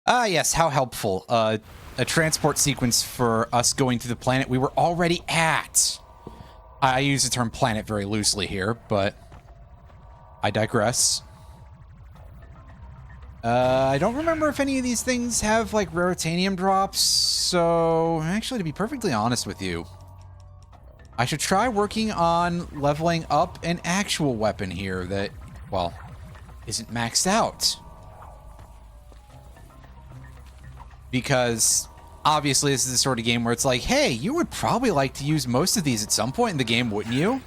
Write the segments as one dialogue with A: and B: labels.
A: Ah, yes, how helpful. A transport sequence for us going to the planet we were already at. I use the term planet very loosely here, but I digress. I don't remember if any of these things have, like, raritanium drops, so actually, to be perfectly honest with you, I should try working on leveling up an actual weapon here that, well, isn't maxed out. Because, obviously, this is the sort of game where it's like, hey, you would probably like to use most of these at some point in the game, wouldn't you?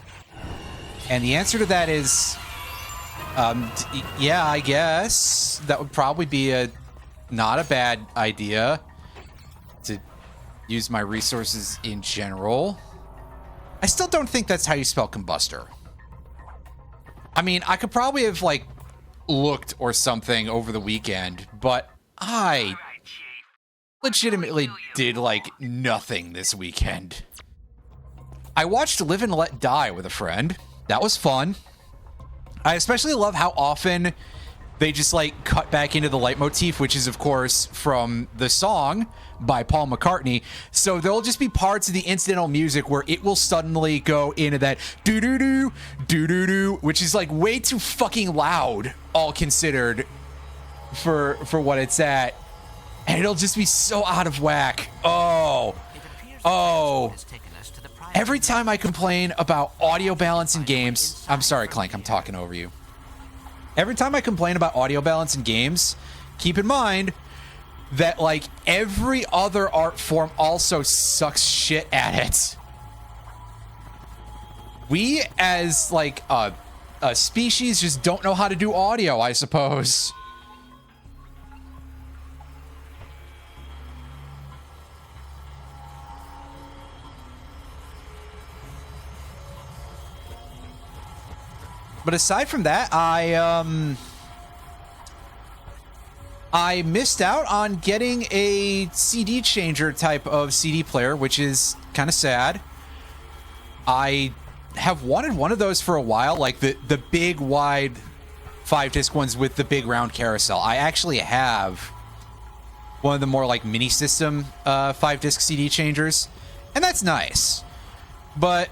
A: And the answer to that is... yeah, I guess that would probably be not a bad idea to use my resources in general. I still don't think that's how you spell combustor. I mean, I could probably have, like, looked or something over the weekend, but I legitimately did, like, nothing this weekend. I watched Live and Let Die with a friend. That was fun. I especially love how often they just, like, cut back into the leitmotif, which is, of course, from the song by Paul McCartney. So there'll just be parts of the incidental music where it will suddenly go into that doo-doo-doo, doo-doo-doo, which is, like, way too fucking loud, all considered, for what it's at. And it'll just be so out of whack. Oh. Every time I complain about audio balance in games... I'm sorry, Clank, I'm talking over you. Every time I complain about audio balance in games, keep in mind that, like, every other art form also sucks shit at it. We, as, like, a species, just don't know how to do audio, I suppose. But aside from that, I missed out on getting a CD changer type of CD player, which is kind of sad. I have wanted one of those for a while, like the big, wide 5-disc ones with the big round carousel. I actually have one of the more, like, mini system 5-disc CD changers, and that's nice. But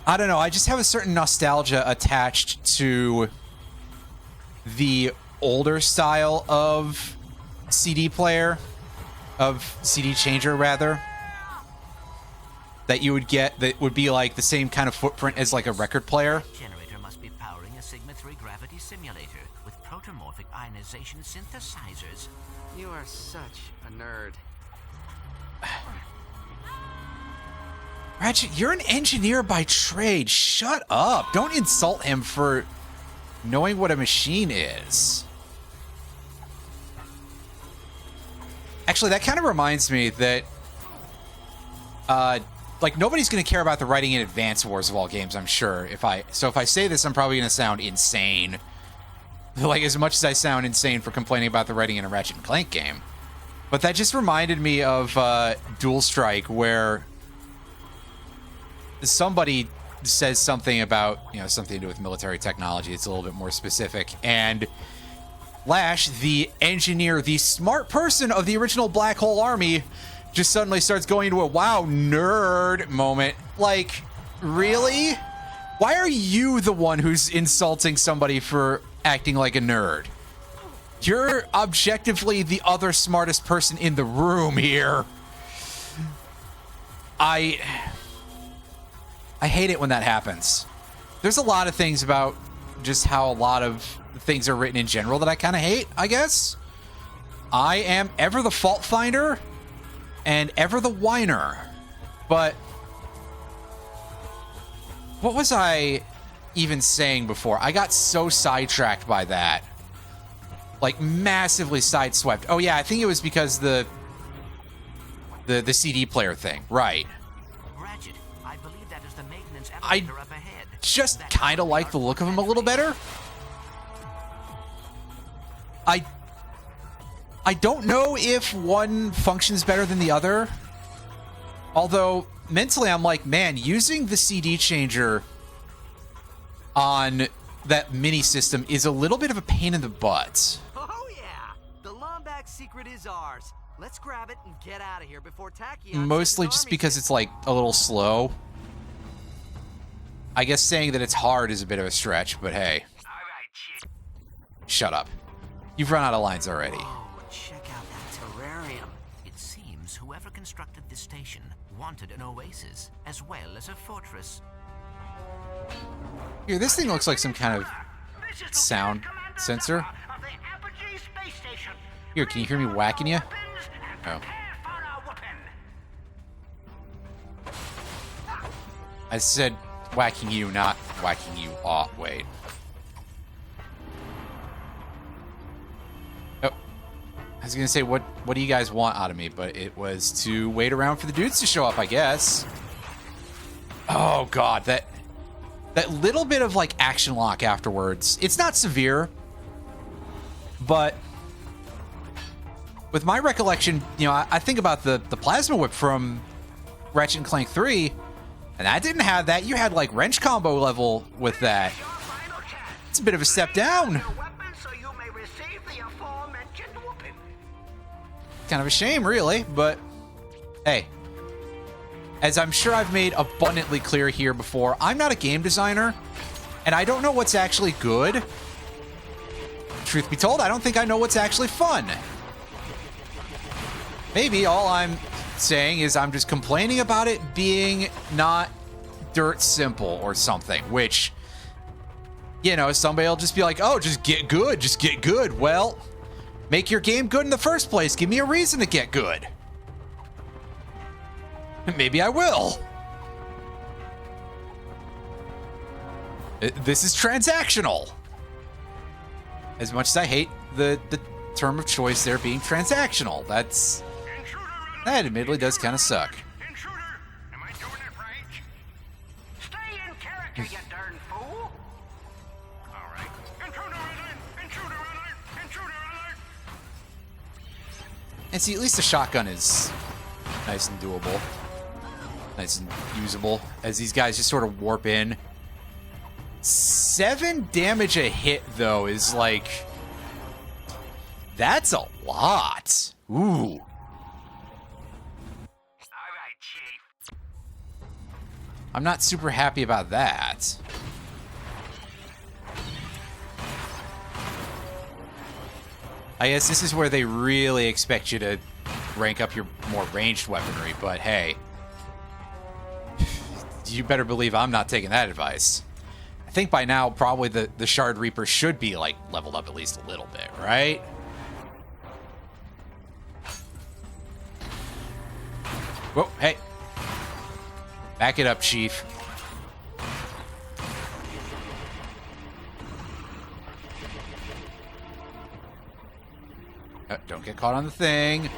A: I don't know, I just have a certain nostalgia attached to the older style of CD player, of CD changer, rather, that you would get that would be, like, the same kind of footprint as, like, a record player.
B: Generator must be powering a Sigma 3 gravity simulator with protomorphic ionization synthesizers.
C: You are such a nerd.
A: Ratchet, you're an engineer by trade. Shut up. Don't insult him for knowing what a machine is. Actually, that kind of reminds me that, like, nobody's going to care about the writing in Advance Wars of all games, I'm sure. If I say this, I'm probably going to sound insane. Like, as much as I sound insane for complaining about the writing in a Ratchet and Clank game. But that just reminded me of Dual Strike, where somebody says something about, you know, something to do with military technology. It's a little bit more specific. And Lash, the engineer, the smart person of the original Black Hole Army, just suddenly starts going into a wow, nerd moment. Like, really? Why are you the one who's insulting somebody for acting like a nerd? You're objectively the other smartest person in the room here. I hate it when that happens. There's a lot of things about just how a lot of things are written in general that I kind of hate, I guess. I am ever the fault finder and ever the whiner. But what was I even saying before? I got so sidetracked by that. Like, massively sideswept. Oh yeah, I think it was because the CD player thing. Right.
B: Ratchet, I believe that is the maintenance
A: I
B: elevator up ahead.
A: just kind of like the look of him a little better. I don't know if one functions better than the other. Although, mentally, I'm like, man, using the CD changer on that mini system is a little bit of a pain in the butt.
B: Oh yeah, the Lombax
C: That secret is ours. Let's grab it and get out of here before Tachyon
A: Mostly just because it's like a little slow. I guess saying that it's hard is a bit of a stretch, but hey. Shut up. You've run out of lines already.
C: Oh, check out that terrarium.
B: It seems whoever constructed this station wanted an oasis as well as a fortress.
A: Here, this thing looks like some kind of sound sensor. Here, can you hear me whacking you? Oh. I said whacking you, not whacking you. Oh, wait. Oh. I was gonna say, what do you guys want out of me? But it was to wait around for the dudes to show up, I guess. Oh, God, that little bit of, like, action lock afterwards. It's not severe, but with my recollection, you know, I think about the plasma whip from Ratchet and Clank 3, and that didn't have that. You had, like, wrench combo level with that. It's a bit of a step down. Kind of a shame, really, but hey. As I'm sure I've made abundantly clear here before, I'm not a game designer, and I don't know what's actually good. Truth be told, I don't think I know what's actually fun. Maybe all I'm saying is I'm just complaining about it being not dirt simple or something, which, you know, somebody will just be like, oh, just get good, just get good. Well, make your game good in the first place. Give me a reason to get good. Maybe I will. This is transactional. As much as I hate the term of choice there being transactional, that admittedly does kind of suck.
D: Intruder, am I doing it right? Stay in character, you darn fool. All right. Intruder alert! Intruder alert! Intruder alert!
A: And see, at least the shotgun is nice and doable. Nice and usable as these guys just sort of warp in. 7 damage a hit, though, is like... That's a lot. Ooh.
D: All right, Chief.
A: I'm not super happy about that. I guess this is where they really expect you to rank up your more ranged weaponry, but hey. You better believe I'm not taking that advice. I think by now, probably the Shard Reaper should be, like, leveled up at least a little bit, right? Whoa, hey. Back it up, Chief. Don't get caught on the thing.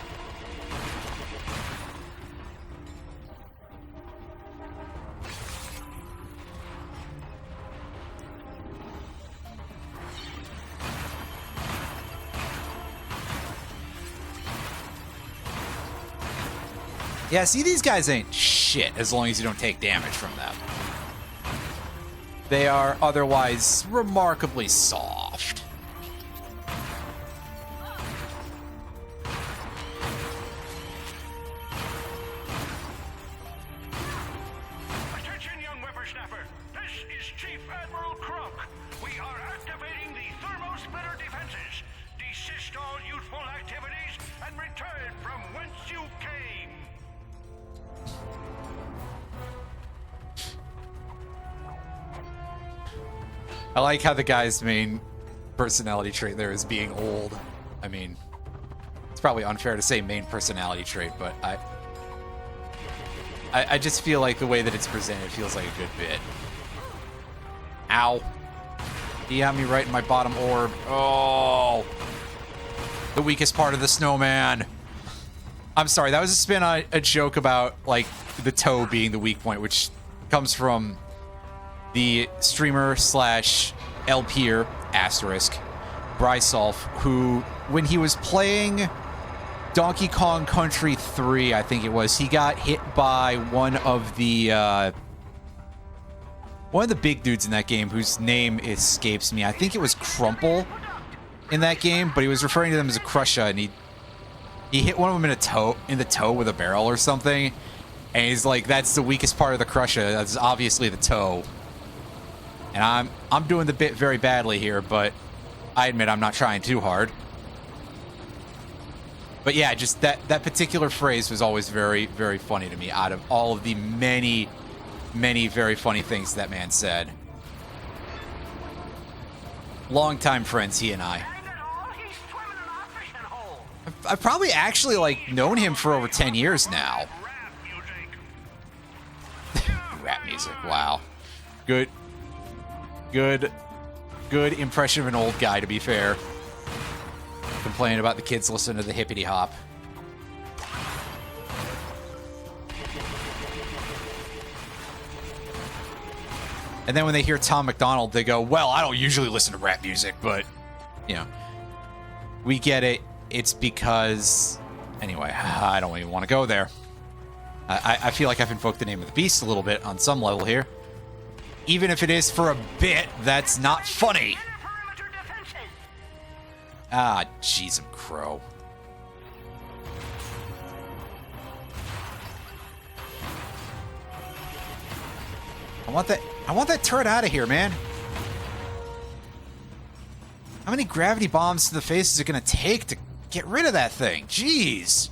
A: Yeah, see, these guys ain't shit as long as you don't take damage from them. They are otherwise remarkably soft.
D: Attention, young whippersnapper. This is Chief Admiral Cronk. We are activating the thermosplitter defenses. Desist all youthful activities and return from whence you came.
A: I like how the guy's main personality trait there is being old. I mean, it's probably unfair to say main personality trait, but I just feel like the way that it's presented feels like a good bit. Ow. He had me right in my bottom orb. Oh. The weakest part of the snowman. I'm sorry, that was a spin on a joke about, like, the toe being the weak point, which comes from the streamer slash LPer asterisk Brysolf, who, when he was playing Donkey Kong Country 3, I think it was, he got hit by one of the big dudes in that game whose name escapes me. I think it was Crumple in that game, but he was referring to them as a Crusher, and he He hit one of them in the toe with a barrel or something, and he's like, "That's the weakest part of the Crusher. That's obviously the toe." And I'm doing the bit very badly here, but I admit I'm not trying too hard. But yeah, just that particular phrase was always very, very funny to me. Out of all of the many, many very funny things that man said. Longtime friends, he and I. I've probably actually, like, known him for over 10 years now. Rap music, wow. Good impression of an old guy, to be fair. Complaining about the kids listening to the hippity hop. And then when they hear Tom McDonald, they go, "Well, I don't usually listen to rap music, but, you know, we get it. It's because..." Anyway, I don't even want to go there. I feel like I've invoked the name of the beast a little bit on some level here. Even if it is for a bit that's not funny. Ah, jeez, I'm crow. I want that turret out of here, man. How many gravity bombs to the face is it going to take to get rid of that thing? Jeez.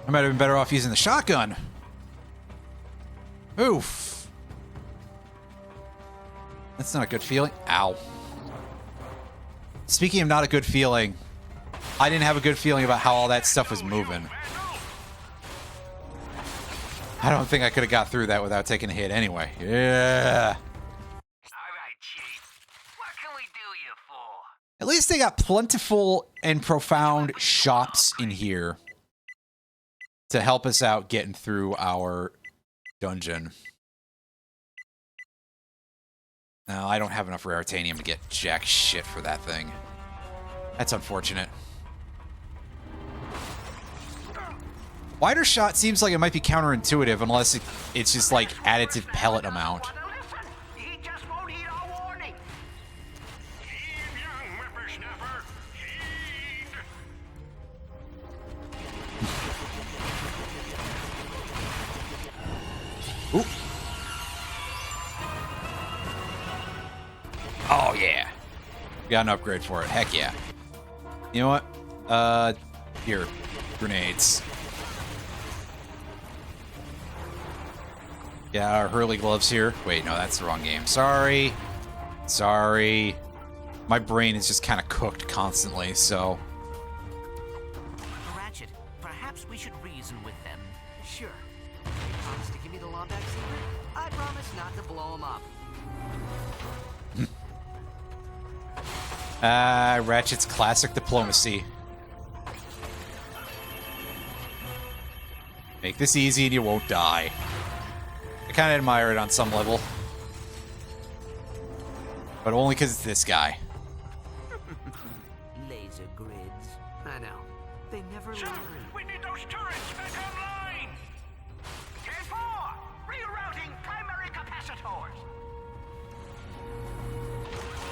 A: I might have been better off using the shotgun. Oof. That's not a good feeling. Ow. Speaking of not a good feeling, I didn't have a good feeling about how all that stuff was moving. I don't think I could have got through that without taking a hit anyway. Yeah.
D: Alright, Chief. What can we do you for?
A: At least they got plentiful and profound shops in here to help us out getting through our dungeon. Now, I don't have enough raritanium to get jack shit for that thing. That's unfortunate. Wider shot seems like it might be counterintuitive unless it's just like additive pellet amount.
D: He just won't heed our warning. Heed, young whippersnapper. Heed.
A: Ooh. Oh, yeah. Got an upgrade for it. Heck yeah. You know what? Here. Grenades. Yeah, our Hurley gloves here. Wait, no, that's the wrong game. Sorry. Sorry. My brain is just kind of cooked constantly, so...
B: Ratchet, perhaps we should reason with them.
C: Sure. You promise to give me the Lombax secret? I promise not to blow him up.
A: Ratchet's classic diplomacy. Make this easy and you won't die. I kind of admire it on some level. But only because it's this guy.
B: Laser grids.
C: I know. They never
D: Sir,
C: learn.
D: we need those turrets back online. 10-4. Rerouting primary capacitors.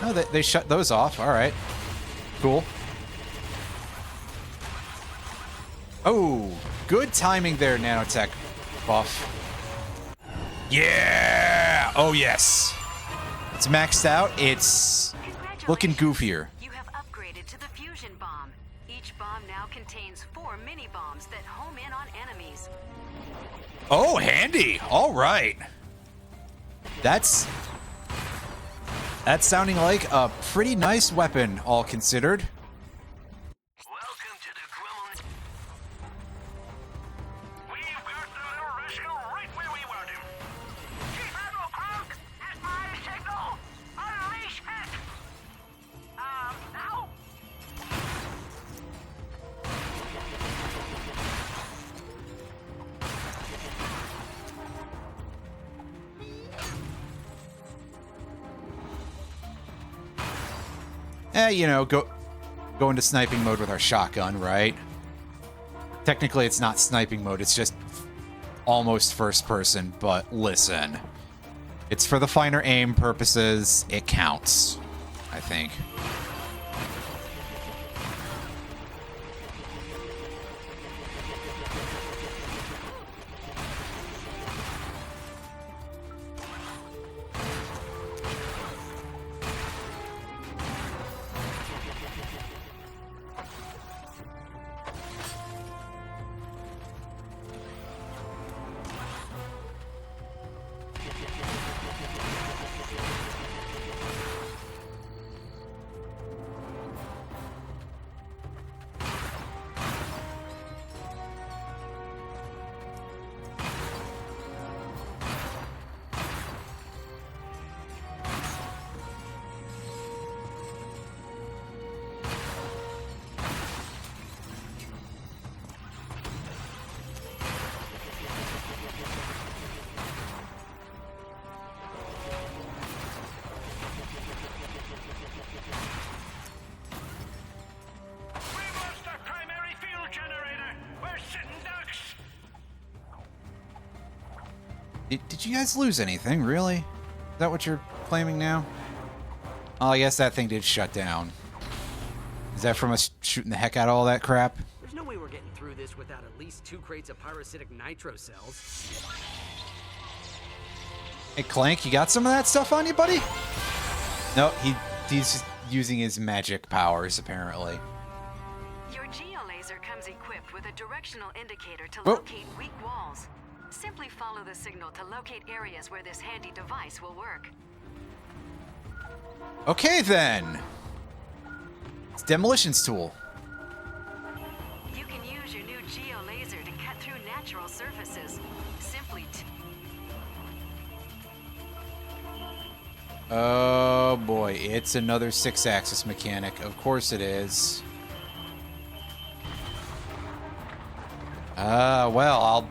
A: Oh, they shut those off. All right. Cool. Oh, good timing there, nanotech buff. Yeah! Oh, yes. It's maxed out. It's looking goofier.
E: You have upgraded to the fusion bomb. Each bomb now contains 4 mini bombs that home in on enemies.
A: Oh, handy. All right. That's sounding like a pretty nice weapon, all considered.
D: Welcome to the Gremlin. We've got the little rascal right where we want him. Chief Admiral Clank, at my signal, unleash it. Now?
A: You know, go into sniping mode with our shotgun, right? Technically, it's not sniping mode. It's just almost first person, but listen. It's for the finer aim purposes. It counts, I think. Did you guys lose anything, really? Is that what you're claiming now? Oh, I guess that thing did shut down. Is that from us shooting the heck out of all that crap?
C: There's no way we're getting through this without at least 2 crates of pyrocytic nitro cells.
A: Hey, Clank, you got some of that stuff on you, buddy? No, he's just using his magic powers, apparently.
E: Your geolaser comes equipped with a directional indicator to
A: Whoa.
E: locate weak walls. Simply follow the signal to locate areas where this handy device will work.
A: Okay, then. It's Demolition's tool.
E: You can use your new geolaser to cut through natural surfaces. Simply
A: Oh, boy. It's another 6-axis mechanic. Of course it is. Well,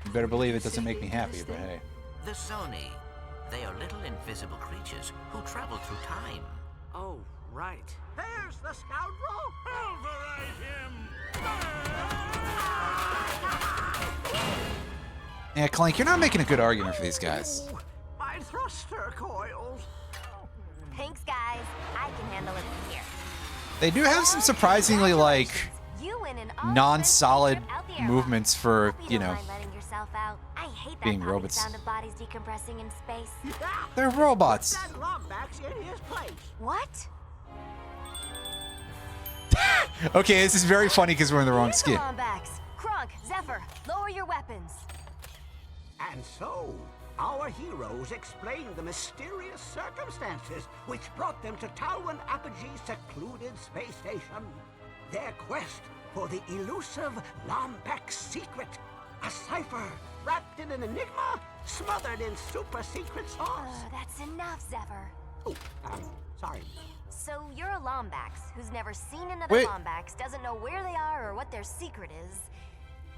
A: You better believe it doesn't make me happy, but hey.
B: The Sony. They are little invisible creatures who travel through time.
C: Oh, right.
D: There's the scoundrel! Pulverize him!
A: Yeah, Clank, you're not making a good argument for these guys.
D: Oh, my thruster coils.
F: Thanks, guys. I can handle it from here.
A: They do have some surprisingly, like,
F: You win an all
A: non-solid
F: trip out the airlock.
A: movements for,
F: Hope
A: you
F: don't
A: know,
F: mind letting yourself out. I hate that
A: being
F: popping
A: robots.
F: sound of bodies decompressing in space.
A: they're robots.
D: That Lombax in his place.
F: What?
A: Okay, this is very funny because we're in the wrong
F: Here's the
A: skin.
F: Lombax. Kronk, Zephyr, lower your weapons.
D: And so, our heroes explained the mysterious circumstances which brought them to Talwyn Apogee's secluded space station. Their quest for the elusive Lombax secret. A cipher wrapped in an enigma, smothered in super secret sauce.
F: That's enough, Zephyr.
D: Oh, sorry.
F: So you're a Lombax who's never seen another
A: Wait.
F: Lombax, doesn't know where they are or what their secret is.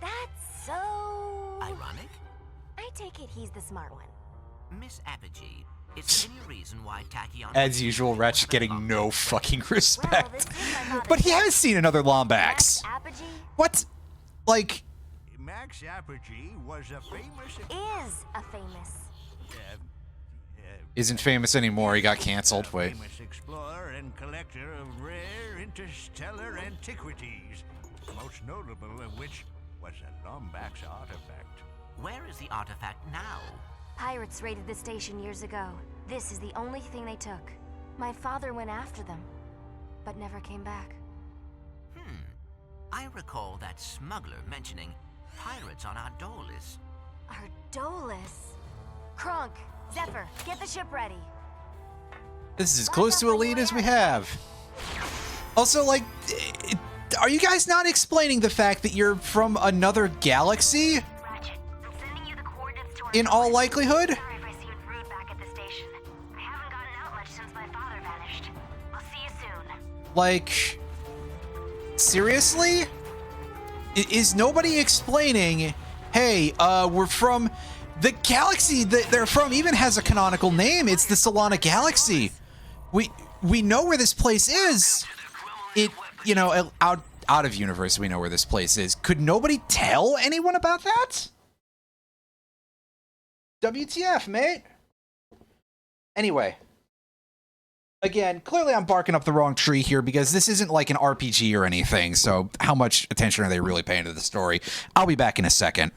F: That's so...
B: Ironic?
F: I take it he's the smart one.
B: Miss Apogee, is there any reason why Tachyon...
A: As usual, Ratchet getting no fucking
F: Well,
A: respect.
F: this is my father's
A: But he
F: son.
A: has seen another Lombax.
F: Max Apogee
A: What? Like,
D: Max Apogee was a famous...
F: is a famous.
A: isn't famous anymore. He got canceled. Wait.
D: Famous explorer and collector of rare interstellar antiquities, most notable of which was a Lombax artifact.
B: Where is the artifact now?
F: Pirates raided the station years ago. This is the only thing they took. My father went after them, but never came back.
B: I recall that smuggler mentioning pirates on Ardolis.
F: Ardolis. Kronk, Zephyr, get the ship ready.
A: This is as close to elite as we have. Also, like, are you guys not explaining the fact that you're from another galaxy?
E: Ratchet, I'm sending you the coordinates to our
A: In all
E: source.
A: likelihood?
E: Sorry if I seemed rude back at the station. I haven't gotten out much since my father vanished. I'll see you soon.
A: Like, seriously? Is nobody explaining, hey, we're from the galaxy that they're from even has a canonical name. It's the Solana Galaxy. We know where this place is. It, you know, out of universe, we know where this place is. Could nobody tell anyone about that? WTF, mate? Anyway. Again, clearly I'm barking up the wrong tree here because this isn't like an RPG or anything, so how much attention are they really paying to the story? I'll be back in a second.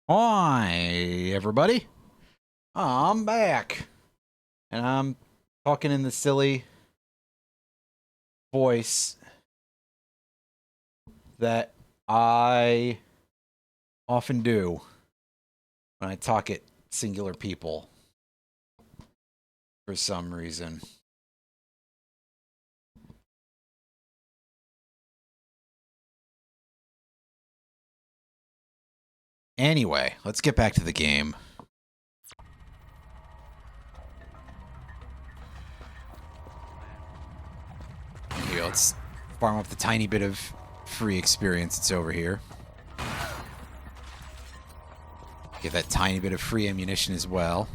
A: Hi, everybody. I'm back. And I'm talking in the silly voice that I often do when I talk at singular people for some reason. Anyway, let's get back to the game. Here, let's farm up the tiny bit of free experience that's over here. Get that tiny bit of free ammunition as well.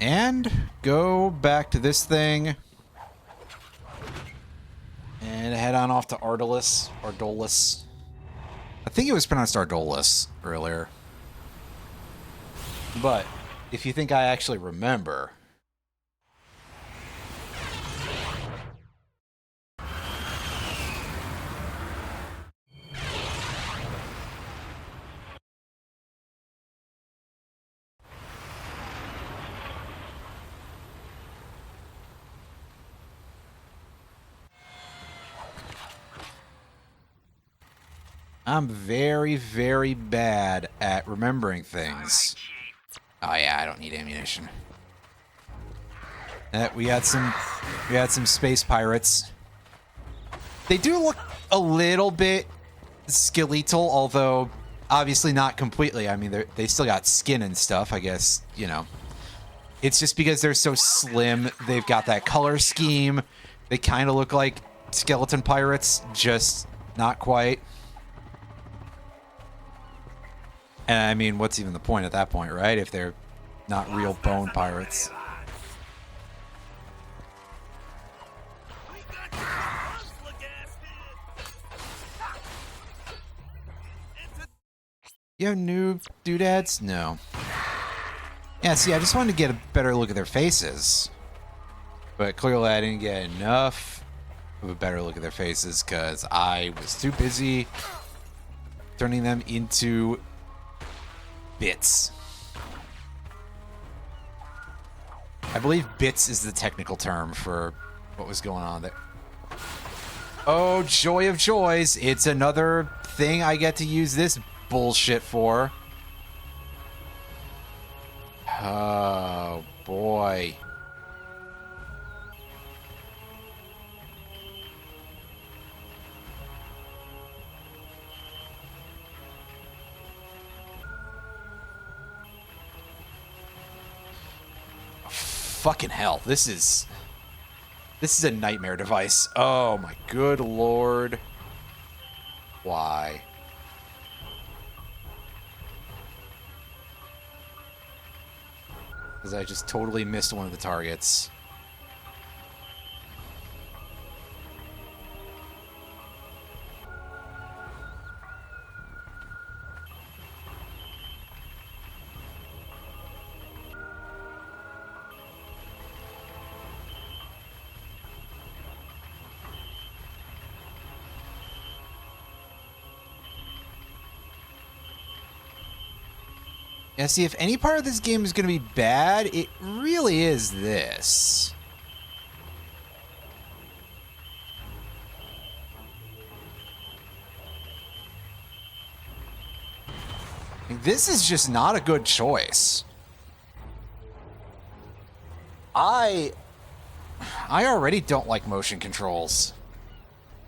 A: And go back to this thing. And head on off to Ardolus. I think it was pronounced Ardolus earlier. But if you think I actually remember... I'm very, very bad at remembering things. Oh yeah, I don't need ammunition. We had some space pirates. They do look a little bit skeletal, although obviously not completely. I mean, they still got skin and stuff, I guess, you know. It's just because they're so slim, they've got that color scheme. They kind of look like skeleton pirates, just not quite. And I mean, what's even the point at that point, right? If they're not real bone pirates. You have new doodads? No. Yeah, see, I just wanted to get a better look at their faces. But clearly I didn't get enough of a better look at their faces because I was too busy turning them into... bits. I believe bits is the technical term for what was going on there. Oh, joy of joys. It's another thing I get to use this bullshit for. Oh, boy. Fucking hell, this is a nightmare device. Oh my good lord. Why? Because I just totally missed one of the targets. Yeah, see, if any part of this game is going to be bad, it really is this. This is just not a good choice. I already don't like motion controls.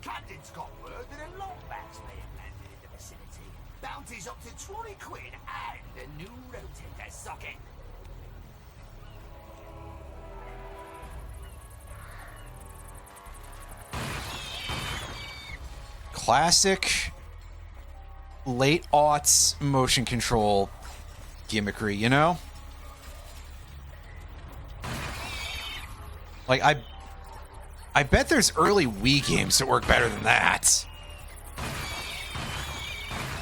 G: Captain's got word that a longback's may have landed in the vicinity. Bounty's up to 20 quid and a new rotator socket.
A: Classic late aughts motion control gimmickry, you know? Like, I bet there's early Wii games that work better than that.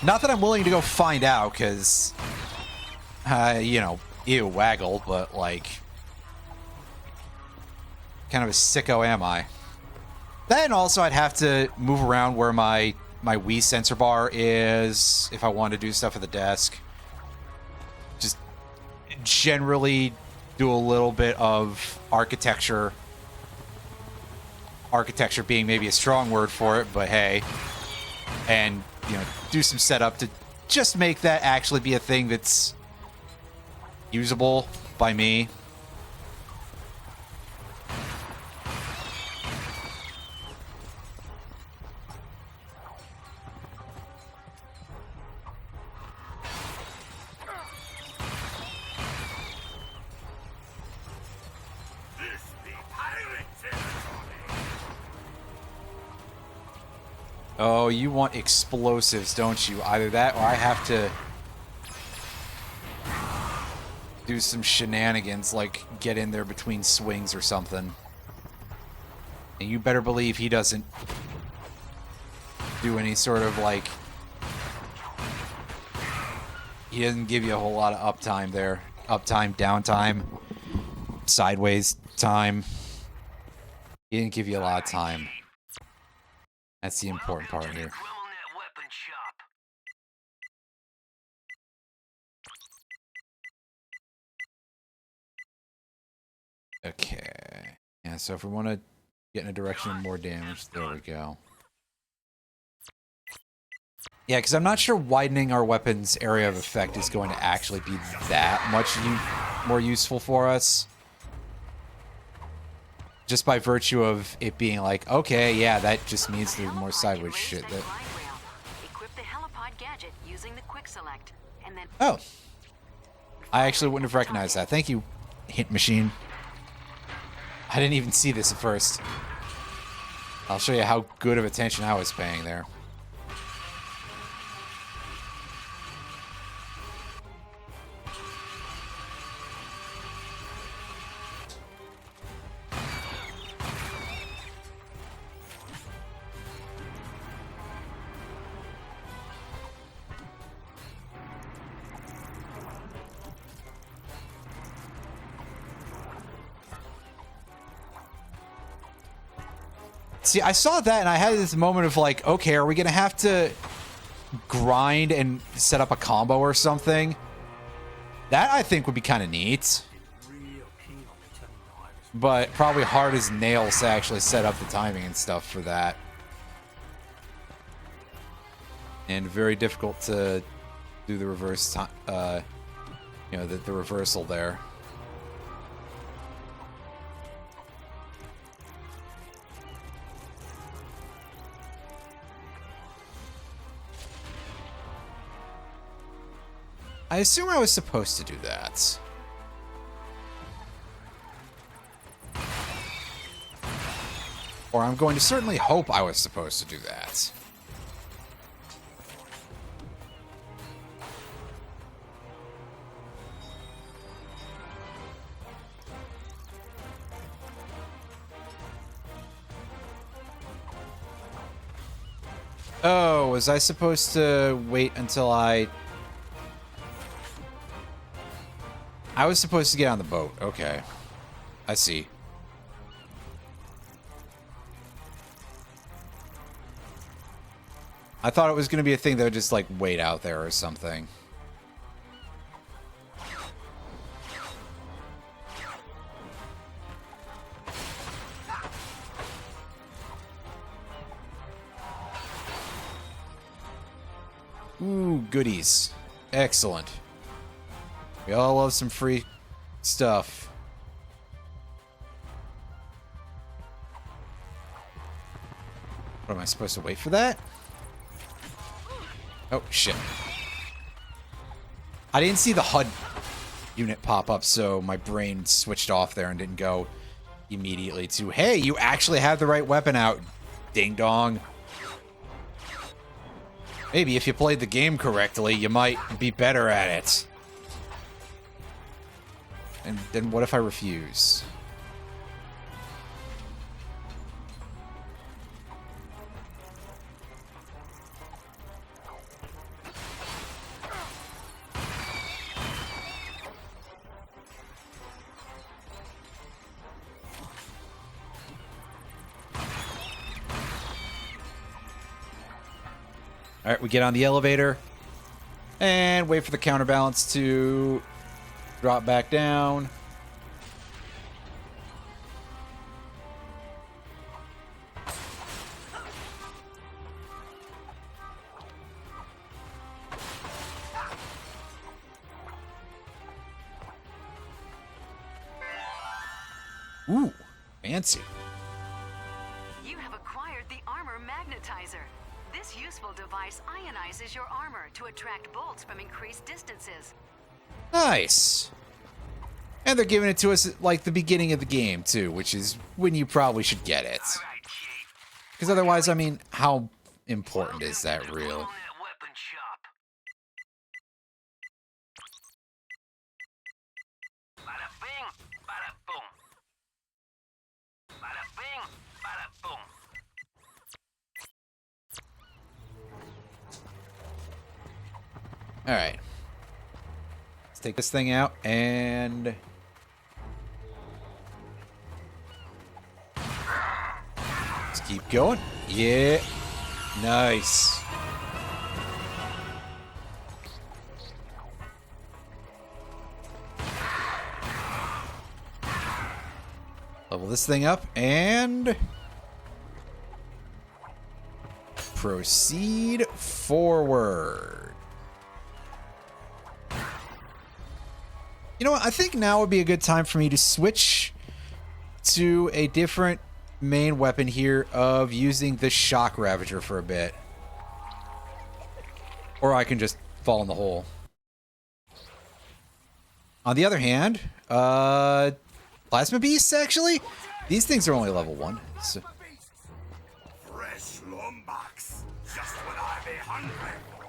A: Not that I'm willing to go find out, because, you know, ew, waggle, but, like, kind of a sicko am I. Then also I'd have to move around where my my Wii sensor bar is if I want to do stuff at the desk. Just generally do a little bit of architecture. Architecture being maybe a strong word for it, but hey. And, you know, do some setup to just make that actually be a thing that's usable by me. Oh, you want explosives, don't you? Either that or I have to do some shenanigans, like get in there between swings or something. And you better believe he doesn't do any sort of, like... He doesn't give you a whole lot of uptime there. Uptime, downtime, sideways time. He didn't give you a lot of time. That's the important part here. Okay. Yeah, so if we want to get in a direction of more damage, there we go. Yeah, because I'm not sure widening our weapon's area of effect is going to actually be that much more useful for us. Just by virtue of it being like, okay, yeah, that just means there's more sideways shit. That...
E: Equip the helipod gadget using the quick select, and then
A: Oh. I actually wouldn't have recognized that. Thank you, hint machine. I didn't even see this at first. I'll show you how good of attention I was paying there. See, I saw that and I had this moment of like, okay, are we going to have to grind and set up a combo or something? That I think would be kind of neat. But probably hard as nails to actually set up the timing and stuff for that. And very difficult to do the reverse, you know, the reversal there. I assume I was supposed to do that. Or I'm going to certainly hope I was supposed to do that. Oh, was I supposed to wait until I was supposed to get on the boat. Okay. I see. I thought it was going to be a thing that would just, like, wait out there or something. Ooh, goodies. Excellent. We all love some free stuff. What, am I supposed to wait for that? Oh, shit. I didn't see the HUD unit pop up, so my brain switched off there and didn't go immediately to, hey, you actually have the right weapon out, ding dong. Maybe if you played the game correctly, you might be better at it. And then what if I refuse? All right, we get on the elevator and wait for the counterbalance to drop back down. Ooh, fancy.
E: You have acquired the armor magnetizer. This useful device ionizes your armor to attract bolts from increased distances.
A: Nice. And they're giving it to us at, like, the beginning of the game, too, which is when you probably should get it. Because otherwise, I mean, how important is that, real? Alright. Let's take this thing out and... let's keep going. Yeah. Nice. Level this thing up and... proceed forward. You know what? I think now would be a good time for me to switch to a different main weapon here of using the Shock Ravager for a bit. Or I can just fall in the hole. On the other hand, Plasma Beasts, actually? These things are only level 1. So.
G: Fresh lumbox, just what I be hungry for.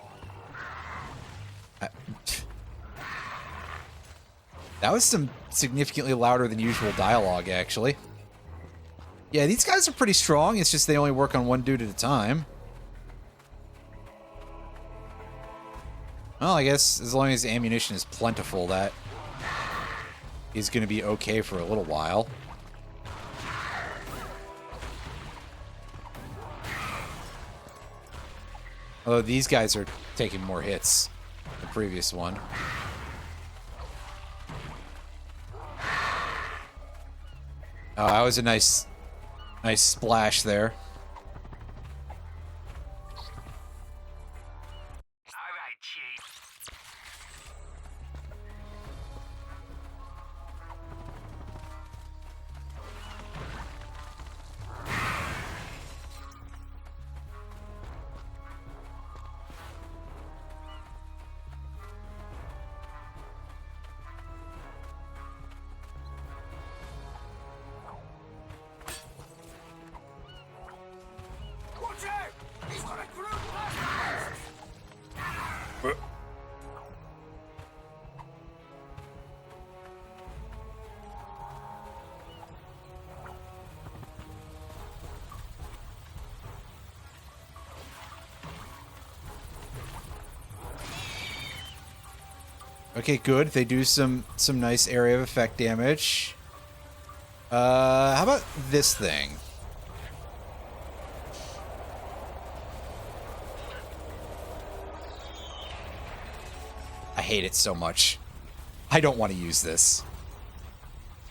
A: That was some significantly louder than usual dialogue, actually. Yeah, these guys are pretty strong. It's just they only work on one dude at a time. Well, I guess as long as ammunition is plentiful, that is going to be okay for a little while. Although these guys are taking more hits than the previous one. Oh, that was a nice splash there.
G: Alright, Chief. Watch out! He's got a group of
A: Okay, good. They do some nice area of effect damage. How about this thing? I hate it so much. I don't want to use this.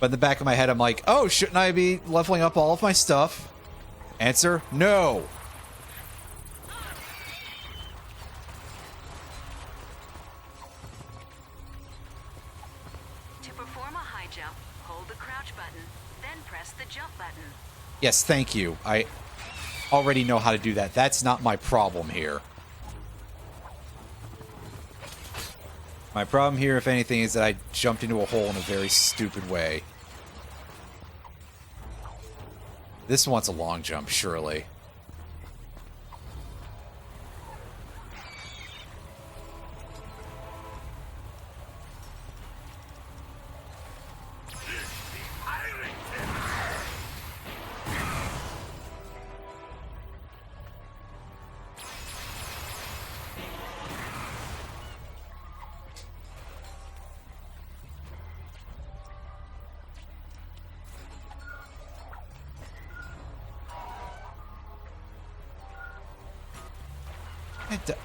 A: But in the back of my head, I'm like, oh, shouldn't I be leveling up all of my stuff? Answer, no.
E: To perform a high jump, hold the crouch button, then press the jump button.
A: Yes, thank you. I already know how to do that. That's not my problem here. My problem here, if anything, is that I jumped into a hole in a very stupid way. This wants a long jump, surely.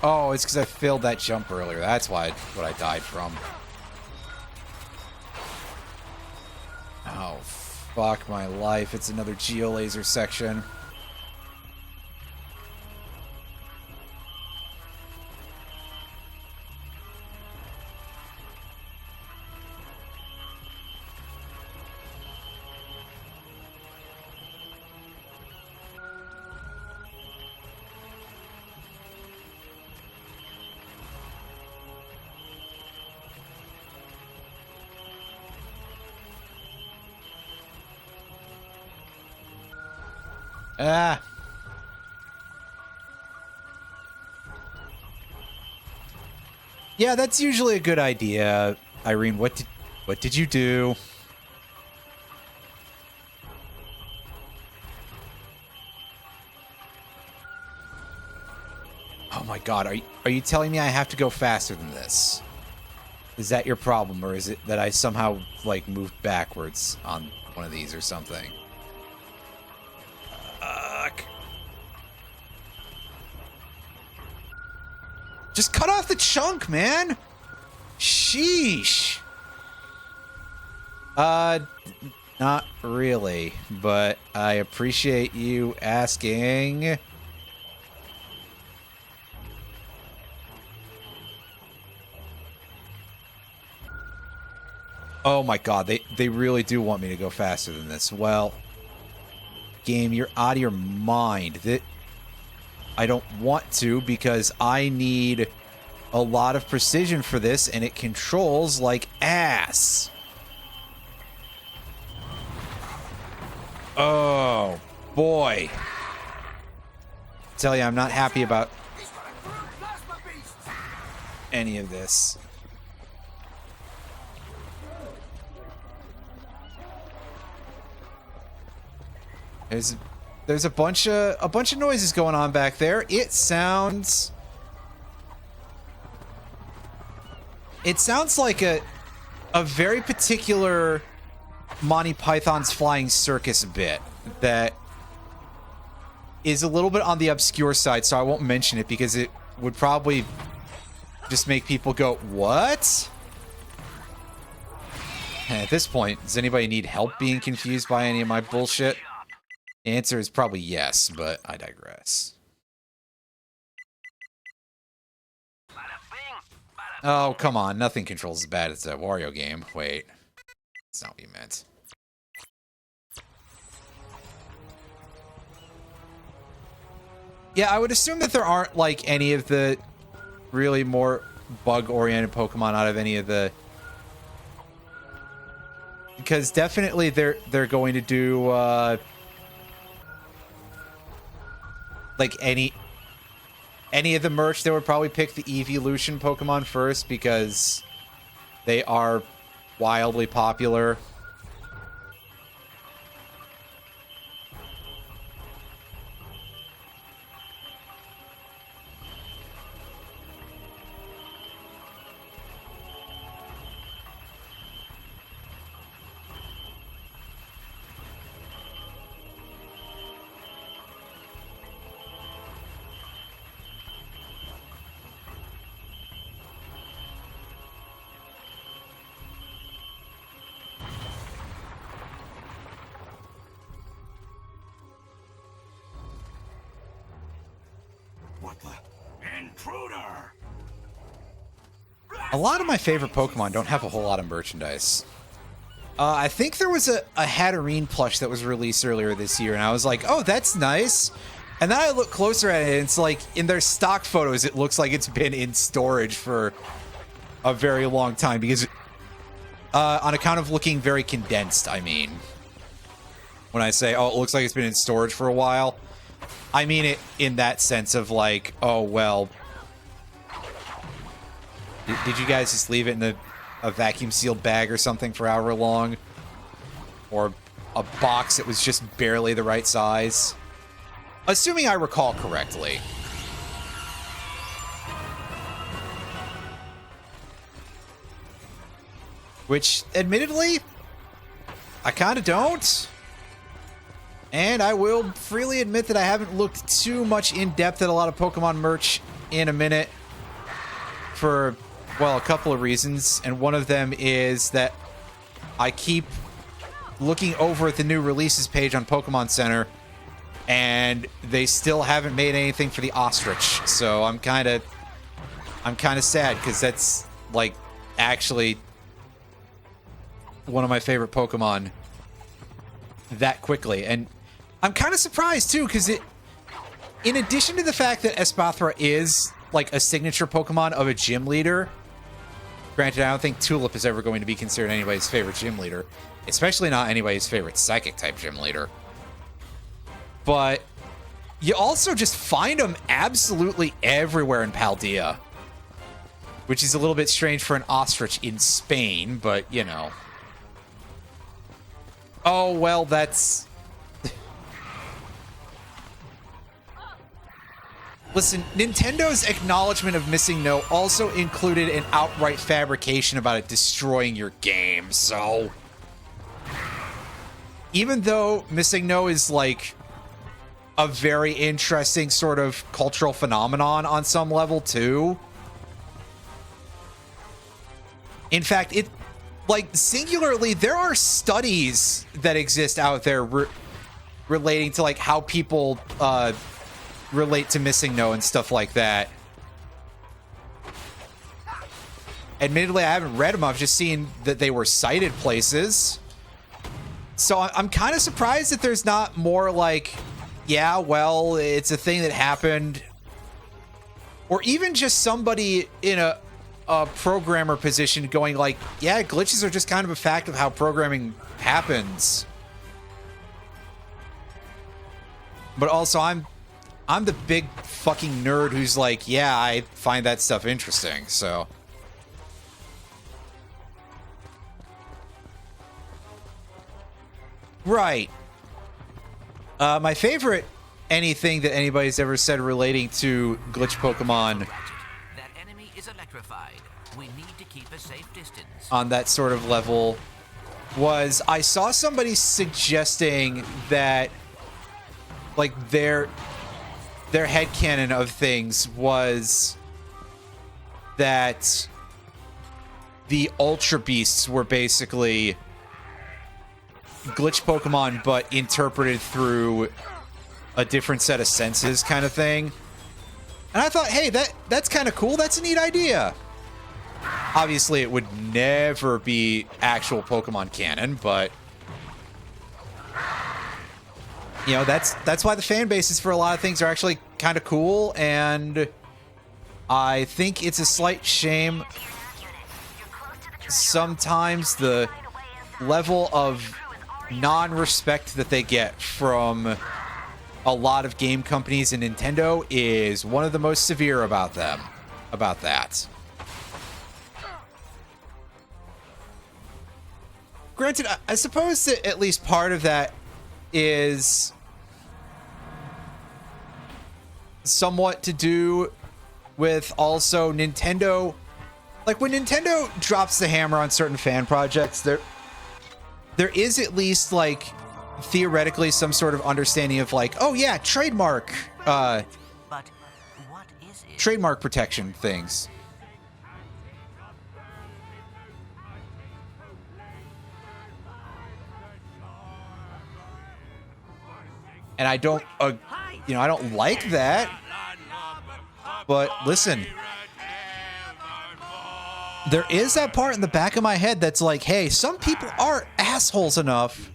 A: Oh, it's because I failed that jump earlier. That's why what I died from. Oh, fuck my life. It's another geolaser section. Ah. Yeah, that's usually a good idea. Irene, what did you do? Oh my god, are you telling me I have to go faster than this? Is that your problem, or is it that I somehow, like, moved backwards on one of these or something? Fuck. Just cut off the chunk, man! Sheesh! Not really, but I appreciate you asking. Oh my god, they really do want me to go faster than this. Well, game, you're out of your mind. I don't want to because I need a lot of precision for this, and it controls like ass. Oh, boy. Tell you, I'm not happy about any of this. There's a bunch of noises going on back there. It sounds like a very particular Monty Python's Flying Circus bit that is a little bit on the obscure side, so I won't mention it because it would probably just make people go, "What?" And at this point, does anybody need help being confused by any of my bullshit? The answer is probably yes, but I digress. Oh, come on. Nothing controls as bad as that Wario game. Wait. That's not what you meant. Yeah, I would assume that there aren't, like, any of the really more bug-oriented Pokemon out of any of the... Because definitely they're going to do, like, any of the merch, they would probably pick the Evolution Pokemon first because they are wildly popular.
G: Intruder!
A: A lot of my favorite Pokemon don't have a whole lot of merchandise. I think there was a Hatterene plush that was released earlier this year, and I was like, oh, that's nice. And then I look closer at it, and it's like, in their stock photos, it looks like it's been in storage for a very long time, because on account of looking very condensed, I mean. When I say, oh, it looks like it's been in storage for a while, I mean it in that sense of like, oh, well, did you guys just leave it in a vacuum-sealed bag or something for however long? Or a box that was just barely the right size? Assuming I recall correctly. Which, admittedly, I kind of don't. And I will freely admit that I haven't looked too much in depth at a lot of Pokemon merch in a minute for, well, a couple of reasons. And one of them is that I keep looking over at the new releases page on Pokemon Center, and they still haven't made anything for the ostrich. So I'm kind of sad, because that's, like, actually one of my favorite Pokemon that quickly. And I'm kind of surprised, too, because in addition to the fact that Espathra is, like, a signature Pokemon of a gym leader, granted, I don't think Tulip is ever going to be considered anybody's favorite gym leader, especially not anybody's favorite psychic-type gym leader. But you also just find them absolutely everywhere in Paldea, which is a little bit strange for an ostrich in Spain, but, you know. Oh, well, that's... Listen, Nintendo's acknowledgement of Missing No also included an outright fabrication about it destroying your game, so... Even though Missing No is, like, a very interesting sort of cultural phenomenon on some level, too. In fact, it, like, singularly, there are studies that exist out there relating to, like, how people relate to Missing No and stuff like that. Admittedly, I haven't read them. I've just seen that they were cited places. So I'm kind of surprised that there's not more, like, yeah, well, it's a thing that happened. Or even just somebody in a programmer position going like, yeah, glitches are just kind of a fact of how programming happens. But also, I'm the big fucking nerd who's like, yeah, I find that stuff interesting, so... Right. My favorite anything that anybody's ever said relating to glitch Pokemon
B: That enemy is electrified. We need to keep a safe distance.
A: on that sort of level was I saw somebody suggesting that, like, their headcanon of things was that the Ultra Beasts were basically glitch Pokemon, but interpreted through a different set of senses kind of thing. And I thought, hey, that's kind of cool. That's a neat idea. Obviously, it would never be actual Pokemon canon, but... You know, that's why the fan bases for a lot of things are actually kind of cool, and I think it's a slight shame sometimes the level of non-respect that they get from a lot of game companies, and Nintendo is one of the most severe about that. Granted, I suppose that at least part of that is somewhat to do with also Nintendo. Like, when Nintendo drops the hammer on certain fan projects, there is at least, like, theoretically some sort of understanding of, like, oh yeah, trademark
B: But what is it?
A: trademark protection things. And I don't, you know, I don't like that. But listen, there is that part in the back of my head that's like, hey, some people are assholes enough.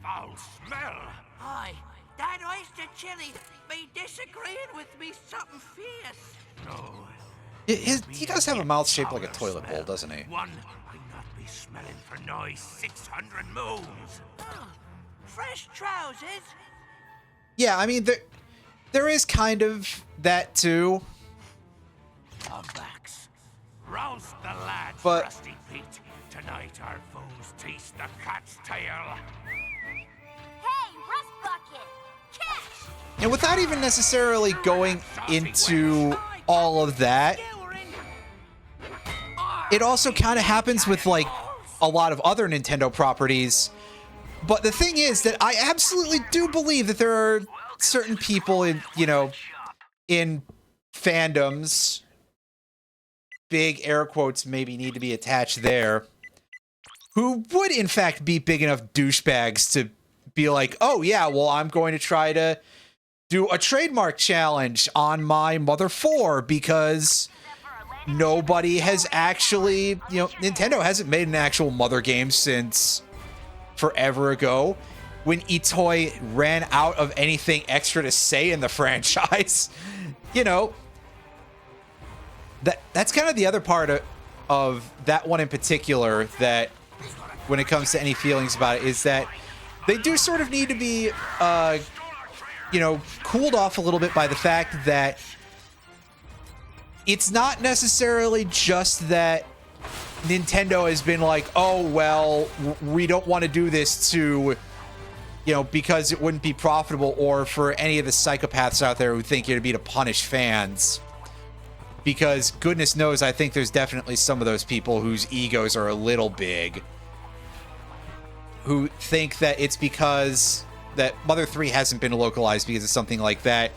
G: Foul smell.
C: Hi, that oyster chili be disagreeing with me something fierce.
G: No.
A: He does have a mouth shaped like a toilet bowl, doesn't he?
G: One, I not be smelling for noise 600 moons.
C: Fresh trousers?
A: Yeah, I mean, there is kind of that too.
G: Comebacks. Roust the lads,
A: But-
G: Rusty Pete. Tonight our foes taste the cat's tail.
F: Hey, Rust Bucket! Catch!
A: And without even necessarily going into all of that, it also kind of happens with, like, a lot of other Nintendo properties. But the thing is that I absolutely do believe that there are certain people in, you know, in fandoms, big air quotes maybe need to be attached there, who would in fact be big enough douchebags to be like, oh yeah, well, I'm going to try to do a trademark challenge on my Mother 4 because nobody has actually, you know, Nintendo hasn't made an actual Mother game since forever ago when Itoi ran out of anything extra to say in the franchise. You know, that's kind of the other part of that one in particular, that when it comes to any feelings about it, is that they do sort of need to be, you know, cooled off a little bit by the fact that it's not necessarily just that Nintendo has been like, oh, well, we don't want to do this to, you know, because it wouldn't be profitable, or for any of the psychopaths out there who think it'd be to punish fans. Because goodness knows, I think there's definitely some of those people whose egos are a little big, who think that it's because that Mother 3 hasn't been localized because of something like that.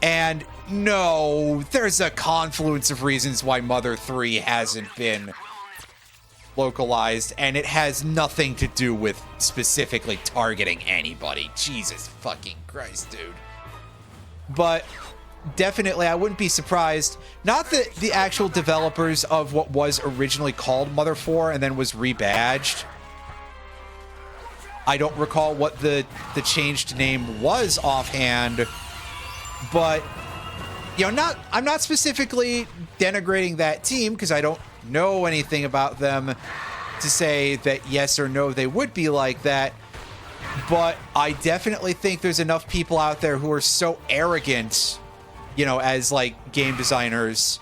A: And no, there's a confluence of reasons why Mother 3 hasn't been localized, and it has nothing to do with specifically targeting anybody. Jesus fucking Christ, dude. But definitely, I wouldn't be surprised. Not that the actual developers of what was originally called Mother 4 and then was rebadged. I don't recall what the changed name was offhand, but you know, I'm not specifically denigrating that team because I don't know anything about them to say that yes or no they would be like that. But I definitely think there's enough people out there who are so arrogant, you know, as like game designers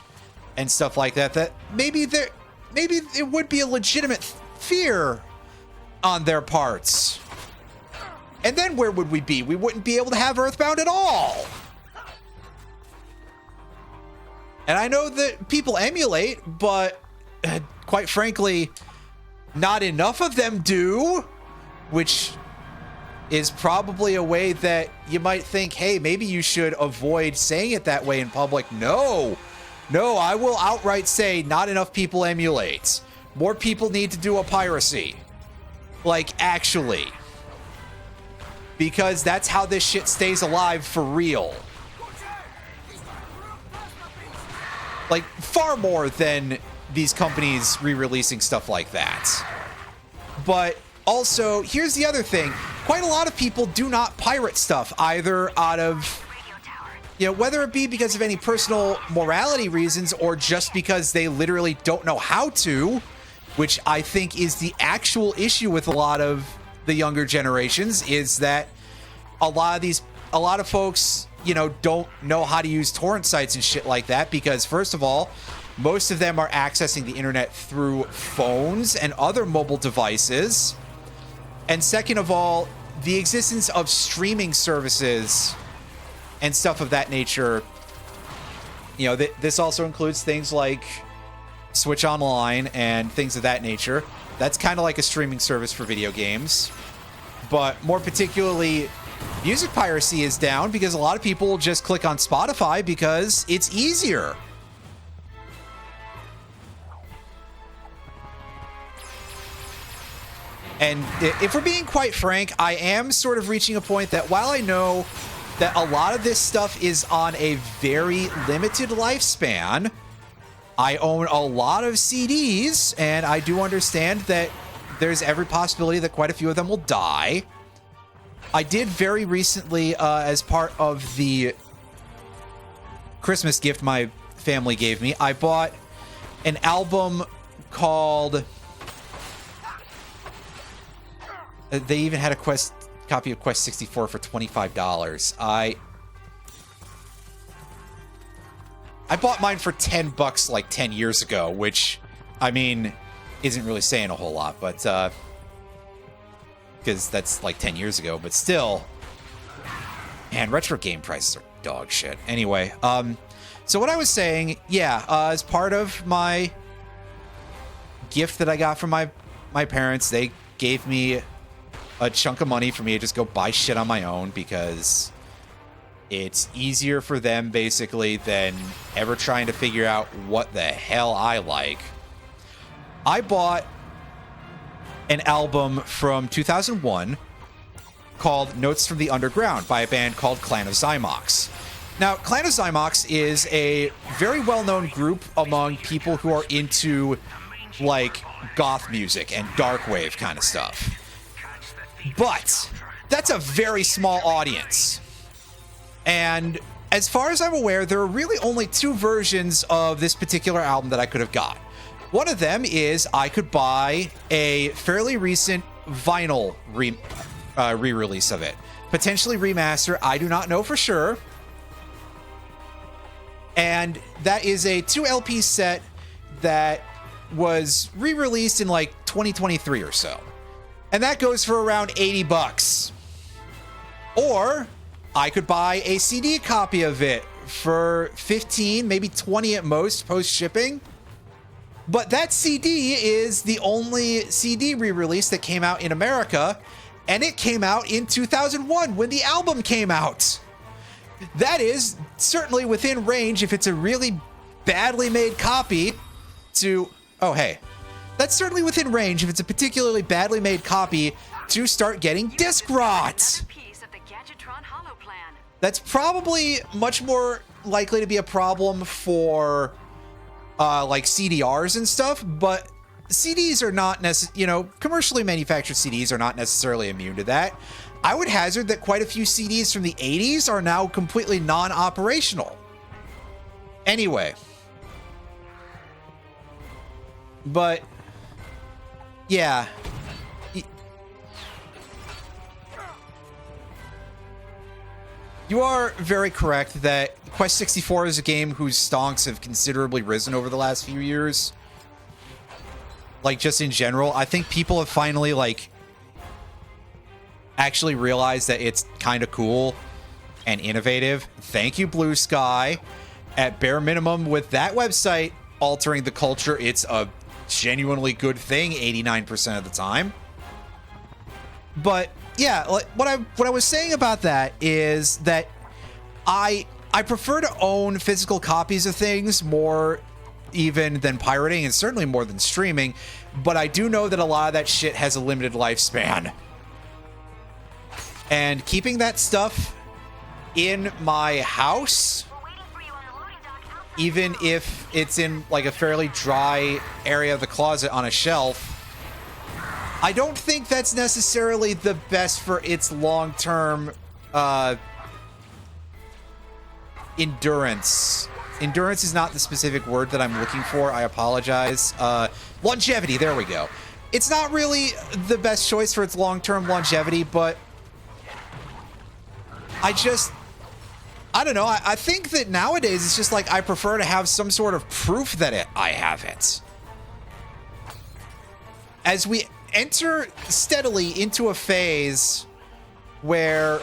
A: and stuff like that, that maybe it would be a legitimate fear on their parts. And then where would we be? We wouldn't be able to have Earthbound at all. And I know that people emulate, but quite frankly, not enough of them do, which is probably a way that you might think, hey, maybe you should avoid saying it that way in public. No, I will outright say not enough people emulate. More people need to do a piracy. Like, actually. Because that's how this shit stays alive for real. Like, far more than these companies re-releasing stuff like that. But also, here's the other thing. Quite a lot of people do not pirate stuff, either out of, you know, whether it be because of any personal morality reasons or just because they literally don't know how to, which I think is the actual issue with a lot of the younger generations, is that a lot of folks, you know, don't know how to use torrent sites and shit like that because, first of all, most of them are accessing the internet through phones and other mobile devices. And second of all, the existence of streaming services and stuff of that nature, you know, this also includes things like Switch Online and things of that nature. That's kind of like a streaming service for video games. But more particularly, music piracy is down because a lot of people just click on Spotify because it's easier. And if we're being quite frank, I am sort of reaching a point that while I know that a lot of this stuff is on a very limited lifespan, I own a lot of CDs, and I do understand that there's every possibility that quite a few of them will die. I did very recently, as part of the Christmas gift my family gave me, I bought an album called... They even had a copy of Quest 64 for $25. I bought mine for $10 like 10 years ago, which, I mean, isn't really saying a whole lot, but because that's like 10 years ago, but still, man, retro game prices are dog shit. Anyway, so what I was saying, yeah, as part of my gift that I got from my parents, they gave me a chunk of money for me to just go buy shit on my own because It's easier for them, basically, than ever trying to figure out what the hell I like. I bought an album from 2001 called Notes from the Underground by a band called Clan of Zymox. Now, Clan of Zymox is a very well-known group among people who are into, like, goth music and darkwave kind of stuff. But that's a very small audience. And as far as I'm aware, there are really only two versions of this particular album that I could have got. One of them is I could buy a fairly recent vinyl re-release of it. Potentially remaster, I do not know for sure. And that is a 2 LP set that was re-released in like 2023 or so. And that goes for around $80. Or I could buy a CD copy of it for 15, maybe 20 at most post-shipping. But that CD is the only CD re-release that came out in America, and it came out in 2001 when the album came out. That is certainly within range if it's a really badly made copy to... Oh, hey. That's certainly within range if it's a particularly badly made copy to start getting disc rot. That's probably much more likely to be a problem for like CDRs and stuff, but CDs are not commercially manufactured CDs are not necessarily immune to that. I would hazard that quite a few CDs from the 80s are now completely non-operational. Anyway. But yeah. You are very correct that Quest 64 is a game whose stonks have considerably risen over the last few years. Like, just in general, I think people have finally, like, actually realized that it's kind of cool and innovative. Thank you, Blue Sky. At bare minimum, with that website altering the culture, it's a genuinely good thing 89% of the time. But yeah, like, what I was saying about that is that I prefer to own physical copies of things more even than pirating, and certainly more than streaming, but I do know that a lot of that shit has a limited lifespan. And keeping that stuff in my house, even if it's in like a fairly dry area of the closet on a shelf, I don't think that's necessarily the best for its long-term endurance. Endurance is not the specific word that I'm looking for. I apologize. Longevity, there we go. It's not really the best choice for its long-term longevity, but I don't know. I think that nowadays it's just like I prefer to have some sort of proof that I have it. As we enter steadily into a phase where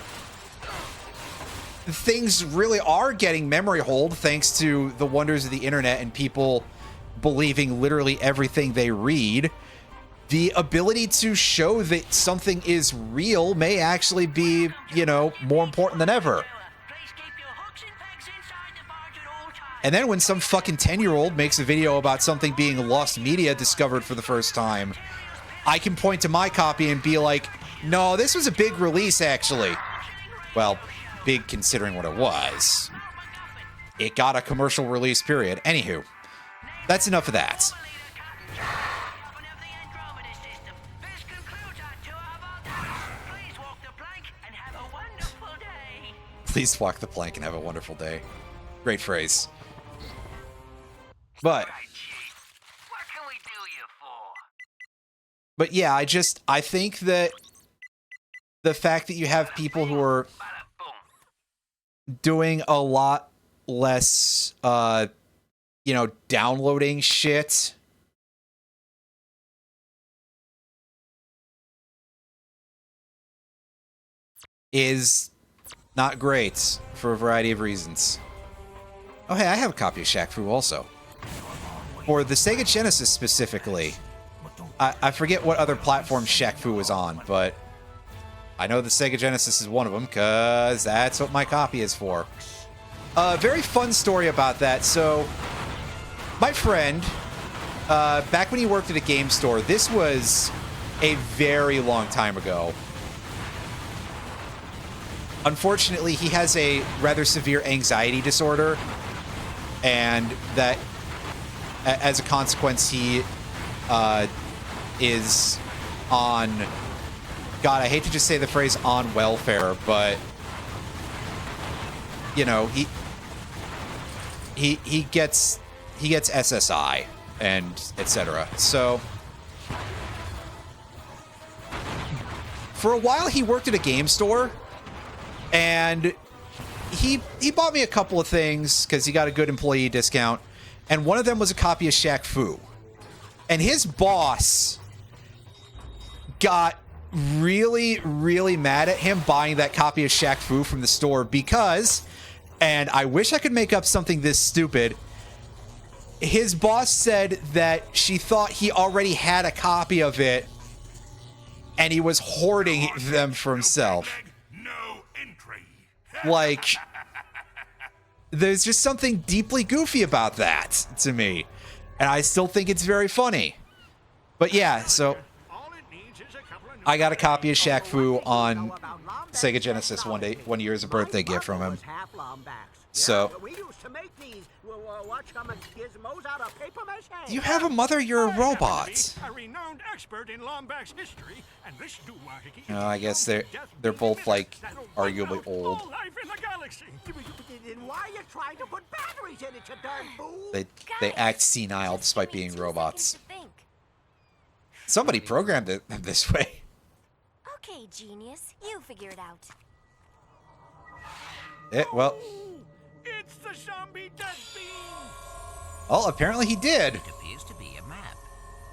A: things really are getting memory hold thanks to the wonders of the internet and people believing literally everything they read, the ability to show that something is real may actually be, more important than ever. And then when some fucking 10-year-old makes a video about something being lost media discovered for the first time, I can point to my copy and be like, no, this was a big release, actually. Well, big considering what it was. It got a commercial release, period. Anywho, that's enough of that. Please walk the plank and have a wonderful day. Great phrase. But yeah, I think that the fact that you have people who are doing a lot less, downloading shit is not great for a variety of reasons. Oh, hey, I have a copy of Shaq Fu also. For the Sega Genesis specifically. I forget what other platform Shaq Fu was on, but I know the Sega Genesis is one of them, because that's what my copy is for. Very fun story about that. So, my friend, back when he worked at a game store, this was a very long time ago. Unfortunately, he has a rather severe anxiety disorder, and that, as a consequence, he is on... God, I hate to just say the phrase "on welfare," but you know, he gets SSI and etc. So for a while, he worked at a game store, and he bought me a couple of things because he got a good employee discount, and one of them was a copy of Shaq Fu, and his boss got really, really mad at him buying that copy of Shaq Fu from the store because, and I wish I could make up something this stupid, his boss said that she thought he already had a copy of it and he was hoarding them for himself.
D: No entry.
A: Like, there's just something deeply goofy about that to me, and I still think it's very funny. But yeah, so I got a copy of Shaq Fu on Sega Genesis one year as a birthday gift from him. So, you have a mother, you're a robot.
D: A renowned expert in Lombax history, and this doohickey
A: Oh, I guess they're both like arguably old.
G: Then why are you trying to put batteries in it, you darn fool?
A: They act senile despite being robots. Somebody programmed it this way.
F: Okay, genius. You figure it out.
A: Well,
D: It's the zombie death beam.
A: well, apparently he did.
B: It appears to be a map.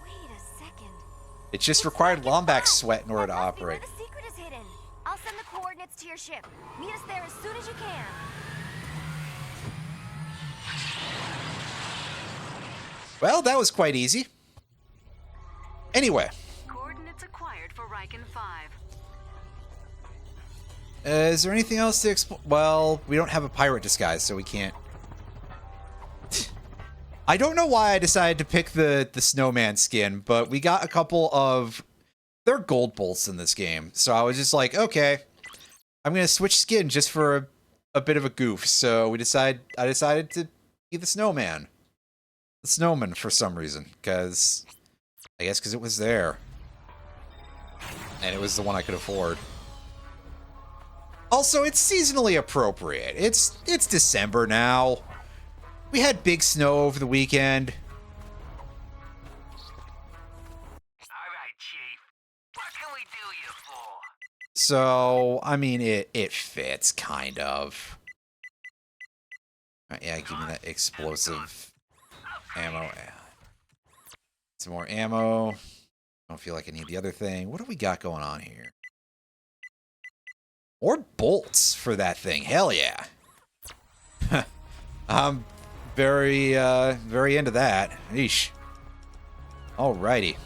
F: Wait a second.
A: It just required Lombax sweat in order to operate.
F: Where the secret is hidden. I'll send the coordinates to your ship. Meet us there as soon as you can.
A: Well, that was quite easy. Anyway.
E: Coordinates acquired for Riken 5.
A: Is there anything else to explain? Well, we don't have a pirate disguise, so we can't. I don't know why I decided to pick the snowman skin, but we got a couple of... There are gold bolts in this game, so I was just like, okay, I'm going to switch skin just for a bit of a goof. So I decided to be the snowman. The snowman for some reason, because... I guess because it was there. And it was the one I could afford. Also, it's seasonally appropriate. It's December now. We had big snow over the weekend.
B: Alright, Chief. What can we do you for?
A: So, I mean, it fits, kind of. Alright, yeah, give me that explosive ammo. Some more ammo. Don't feel like I need the other thing. What do we got going on here? More bolts for that thing. Hell yeah. I'm very into that. Eesh. Alrighty.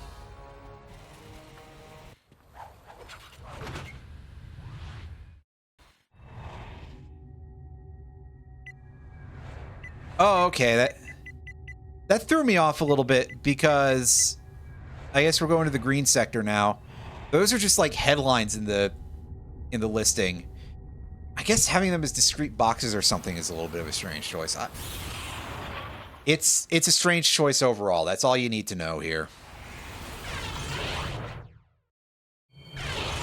A: Oh, okay. That threw me off a little bit because I guess we're going to the green sector now. Those are just like headlines in the listing. I guess having them as discrete boxes or something is a little bit of a strange choice. It's a strange choice overall. That's all you need to know here.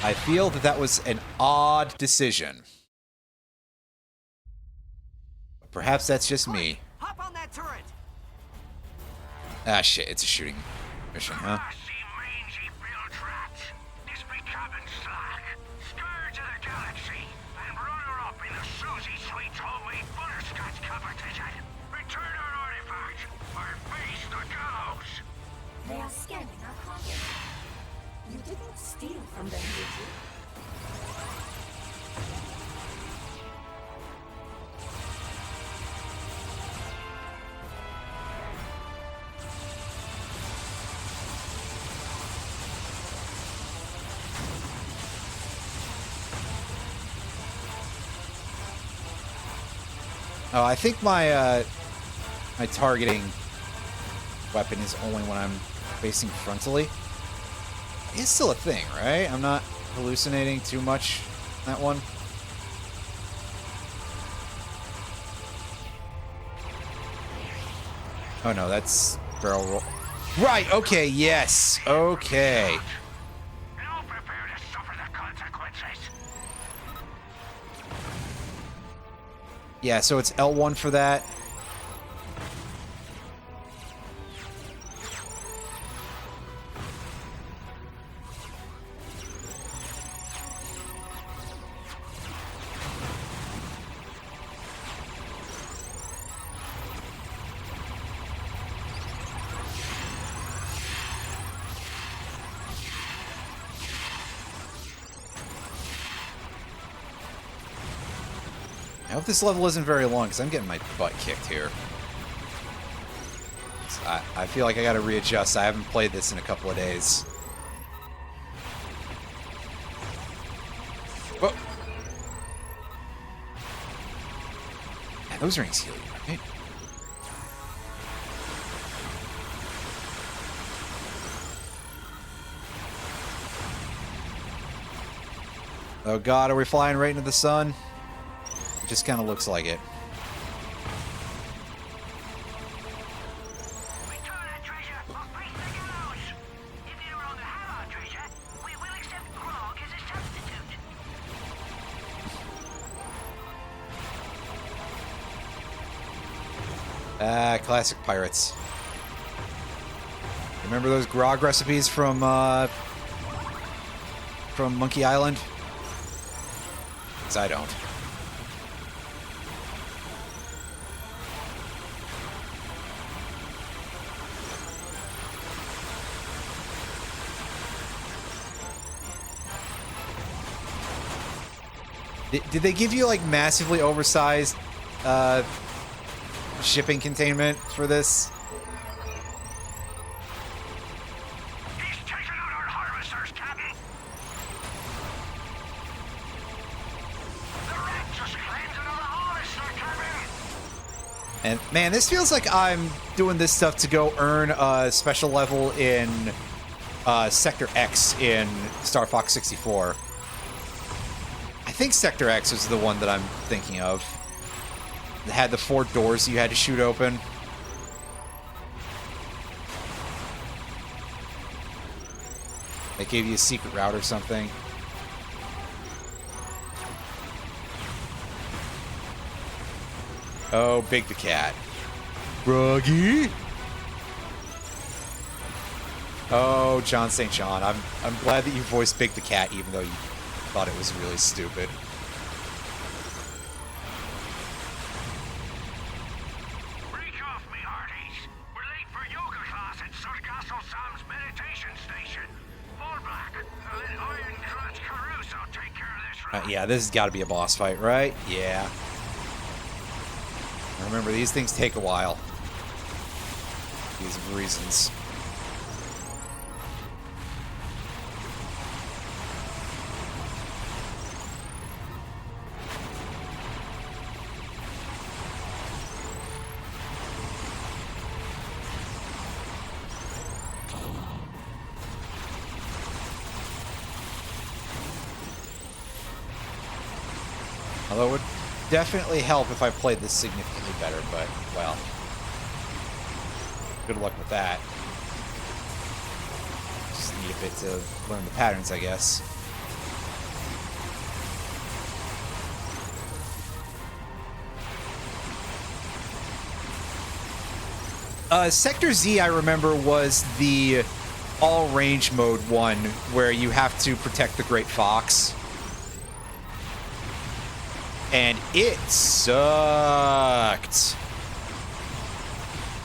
A: I feel that was an odd decision. Perhaps that's just me.
G: Hop on that turret.
A: Ah, shit. It's a shooting mission, huh?
D: Classy, mangy Biltrats. This be cabin slack. Scourge of the galaxy. And runner-up in the Susie Sweet's homemade butterscotch competition. Return our artifact or face the gallows.
H: They are scanning our content. You didn't steal from them, did you?
A: Oh, I think my my targeting weapon is only when I'm facing frontally. It's still a thing, right? I'm not hallucinating too much on that one. Oh no, that's barrel roll. Right, okay, yes. Okay.
D: Now prepare to suffer the consequences.
A: Yeah, so it's L1 for that. I hope this level isn't very long, because I'm getting my butt kicked here. I feel like I gotta readjust. I haven't played this in a couple of days. Whoa! Yeah, those rings heal you, right? Oh god, are we flying right into the sun? Just kind of looks like it.
D: Return our treasure or face the gallows. If you no longer have our treasure, we will accept grog as a substitute.
A: Ah, classic pirates. Remember those grog recipes from Monkey Island? 'Cause I don't. Did they give you like massively oversized shipping containment for this?
D: He's taken out our harvesters, Captain. The rat just claimed another harvester, Captain.
A: And man, this feels like I'm doing this stuff to go earn a special level in Sector X in Star Fox 64. I think Sector X was the one that I'm thinking of. It had the 4 doors you had to shoot open. They gave you a secret route or something. Oh, Big the Cat. Groggy? Oh, John St. John. I'm glad that you voiced Big the Cat, even though you thought it was really stupid.
D: Break off, me hearties. We're late for yoga class at Sir Castle Sam's meditation station. Fall back. Let Iron Crotch Caruso take care of this round.
A: Yeah, this has got to be a boss fight, right? Yeah. Remember, these things take a while. These reasons. Although it would definitely help if I played this significantly better, but, well, good luck with that. Just need a bit to learn the patterns, I guess. Sector Z, I remember, was the all-range mode one, where you have to protect the Great Fox. And it sucked.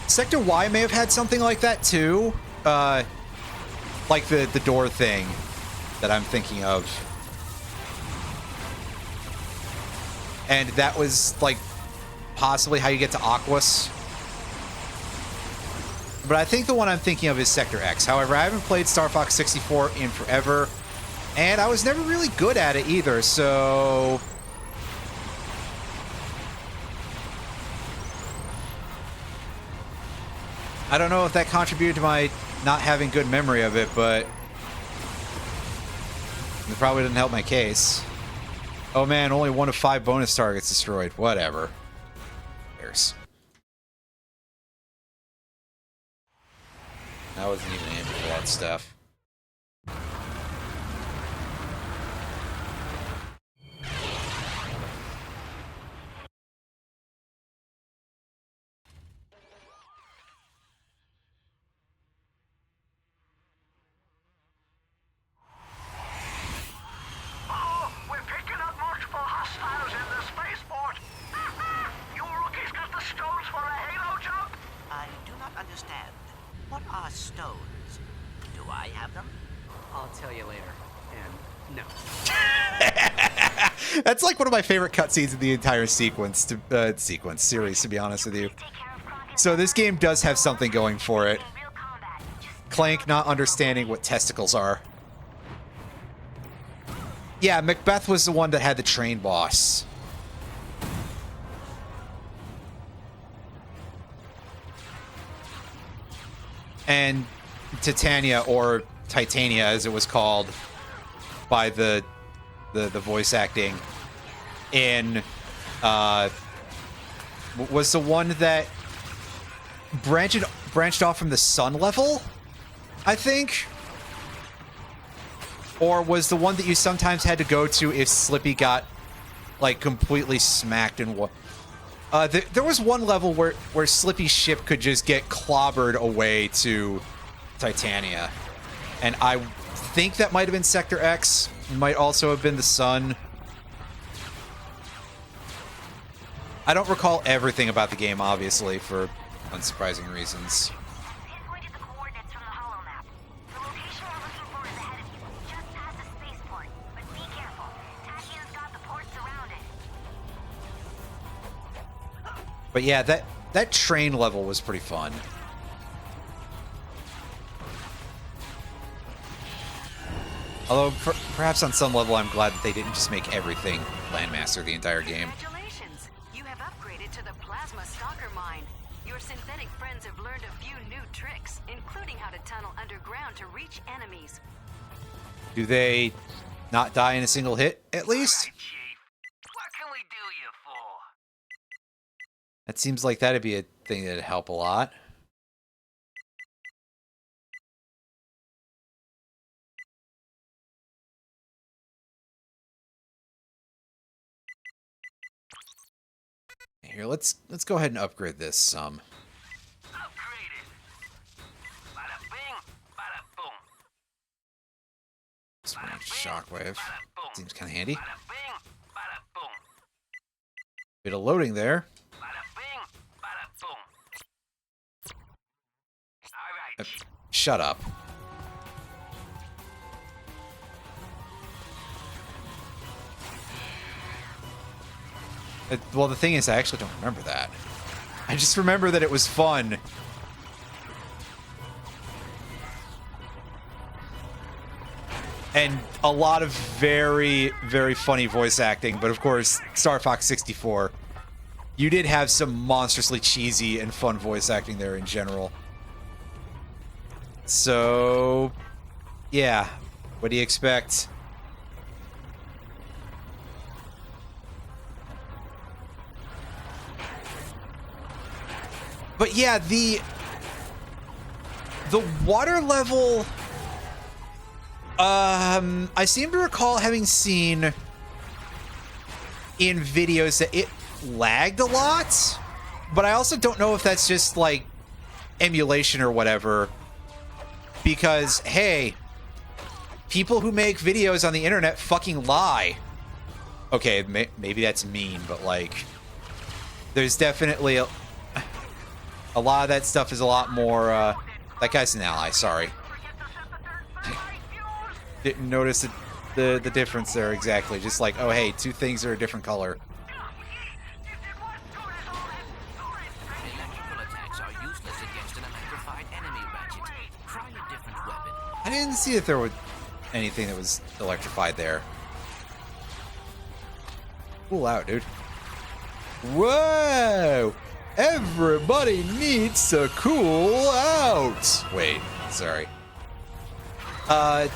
A: Sector Y may have had something like that too. Like the door thing that I'm thinking of. And that was like possibly how you get to Aquas. But I think the one I'm thinking of is Sector X. However, I haven't played Star Fox 64 in forever. And I was never really good at it either, so I don't know if that contributed to my not having good memory of it, but it probably didn't help my case. Oh man, only 1 of 5 bonus targets destroyed. Whatever. Who cares? I wasn't even aiming for that stuff.
D: Oh, we're picking up multiple hostiles in the spaceport. You rookies got the stones for a halo jump?
C: I do not understand. What are stones? Do I have them?
I: I'll tell you later. And no.
A: That's like one of my favorite cutscenes in the entire series, to be honest with you. So this game does have something going for it. Clank not understanding what testicles are. Yeah, Macbeth was the one that had the train boss. And Titania, or Titania as it was called by the voice acting in was the one that branched off from the sun level, I think, or was the one that you sometimes had to go to if Slippy got like completely smacked in what. There was one level where Slippy's ship could just get clobbered away to Titania, and I think that might have been Sector X. It might also have been the sun. I don't recall everything about the game, obviously, for unsurprising reasons.
F: Pinpointed the coordinates from the holomap. The location we're looking for is ahead of you, just past the spaceport. But be careful. Tatiana's got the port surrounded.
A: But yeah, that train level was pretty fun. Although, perhaps on some level, I'm glad that they didn't just make everything Landmaster the entire game.
E: Congratulations! You have upgraded to the Plasma Stalker Mine. Your synthetic friends have learned a few new tricks, including how to tunnel underground to reach enemies.
A: Do they not die in a single hit, at least?
D: All right, Chief. What can we do you for?
A: That seems like that'd be a thing that'd help a lot. Here, let's go ahead and upgrade this some.
D: Upgraded. Bada bing, bada boom.
A: This one, shockwave. Seems kind of handy.
D: Bada bing, bada boom.
A: Bit of loading there.
D: Bada bing, bada boom. All right.
A: Shut up. Well, the thing is, I actually don't remember that. I just remember that it was fun. And a lot of very, very funny voice acting. But of course, Star Fox 64. You did have some monstrously cheesy and fun voice acting there in general. So, yeah. What do you expect? But yeah, the water level, I seem to recall having seen in videos that it lagged a lot, but I also don't know if that's just like emulation or whatever, because hey, people who make videos on the internet fucking lie. Okay, maybe that's mean, but like, there's definitely a lot of that stuff is a lot more, that guy's an ally, sorry. Didn't notice the difference there exactly. Just like, oh hey, two things are a different color.
B: Electrical attacks are useless against an electrified enemy, Ratchet. Try a different weapon.
A: I didn't see that there was anything that was electrified there. Cool out, dude. Whoa! Everybody needs to cool out. Wait, sorry. But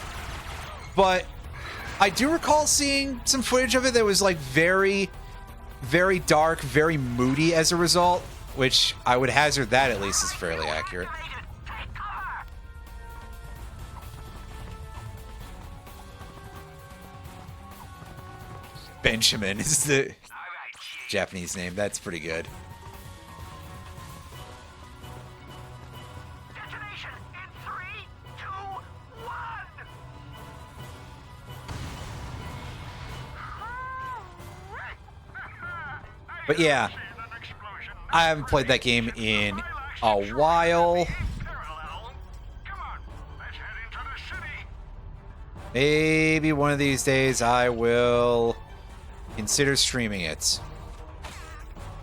A: I do recall seeing some footage of it that was like very, very dark, very moody as a result, which I would hazard that at least is fairly accurate. Benjamin is the Japanese name. That's pretty good.
D: Detonation in 3, 2, 1.
A: But yeah, I haven't played that game in a while. Maybe one of these days I will consider streaming it.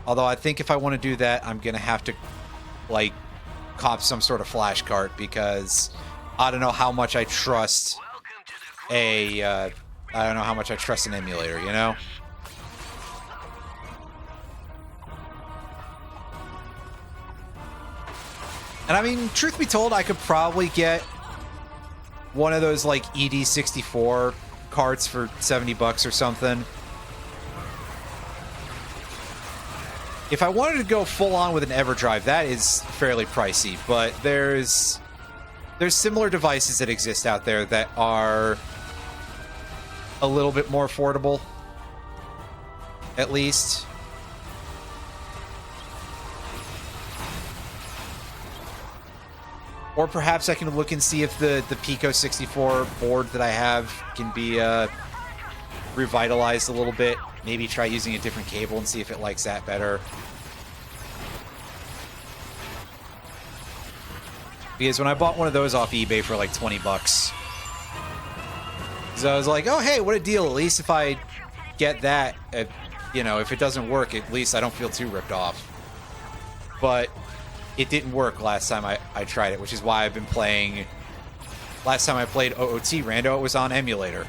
A: Although I think if I want to do that, I'm going to have to, like, cop some sort of flash cart because I don't know how much I trust I don't know how much I trust an emulator, you know? And I mean, truth be told, I could probably get one of those like ED64 carts for $70 or something. If I wanted to go full on with an EverDrive, that is fairly pricey, but there's similar devices that exist out there that are a little bit more affordable, at least. Or perhaps I can look and see if the Pico 64 board that I have can be revitalized a little bit. Maybe try using a different cable and see if it likes that better. Because when I bought one of those off eBay for like $20, so I was like, oh, hey, what a deal. At least if I get that, you know, if it doesn't work, at least I don't feel too ripped off. But it didn't work last time I tried it, which is why I've been playing... Last time I played OOT Rando, it was on emulator.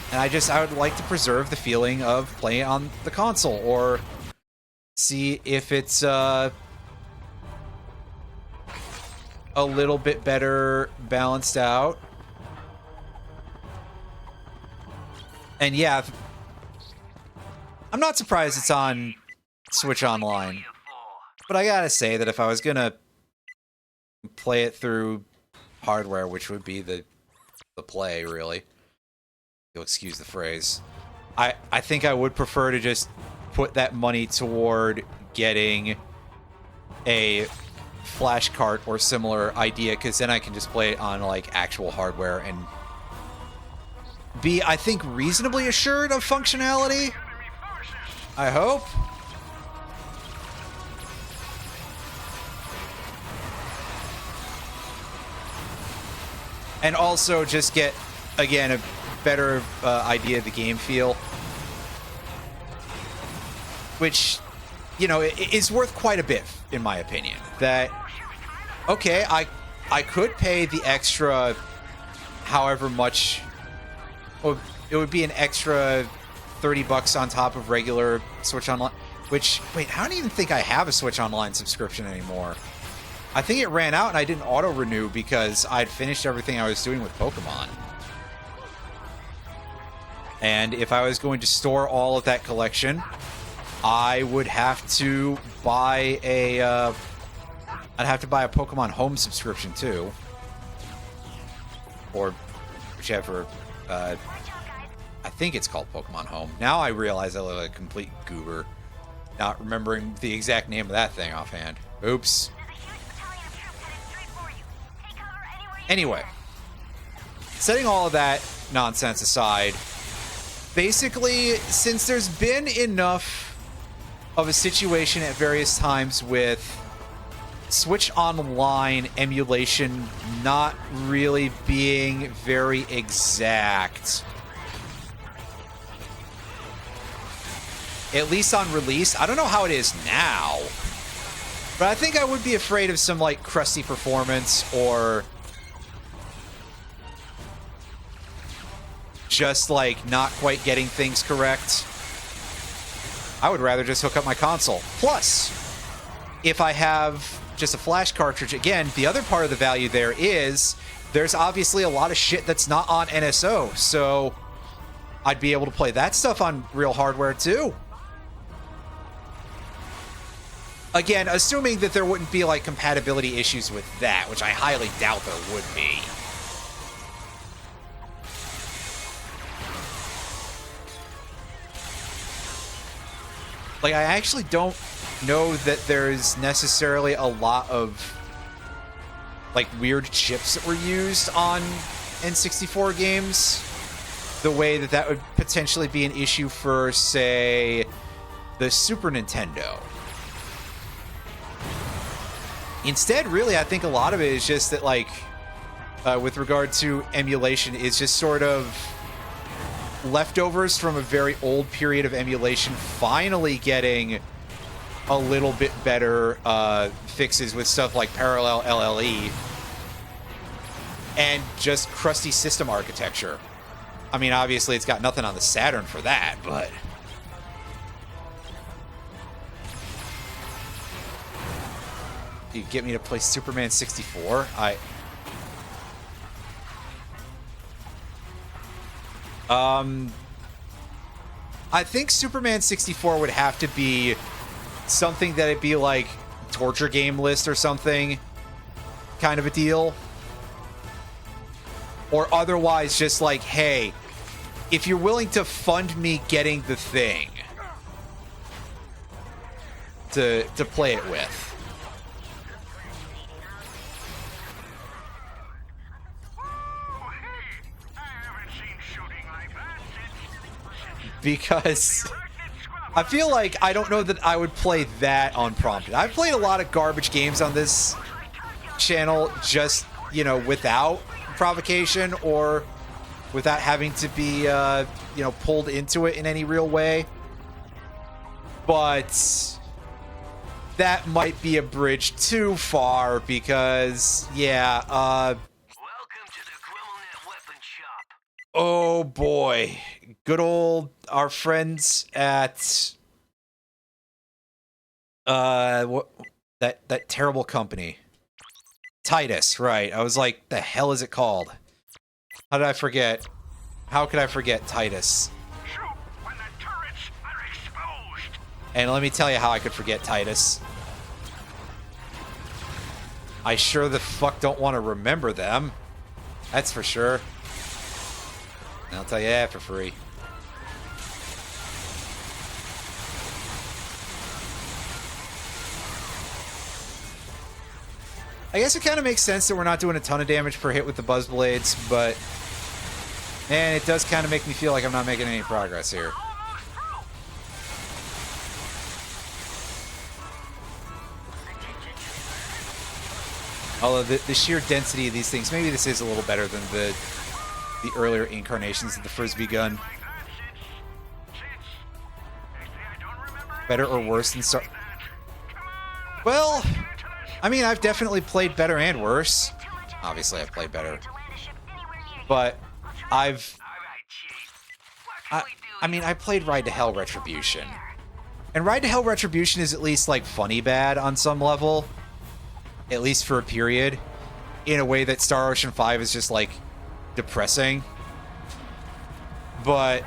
A: And I would like to preserve the feeling of playing on the console, or see if it's a little bit better balanced out. And yeah, I'm not surprised it's on Switch Online. But I gotta say that if I was gonna play it through hardware, which would be the play, really. You'll excuse the phrase. I think I would prefer to just put that money toward getting a flash cart or similar idea, because then I can just play it on like actual hardware and be, I think, reasonably assured of functionality. I hope. And also just get, again, a better idea of the game feel. Which, you know, is worth quite a bit, in my opinion. That, okay, I could pay the extra however much... Well, it would be an extra $30 on top of regular Switch Online. Which, wait, I don't even think I have a Switch Online subscription anymore. I think it ran out and I didn't auto-renew because I'd finished everything I was doing with Pokemon. And if I was going to store all of that collection, I would have to buy a... I'd have to buy a Pokemon Home subscription, too. Or whichever... I think it's called Pokemon Home. Now I realize I look like a complete goober, not remembering the exact name of that thing offhand. Oops. Anyway, setting all of that nonsense aside, basically, since there's been enough of a situation at various times with Switch Online emulation not really being very exact, at least on release. I don't know how it is now, but I think I would be afraid of some like crusty performance or just like not quite getting things correct. I would rather just hook up my console. Plus, if I have just a flash cartridge, again, the other part of the value there is there's obviously a lot of shit that's not on NSO, so I'd be able to play that stuff on real hardware too. Again, assuming that there wouldn't be like compatibility issues with that, which I highly doubt there would be. Like, I actually don't know that there's necessarily a lot of like weird chips that were used on N64 games, the way that that would potentially be an issue for, say, the Super Nintendo. Instead, really, I think a lot of it is just that, like, with regard to emulation, it's just sort of leftovers from a very old period of emulation finally getting a little bit better fixes with stuff like parallel LLE and just crusty system architecture. I mean, obviously, it's got nothing on the Saturn for that, but... You get me to play Superman 64? I think Superman 64 would have to be something that it'd be like torture game list or something kind of a deal. Or otherwise just like, hey, if you're willing to fund me getting the thing to play it with. Because I feel like I don't know that I would play that unprompted. I've played a lot of garbage games on this channel just, you know, without provocation or without having to be, you know, pulled into it in any real way. But that might be a bridge too far because, yeah,
D: Welcome to the GrimmleNet Weapon Shop.
A: Oh boy. Good old our friends at what that terrible company. Titus, right. I was like, the hell is it called? How did I forget? How could I forget Titus?
D: Shoot when the turrets are exposed.
A: And let me tell you how I could forget Titus. I sure the fuck don't want to remember them. That's for sure. And I'll tell you that for free. I guess it kind of makes sense that we're not doing a ton of damage per hit with the buzz blades, but man, it does kind of make me feel like I'm not making any progress here. Although the sheer density of these things, maybe this is a little better than the earlier incarnations of the Frisbee gun. Better or worse than Star... Well, I mean, I've definitely played better and worse. Obviously, I've played better. But I mean, I played Ride to Hell Retribution. And Ride to Hell Retribution is at least, like, funny bad on some level. At least for a period. In a way that Star Ocean 5 is just, like, depressing. But...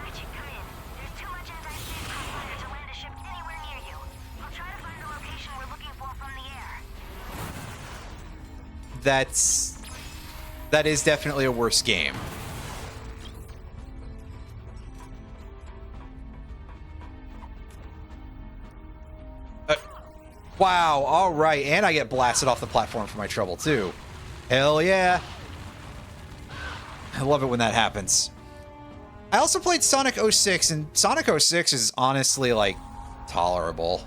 A: that is definitely a worse game. Wow, alright, and I get blasted off the platform for my trouble too. Hell yeah. I love it when that happens. I also played Sonic 06, and Sonic 06 is honestly, like, tolerable.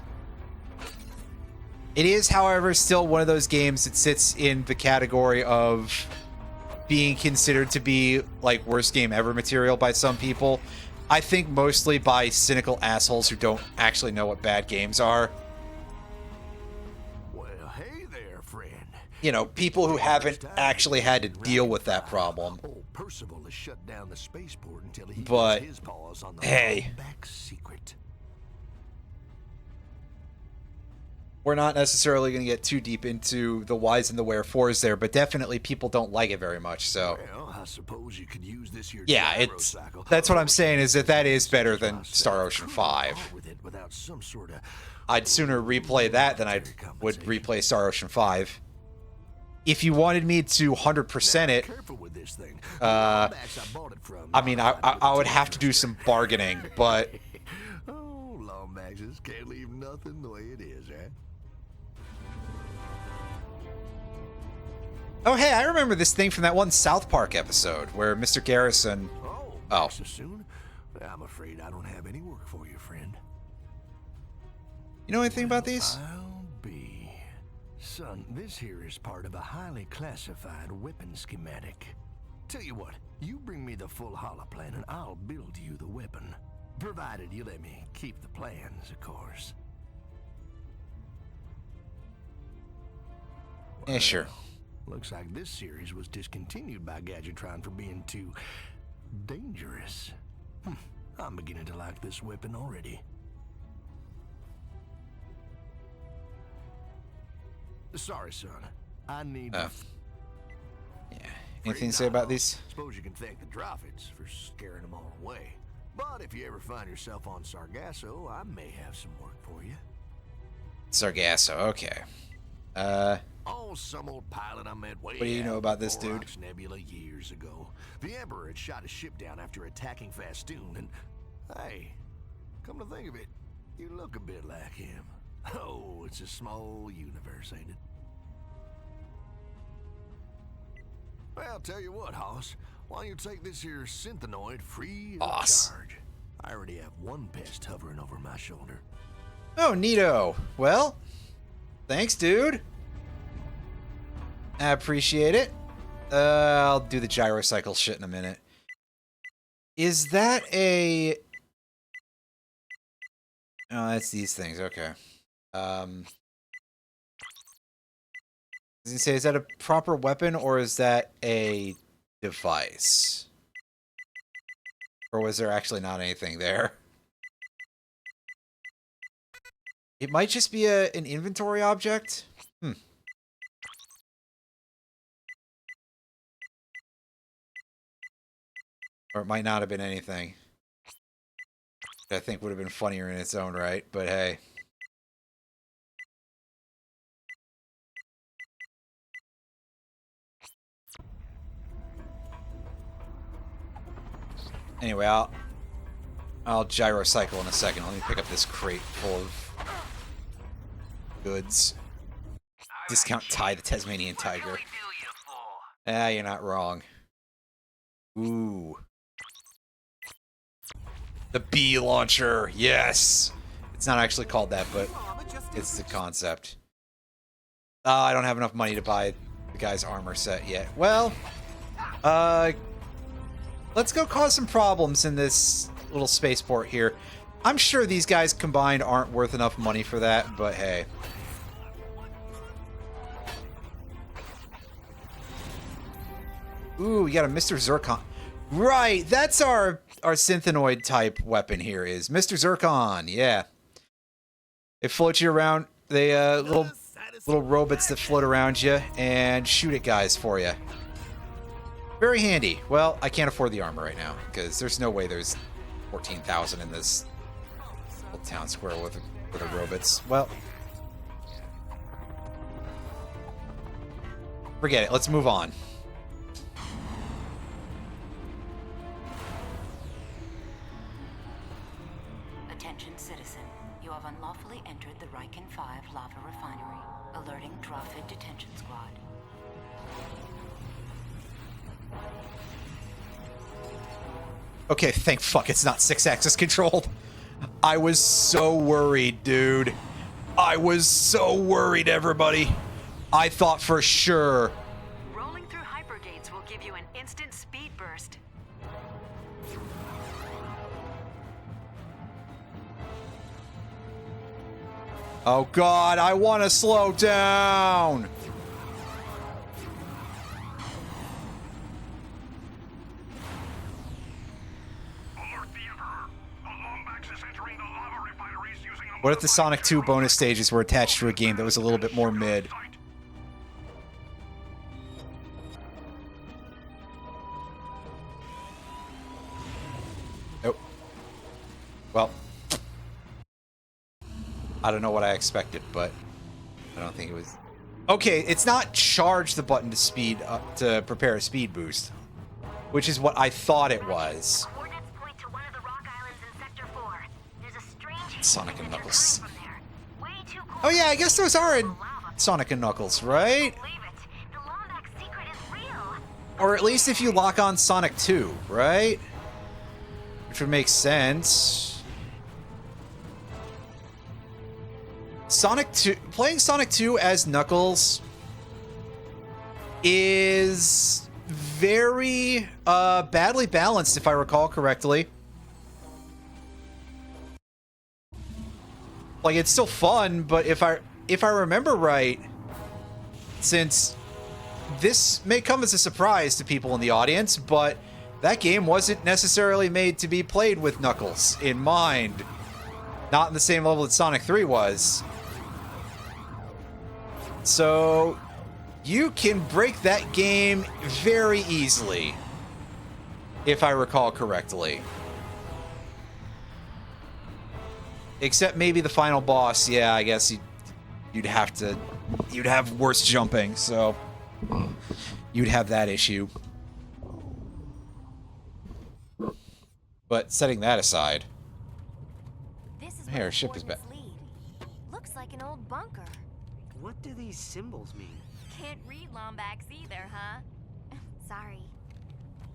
A: It is, however, still one of those games that sits in the category of being considered to be, like, worst game ever material by some people. I think mostly by cynical assholes who don't actually know what bad games are.
G: Well, hey there, friend.
A: You know, people who haven't actually had to deal with that problem.
G: Old Percival has shut down the spaceport until he
A: But,
G: gets his paws on the
A: hey.
G: back secret.
A: we're not necessarily going to get too deep into the whys and the wherefores there, but definitely people don't like it very much. So,
G: Well, I suppose you could use this here
A: yeah, it's that's what I'm saying is that is better than Star Ocean 5.
G: with it without some sort of
A: I'd sooner replay that than I would replay Star Ocean 5. If you wanted me to 100% it,
G: careful with this thing.
A: I mean, I would have to do some bargaining, but
G: Oh, Lombaxes can't leave nothing the way it is, eh?
A: oh hey, I remember this thing from that one South Park episode where Mr. Garrison. Oh.
G: So soon? I'm afraid I don't have any work for you, friend.
A: You know anything about these?
G: I'll be. Son, this here is part of a highly classified weapon schematic. Tell you what, you bring me the full holoplan and I'll build you the weapon. Provided you let me keep the plans, of course.
A: Yeah, sure.
G: Looks like this series was discontinued by Gadgetron for being too dangerous. I'm beginning to like this weapon already. Sorry, son. I need...
A: Yeah. Anything to say about these?
G: Suppose you can thank the Drophids for scaring them all away. But if you ever find yourself on Sargasso, I may have some work for you.
A: Sargasso, okay.
G: Oh, some old pilot I met way
A: What do you know
G: out
A: about this
G: in
A: dude?
G: Borax Nebula years ago. The Emperor had shot a ship down after attacking Fastoon, and hey, come to think of it, you look a bit like him. Oh, it's a small universe, ain't it? Well, tell you what, Hoss. Why don't you take this here synthenoid free of charge? I already have one pest hovering over my shoulder.
A: Oh, neato. Well, thanks, dude. I appreciate it. I'll do the gyrocycle shit in a minute. Is that a... Oh, that's these things. Okay. I was gonna say, is that a proper weapon or is that a device? Or was there actually not anything there? It might just be an inventory object. Or it might not have been anything. I think would have been funnier in its own right, but hey. Anyway, I'll gyrocycle in a second. Let me pick up this crate full of goods. Discount Ty, the Tasmanian Tiger. Ah, you're not wrong. Ooh. The bee launcher, yes! It's not actually called that, but it's the concept. I don't have enough money to buy the guy's armor set yet. Well, let's go cause some problems in this little spaceport here. I'm sure these guys combined aren't worth enough money for that, but hey. Ooh, we got a Mr. Zircon. Right, that's our synthenoid type weapon here is Mr. Zircon. Yeah. They float you around. They little robots that float around you and shoot at guys for you. Very handy. Well, I can't afford the armor right now because there's no way there's 14,000 in this little town square with the robots. Well, forget it. Let's move on.
E: Attention, citizen. You have unlawfully entered the Riken 5 lava refinery. Alerting Dropfid Detention Squad.
A: Okay, thank fuck it's not 6-axis controlled. I was so worried, dude. I was so worried, everybody. I thought for sure.
E: Rolling through hypergates will give you an instant speed burst.
A: Oh god, I want to slow down.
D: Alert the Emperor. A Lombax is entering the lava refinery
A: What if the Sonic 2 bonus stages were attached to a game that was a little bit more mid? Nope. Well, I don't know what I expected, but I don't think it was... Okay, it's not charge the button to speed up to prepare a speed boost, which is what I thought it was.
F: Coordinates point to one of the rock islands in Sector 4. There's a strange
A: Sonic and Knuckles.
F: from there. Way too cool.
A: Oh yeah, I guess those are in Sonic and Knuckles, right?
F: Believe it. The Lombax secret is real.
A: Or at least if you lock on Sonic 2, right? Which would make sense. Playing Sonic 2 as Knuckles is very badly balanced, if I recall correctly. Like, it's still fun, but if I remember right, since this may come as a surprise to people in the audience, but that game wasn't necessarily made to be played with Knuckles in mind. Not in the same level that Sonic 3 was. So, you can break that game very easily, if I recall correctly. Except maybe the final boss, yeah, I guess you'd have worse jumping, so you'd have that issue. But setting that aside,
E: This is
A: hey,
E: where
A: our
E: the
A: ship is back.
E: coordinates lead. Looks like an old bunker.
I: What do these symbols mean?
E: Can't read Lombax either, huh? Sorry.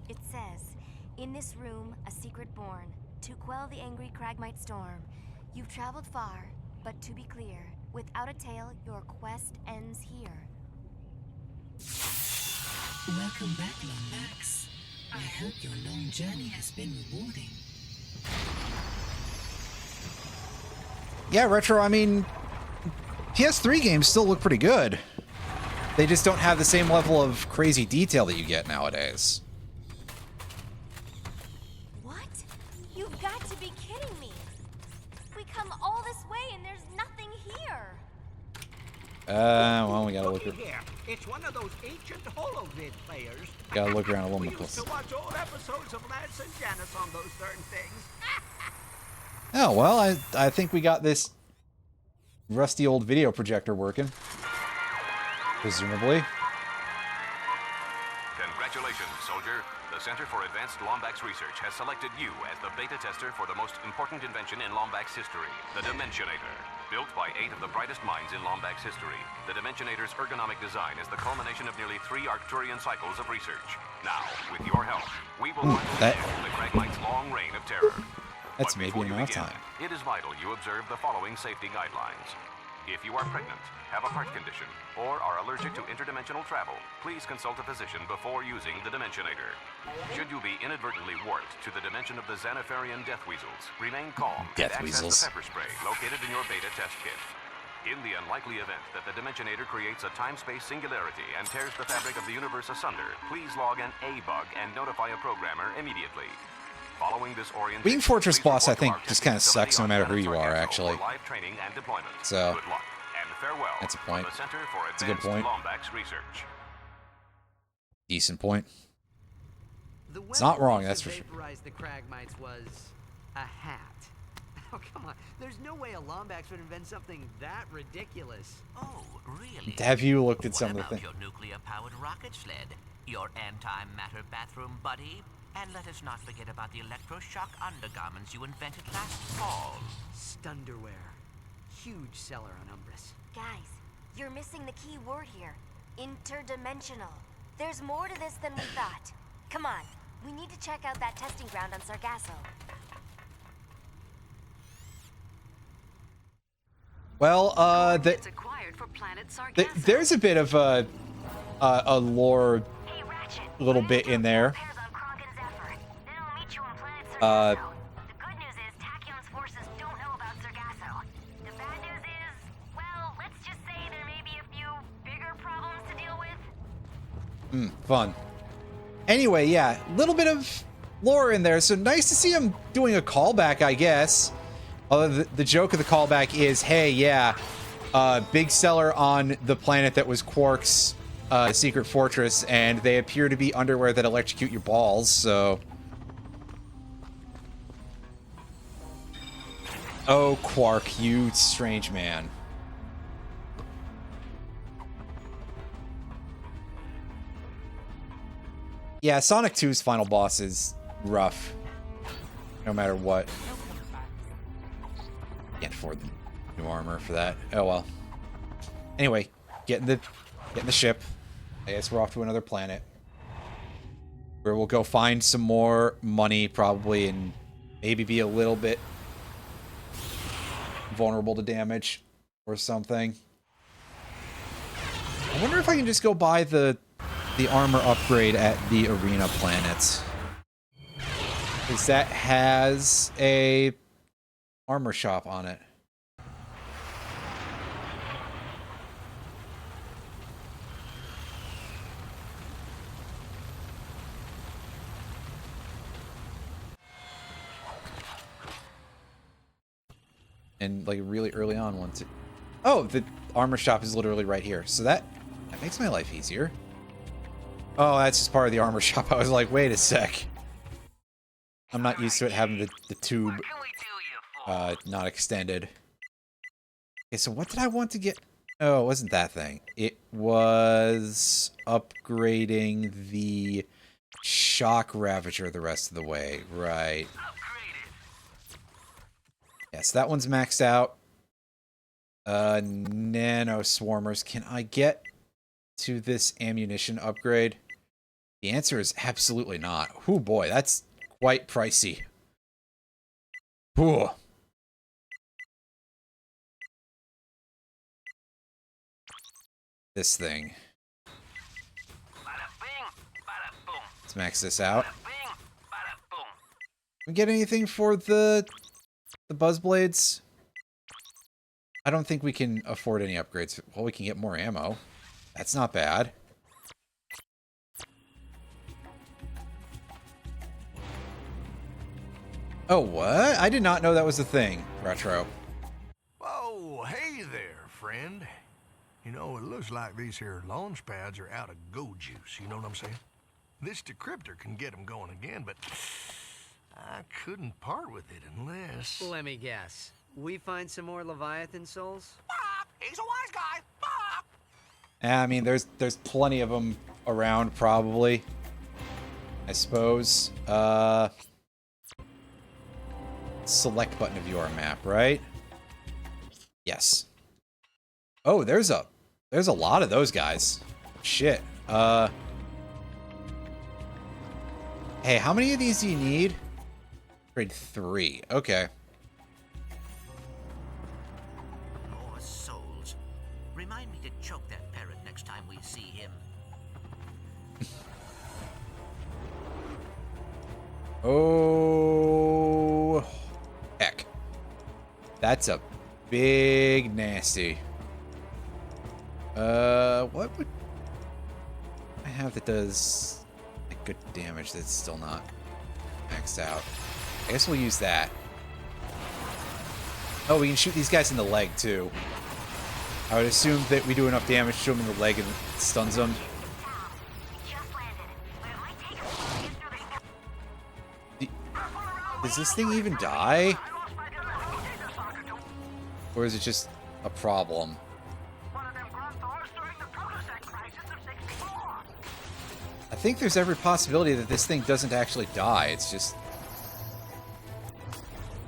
E: It says, in this room, a secret born, to quell the angry Cragmite storm. You've traveled far, but to be clear, without a tale, your quest ends here.
H: Welcome back, Lombax. I hope your long journey has been rewarding.
A: Yeah, Retro, I mean, PS3 games still look pretty good. They just don't have the same level of crazy detail that you get nowadays.
E: What? You've got to be kidding me. We come all this way and there's nothing here.
A: Well, we gotta look.
C: Here, it's one of those ancient holovid players.
A: Gotta look around a little
C: We
A: more
C: used
A: close.
C: to watch old episodes of Lance and Janice on those darn things.
A: Oh well, I think we got this rusty old video projector working, presumably.
J: Congratulations, soldier. The Center for Advanced Lombax Research has selected you as the beta tester for the most important invention in Lombax history, the Dimensionator. Built by 8 of the brightest minds in Lombax history, the Dimensionator's ergonomic design is the culmination of nearly 3 Arcturian cycles of research. Now, with your help, we will finally end the Cragmite's long reign of terror.
A: That's
J: But
A: maybe
J: before you
A: enough
J: begin,
A: time.
J: it is vital you observe the following safety guidelines. If you are pregnant, have a heart condition, or are allergic to interdimensional travel, please consult a physician before using the Dimensionator. Should you be inadvertently warped to the dimension of the Xanatharian death weasels, remain calm
A: Death
J: and access
A: weasels.
J: the pepper spray located in your beta test kit. In the unlikely event that the Dimensionator creates a time-space singularity and tears the fabric of the universe asunder, please log an A-bug and notify a programmer immediately. Following this orientation,
A: Being Fortress
J: please
A: Boss, I
J: report to
A: think,
J: our
A: just
J: testing
A: kind of sucks no
J: facility
A: matter
J: on
A: who you are,
J: Sargasso
A: actually.
J: for live training and deployment.
A: So,
J: Good luck and farewell.
A: that's a
J: from
A: point.
J: the Center for
A: That's a good
J: Advanced
A: point.
J: Lombax Research.
A: Decent point.
I: The
A: It's not
I: weapon
A: wrong,
I: used
A: that's
I: to
A: for sure.
I: vaporize the Cragmites was a hat. Oh, come on. There's no way a Lombax would invent something that ridiculous.
B: Oh, really?
A: Have you looked at
B: What
A: some of the
B: about
A: things?
B: your nuclear-powered rocket sled? Your antimatter bathroom buddy? And let us not forget about the electroshock undergarments you invented last fall.
I: Stunderwear. Huge seller on Umbris.
E: Guys, you're missing the key word here. Interdimensional. There's more to this than we thought. Come on, we need to check out that testing ground on Sargasso.
A: Well,
E: It's acquired for planet Sargasso.
A: there's a bit of a lore
F: Hey, Ratchet.
A: little bit in there.
F: Pairs on Krog and Zephyr. Then I'll meet you on planet
A: Uh,
F: Sargasso. The good news is Tachyon's forces don't know about Sargasso. The bad news is, well, let's just say there may be a few bigger problems to deal with.
A: Fun. Anyway, yeah, little bit of lore in there, so nice to see him doing a callback, I guess, Although the joke of the callback is, hey, yeah, big seller on the planet that was Quark's secret fortress, and they appear to be underwear that electrocute your balls, so... Oh, Quark, you strange man. Yeah, Sonic 2's final boss is rough. No matter what. Can't afford the new armor for that. Oh well. Anyway, get in the ship. I guess we're off to another planet. Where we'll go find some more money, probably, and maybe be a little bit vulnerable to damage or something. I wonder if I can just go buy the armor upgrade at the arena planet. Because that has a armor shop on it. And like really early on once it... Oh, the armor shop is literally right here. So that makes my life easier. Oh, that's just part of the armor shop. I was like, wait a sec. I'm not used to it having the tube not extended. Okay, so what did I want to get? Oh, it wasn't that thing. It was upgrading the Shock Ravager the rest of the way. Right. Yes, that one's maxed out. Nano Swarmers. Can I get to this ammunition upgrade? The answer is absolutely not. Oh boy, that's quite pricey. Ooh. This thing. Let's max this out. We get anything for the buzz blades? I don't think we can afford any upgrades. Well, we can get more ammo. That's not bad. Oh, what? I did not know that was a thing, Retro.
G: Oh, hey there, friend. You know, it looks like these here launch pads are out of go juice, you know what I'm saying? This decryptor can get them going again, but I couldn't part with it unless...
I: Let me guess. We find some more Leviathan souls?
C: He's a wise guy.
A: I mean, there's plenty of them around, probably. I suppose. Select button to view our map, right? Yes. Oh, there's a lot of those guys. Shit. Hey, how many of these do you need? Grade 3. Okay.
B: More souls. Remind me to choke that parrot next time we see him.
A: Oh, heck. That's a big nasty. What would I have that does like good damage that's still not maxed out? I guess we'll use that. Oh, we can shoot these guys in the leg too. I would assume that we do enough damage to them in the leg and it stuns them. Does this thing even die? Or is it just a problem? I think there's every possibility that this thing doesn't actually die. It's just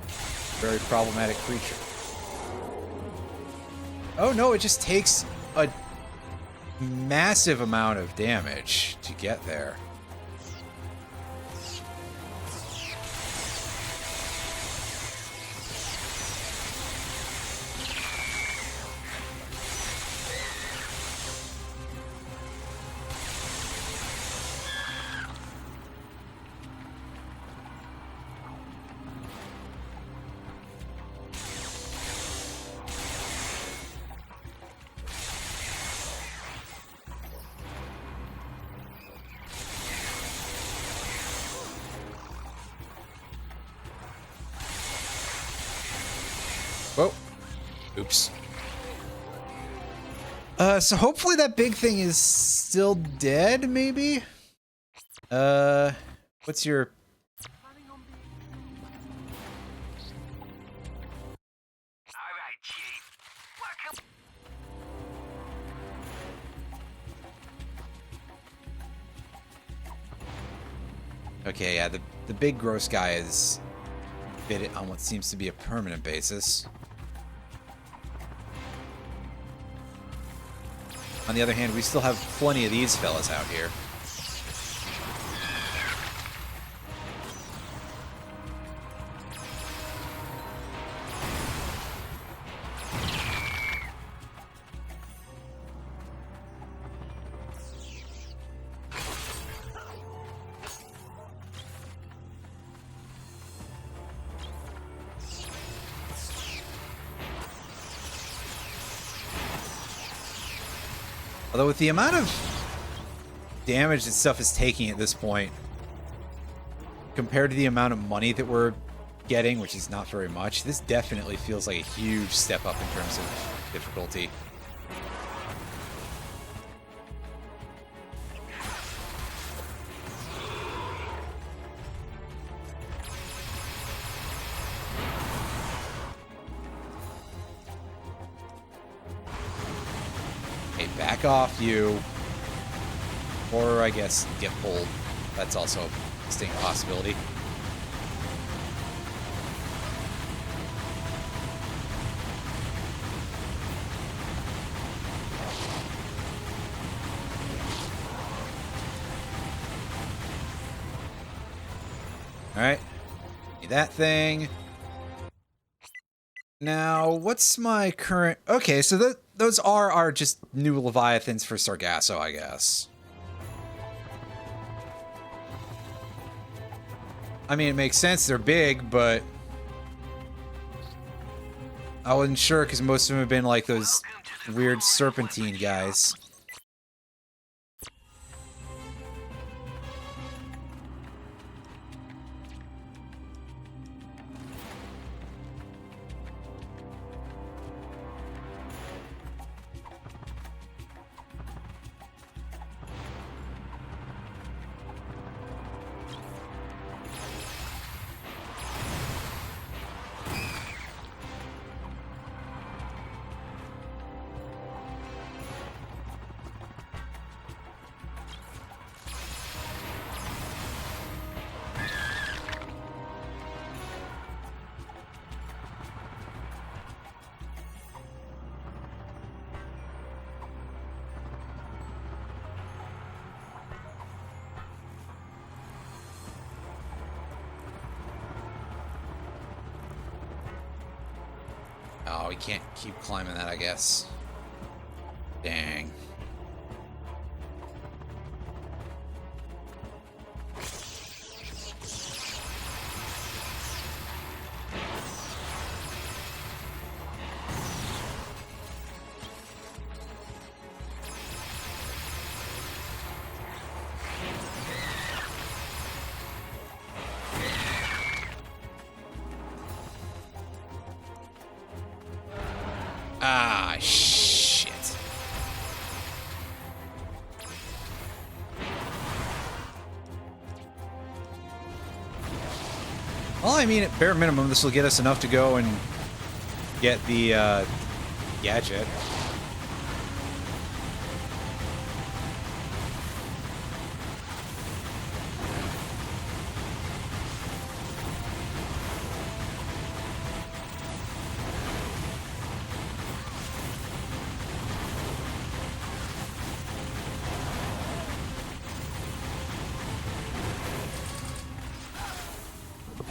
A: a very problematic creature. Oh no, it just takes a massive amount of damage to get there. Oops. So hopefully that big thing is still dead, maybe? What's your...
D: Alright, Chief. Welcome.
A: Okay, yeah, the big gross guy is bit on what seems to be a permanent basis. On the other hand, we still have plenty of these fellas out here. Although with the amount of damage that stuff is taking at this point, compared to the amount of money that we're getting, which is not very much, this definitely feels like a huge step up in terms of difficulty. Back off, you. Or, I guess, get pulled. That's also a distinct possibility. Alright. Need that thing. Now, what's my current... Okay, so those are just new Leviathans for Sargasso, I guess. I mean, it makes sense. They're big, but... I wasn't sure, because most of them have been like those weird serpentine guys. Oh, we can't keep climbing that, I guess. Dang. Ah, shit. Well, I mean, at bare minimum, this will get us enough to go and get the gadget.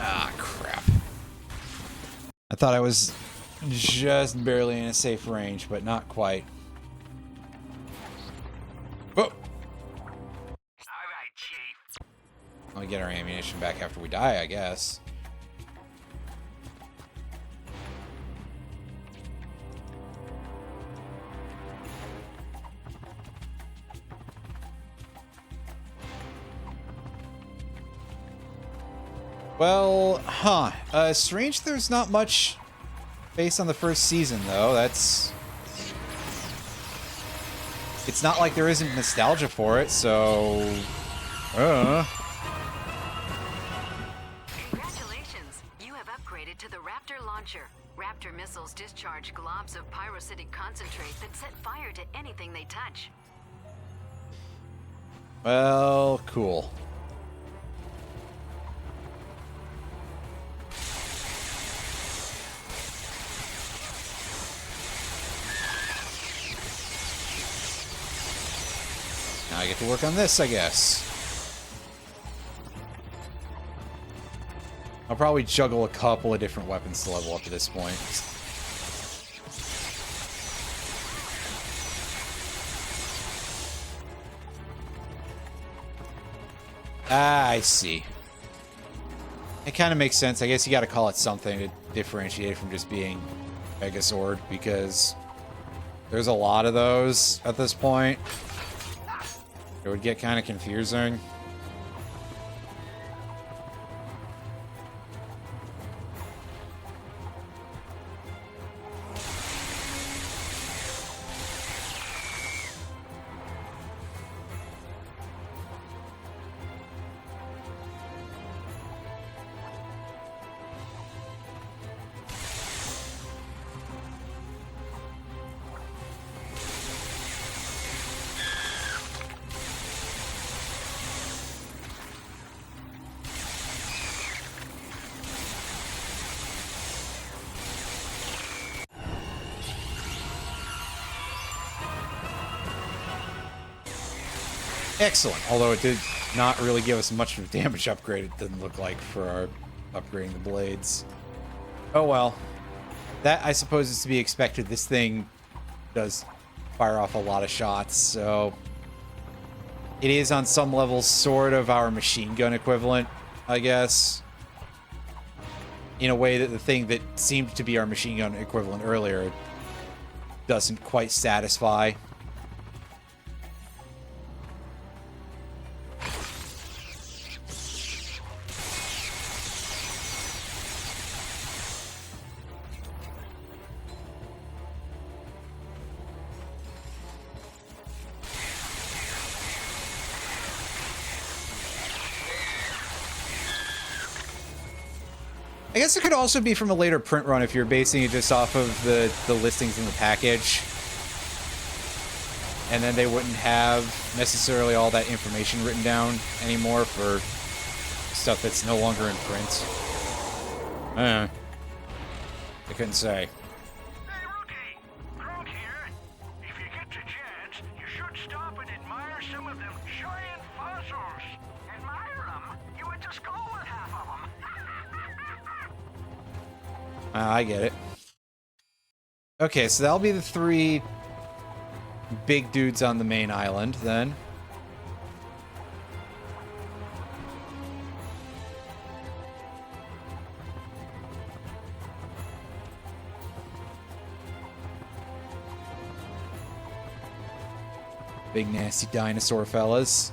A: Ah, crap. I thought I was just barely in a safe range, but not quite. Oh!
D: All right, Chief.
A: I'll get our ammunition back after we die, I guess. Well, strange there's not much based on the first season, though. That's... It's not like there isn't nostalgia for it, so...
K: Congratulations! You have upgraded to the Raptor launcher. Raptor missiles discharge globs of pyrocytic concentrate that set fire to anything they touch.
A: Well, cool. Now I get to work on this, I guess. I'll probably juggle a couple of different weapons to level up at this point. Ah, I see. It kind of makes sense. I guess you got to call it something to differentiate from just being Megazord, because there's a lot of those at this point. It would get kind of confusing. Excellent. Although it did not really give us much of a damage upgrade, it didn't look like, for our upgrading the blades. Oh well. That, I suppose, is to be expected. This thing does fire off a lot of shots, so... It is, on some levels, sort of our machine gun equivalent, I guess. In a way that the thing that seemed to be our machine gun equivalent earlier doesn't quite satisfy. I guess it could also be from a later print run if you're basing it just off of the listings in the package. And then they wouldn't have necessarily all that information written down anymore for stuff that's no longer in print. I couldn't say.
D: Hey, rookie! Clank here. If you get the chance, you should stop and admire some of them giant fossils. Admire them? You went to school with half of them.
A: I get it. Okay, so that'll be the 3 big dudes on the main island, then. Big nasty dinosaur fellas.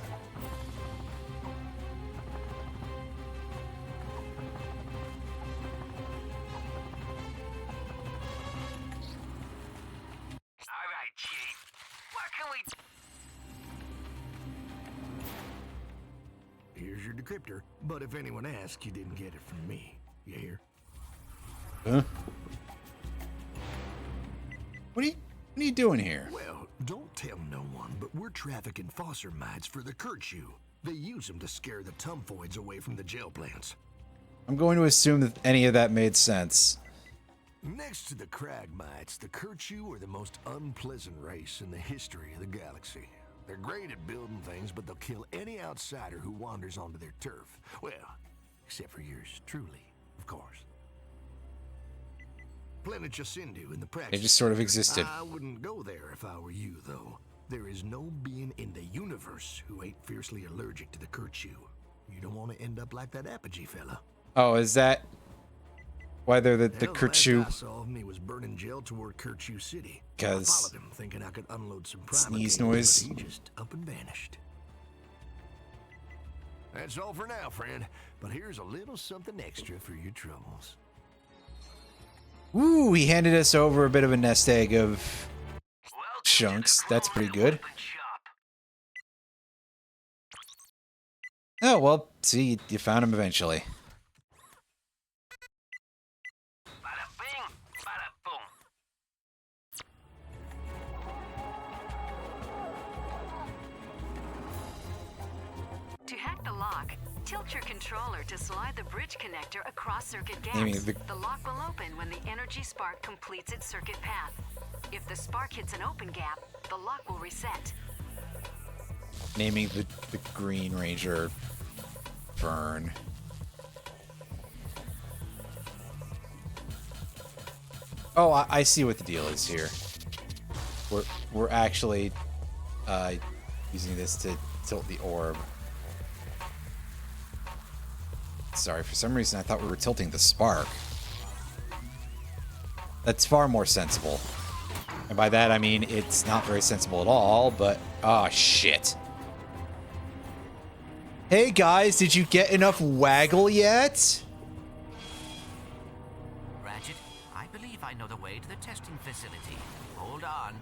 G: Here's your decryptor, but if anyone asks, you didn't get it from me. You hear?
A: Huh? What are you doing here?
G: Well, don't tell no one, but we're trafficking foster mites for the Kirchu. They use them to scare the Tumfoids away from the jail plants.
A: I'm going to assume that any of that made sense.
G: Next to the Cragmites, the Kirchu are the most unpleasant race in the history of the galaxy. They're great at building things, but they'll kill any outsider who wanders onto their turf. Well, except for yours truly, of course. Planet Jacindu in the practice.
A: They just sort of existed.
G: I wouldn't go there if I were you, though. There is no being in the universe who ain't fiercely allergic to the Kirchu. You don't want to end up like that Apogee fella.
A: Oh, is that why they're the
G: Hell,
A: Kirchu?
G: last I saw him, he was burning jail toward Kirchu City. I
A: 'Cause
G: followed him, thinking I could unload some
A: sneeze
G: private
A: noise.
G: But he just up and vanished. That's all for now, friend. But here's a little something extra for your troubles.
A: Ooh, he handed us over a bit of a nest egg of chunks. That's pretty good. Oh, well, see, you found him eventually.
B: Bada bing, bada boom.
K: To hack the lock, tilt your controller to slide the bridge connector across circuit
A: Amy,
K: gaps.
A: the-
K: The lock will open when the energy spark completes its circuit path. If the spark hits an open gap, the lock will reset.
A: Naming the Green Ranger Fern. Oh, I see what the deal is here. We're actually using this to tilt the orb. Sorry, for some reason I thought we were tilting the spark. That's far more sensible. And by that I mean it's not very sensible at all, but oh shit. Hey guys, did you get enough waggle yet?
B: Ratchet, I believe I know the way to the testing facility. Hold on.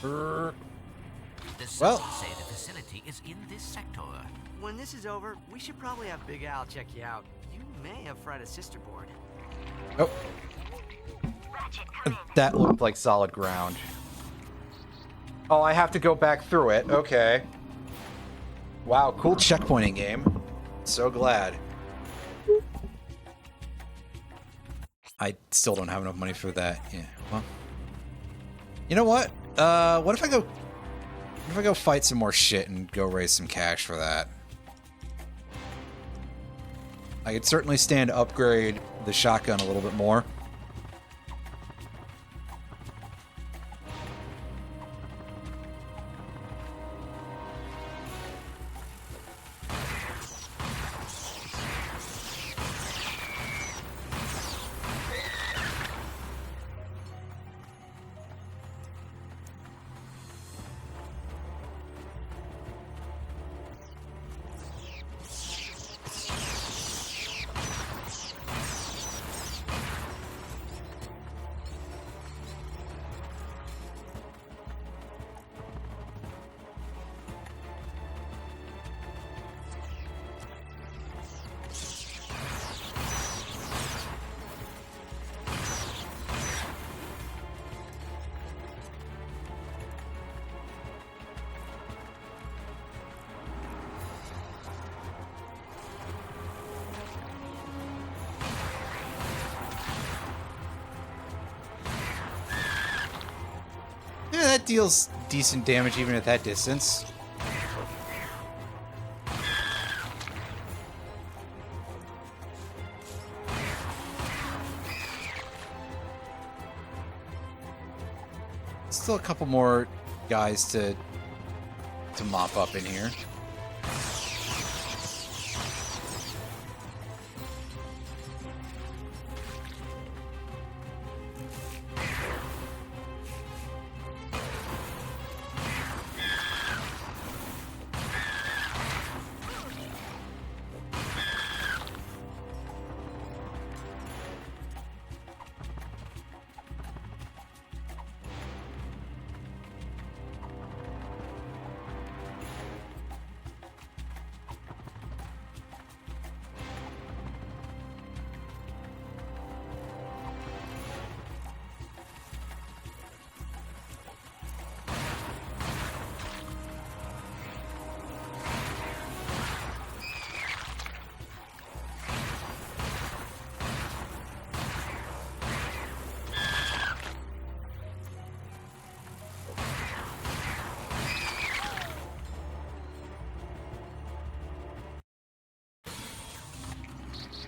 B: The
A: Well-
B: signs say the facility is in this sector.
I: When this is over, we should probably have Big Al check you out. You may have fried a sister board.
A: Oh,
F: Ratchet, come in.
A: that looked like solid ground. Oh, I have to go back through it. Okay. Wow, cool checkpointing game. So glad. I still don't have enough money for that. Yeah. Well, you know what? What if I go fight some more shit and go raise some cash for that? I could certainly stand to upgrade the shotgun a little bit more. Yeah, that deals decent damage even at that distance. Still a couple more guys to mop up in here.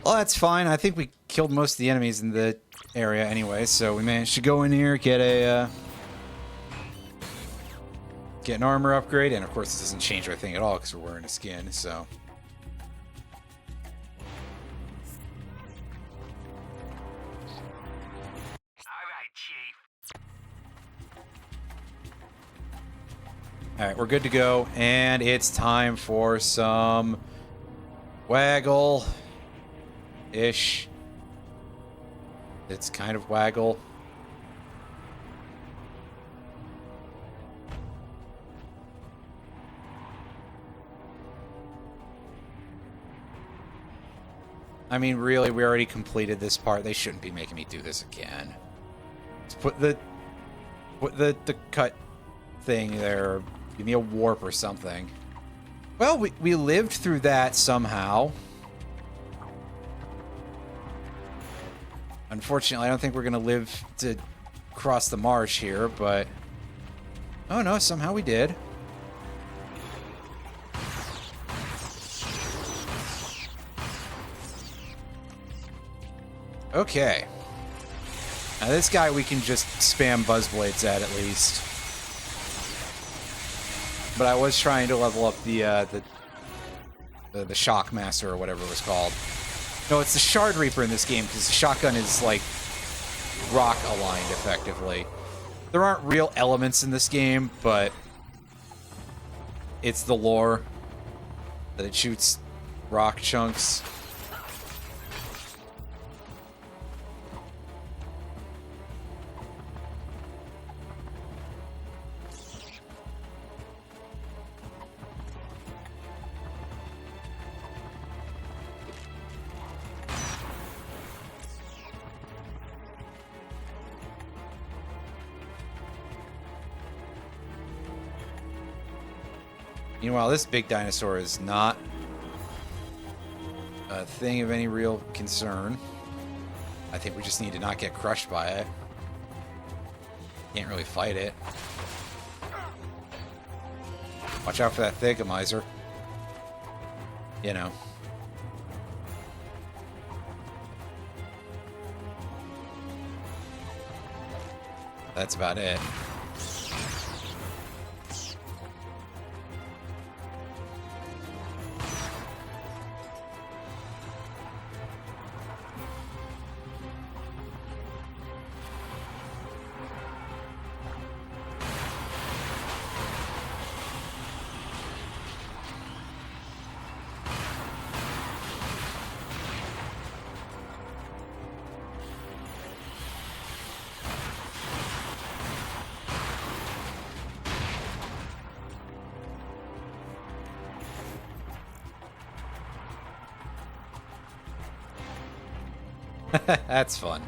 A: Well, that's fine. I think we killed most of the enemies in the area anyway, so we managed to go in here, get a get an armor upgrade, and of course this doesn't change our thing at all because we're wearing a skin, so. Alright, we're good to go, and it's time for some waggle-ish. It's kind of waggle. I mean, really, we already completed this part. They shouldn't be making me do this again. Let's put the cut thing there. Give me a warp or something. Well, we lived through that somehow. Unfortunately, I don't think we're going to live to cross the marsh here, but... Oh no, somehow we did. Okay. Now this guy we can just spam buzzblades at least. But I was trying to level up the shock master or whatever it was called. No, it's the shard reaper in this game because the shotgun is like rock aligned effectively. There aren't real elements in this game, but it's the lore that it shoots rock chunks. Meanwhile, this big dinosaur is not a thing of any real concern. I think we just need to not get crushed by it. Can't really fight it. Watch out for that Thigamizer. You know. That's about it. That's fun.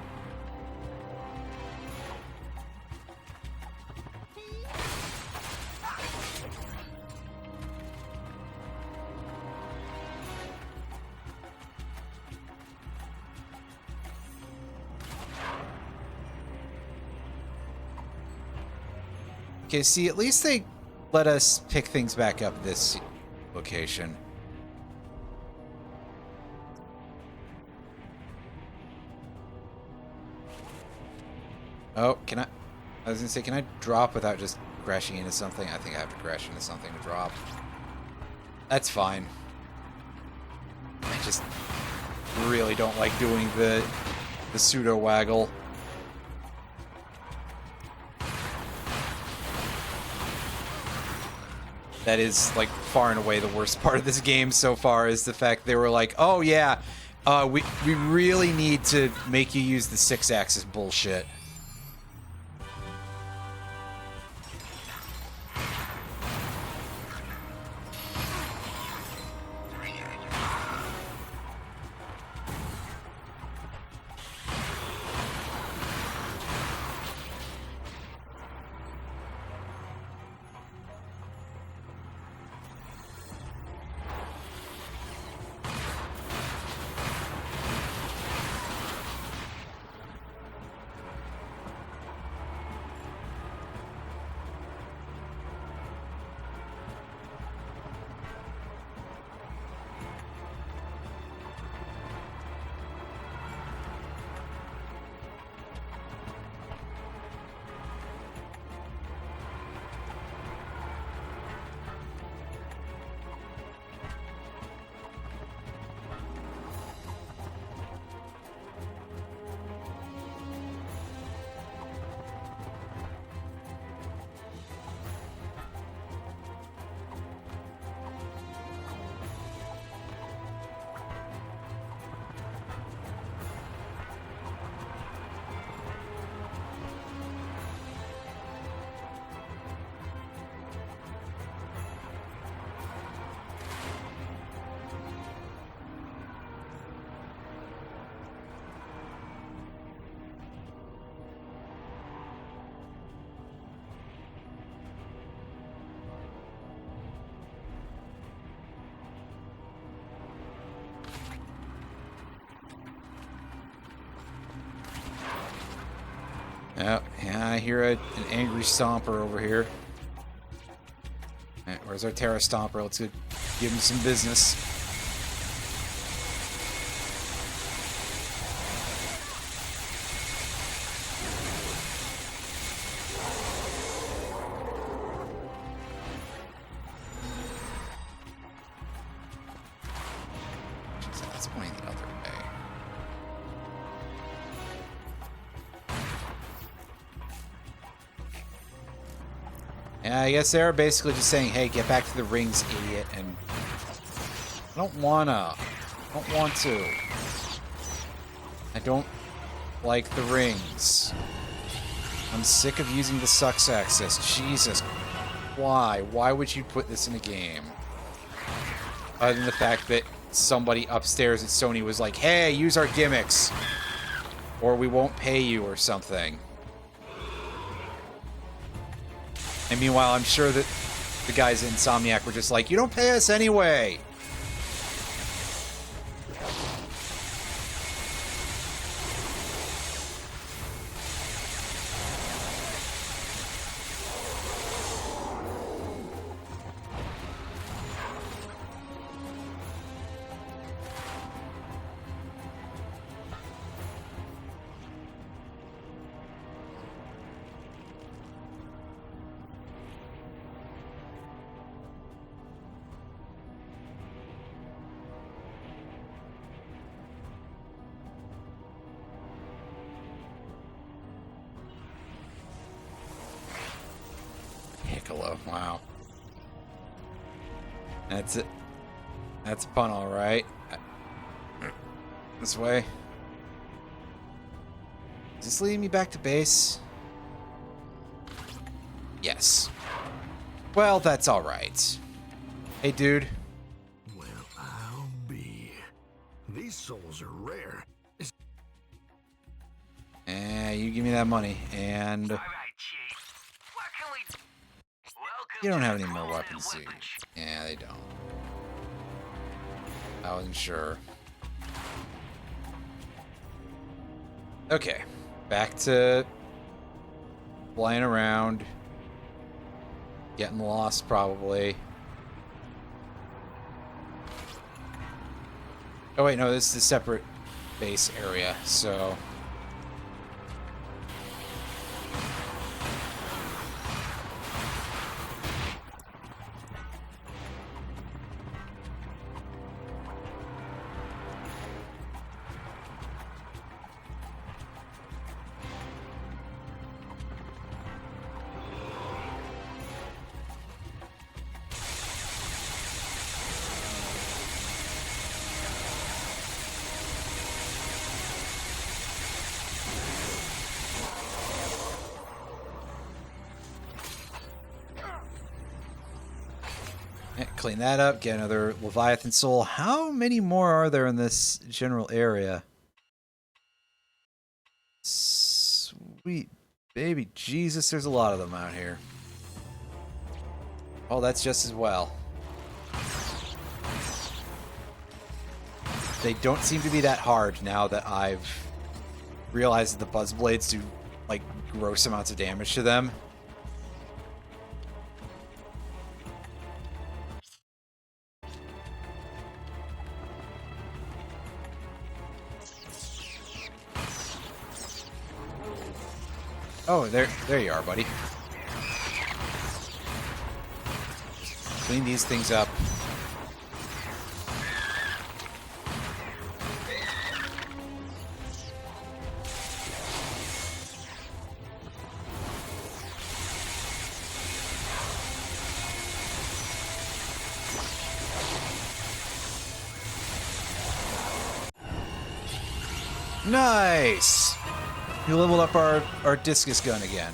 A: Okay, see, at least they let us pick things back up this location. Oh, can I was gonna say, can I drop without just crashing into something? I think I have to crash into something to drop. That's fine. I just really don't like doing the pseudo waggle. That is, like, far and away the worst part of this game so far, is the fact they were like, oh yeah, we really need to make you use the 6-axis bullshit. Oh, yeah, I hear an angry stomper over here. Alright, where's our Terra Stomper? Let's go give him some business. That's pointing the other way. Yeah, I guess they're basically just saying, hey, get back to the rings, idiot, and I don't wanna. I don't want to. I don't like the rings. I'm sick of using the sucks access. Jesus. Why? Why would you put this in a game? Other than the fact that somebody upstairs at Sony was like, hey, use our gimmicks, or we won't pay you or something. And meanwhile, I'm sure that the guys at Insomniac were just like, you don't pay us anyway. Wow. That's it. That's a pun, all right. This way. Is this leading me back to base? Yes. Well, that's all right. Hey, dude.
G: Well, I'll be. These souls are rare.
A: You give me that money, and you don't have any more weapons, do you? Yeah, they don't. I wasn't sure. Okay, back to flying around, getting lost probably. Oh wait, no, this is a separate base area, so. Clean that up, get another Leviathan soul. How many more are there in this general area? Sweet baby Jesus, there's a lot of them out here. Oh, that's just as well. They don't seem to be that hard now that I've realized that the buzz blades do like gross amounts of damage to them. Oh, there you are, buddy. Clean these things up. Nice! We leveled up our discus gun again.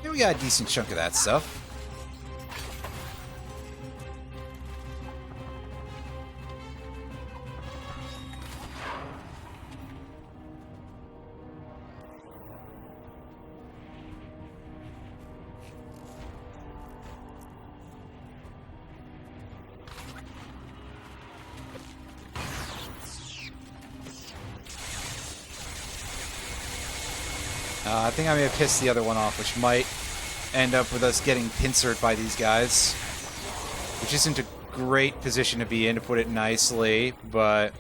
A: Yeah, we got a decent chunk of that stuff. I think I may have pissed the other one off, which might end up with us getting pincered by these guys. Which isn't a great position to be in, to put it nicely, but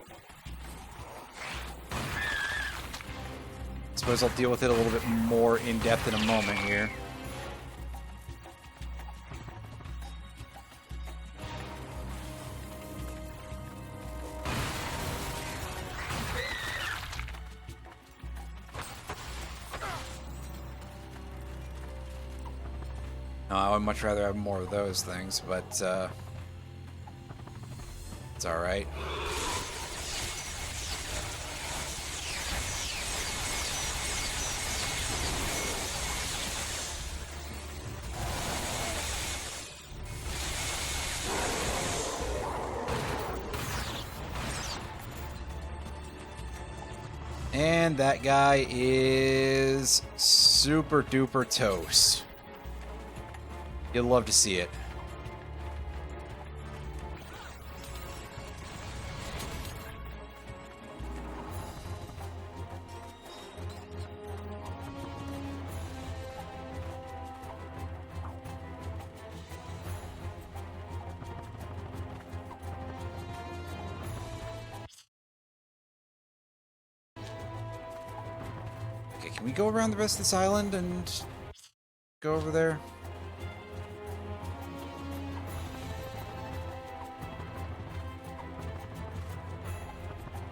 A: I suppose I'll deal with it a little bit more in depth in a moment here. No, I would much rather have more of those things, but it's alright. And that guy is super duper toast. You'll love to see it. Okay, can we go around the rest of this island and go over there?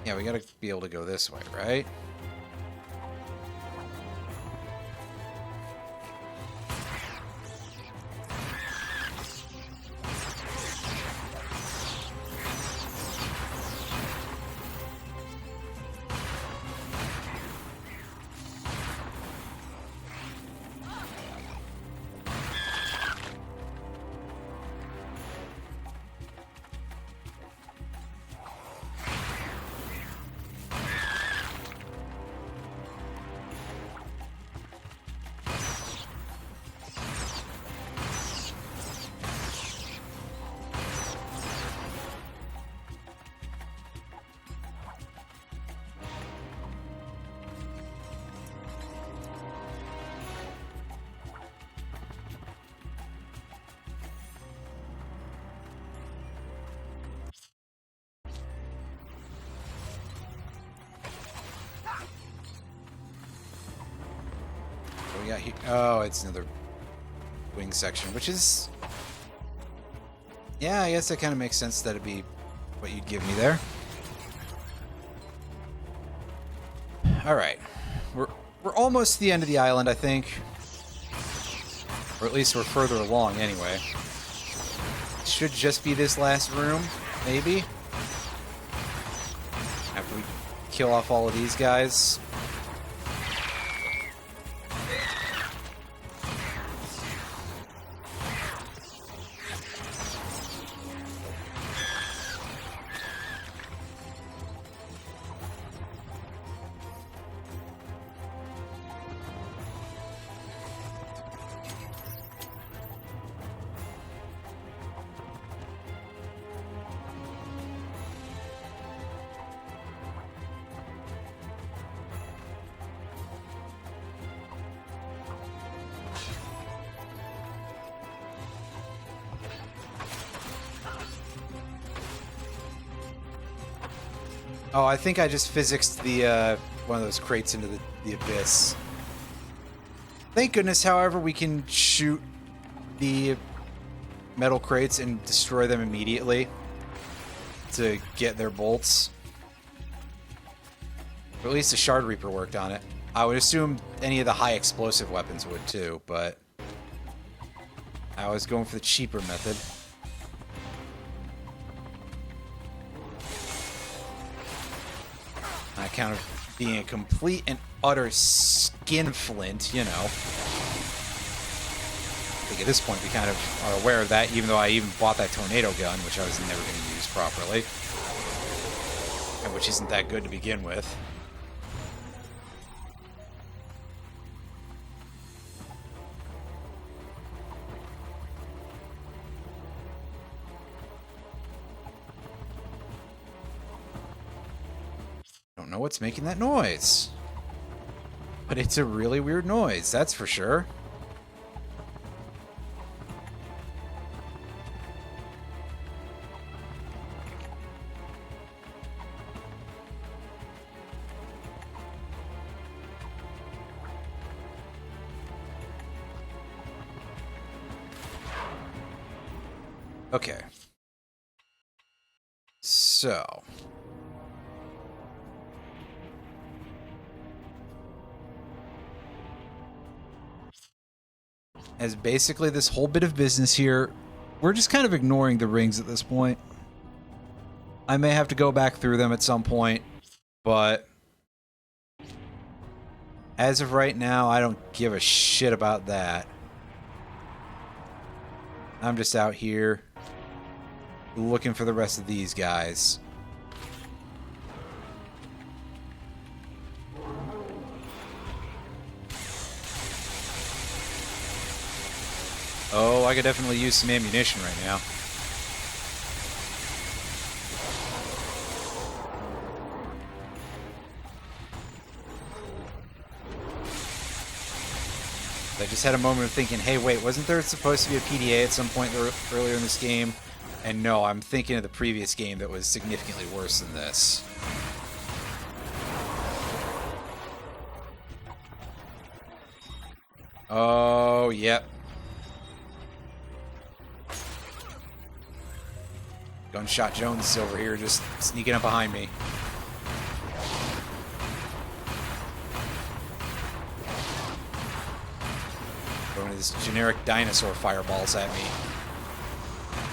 A: Yeah, we gotta be able to go this way, right? We got here. Oh, it's another wing section, which is... Yeah, I guess that kind of makes sense that it'd be what you'd give me there. Alright. We're almost to the end of the island, I think. Or at least we're further along, anyway. It should just be this last room, maybe? After we kill off all of these guys. Oh, I think I just physicsed the one of those crates into the abyss. Thank goodness, however, we can shoot the metal crates and destroy them immediately to get their bolts. Or at least the Shard Reaper worked on it. I would assume any of the high explosive weapons would too, but I was going for the cheaper method. On account of being a complete and utter skinflint, you know. I think at this point we kind of are aware of that, even though I even bought that tornado gun, which I was never going to use properly. And which isn't that good to begin with. Don't know what's making that noise. But it's a really weird noise, that's for sure. Okay. So. As basically this whole bit of business here, we're just kind of ignoring the rings at this point. I may have to go back through them at some point, but as of right now, I don't give a shit about that. I'm just out here looking for the rest of these guys. Oh, I could definitely use some ammunition right now. I just had a moment of thinking, hey, wait, wasn't there supposed to be a PDA at some point earlier in this game? And no, I'm thinking of the previous game that was significantly worse than this. Oh, yep. Gunshot Jones is over here just sneaking up behind me. Throwing his generic dinosaur fireballs at me.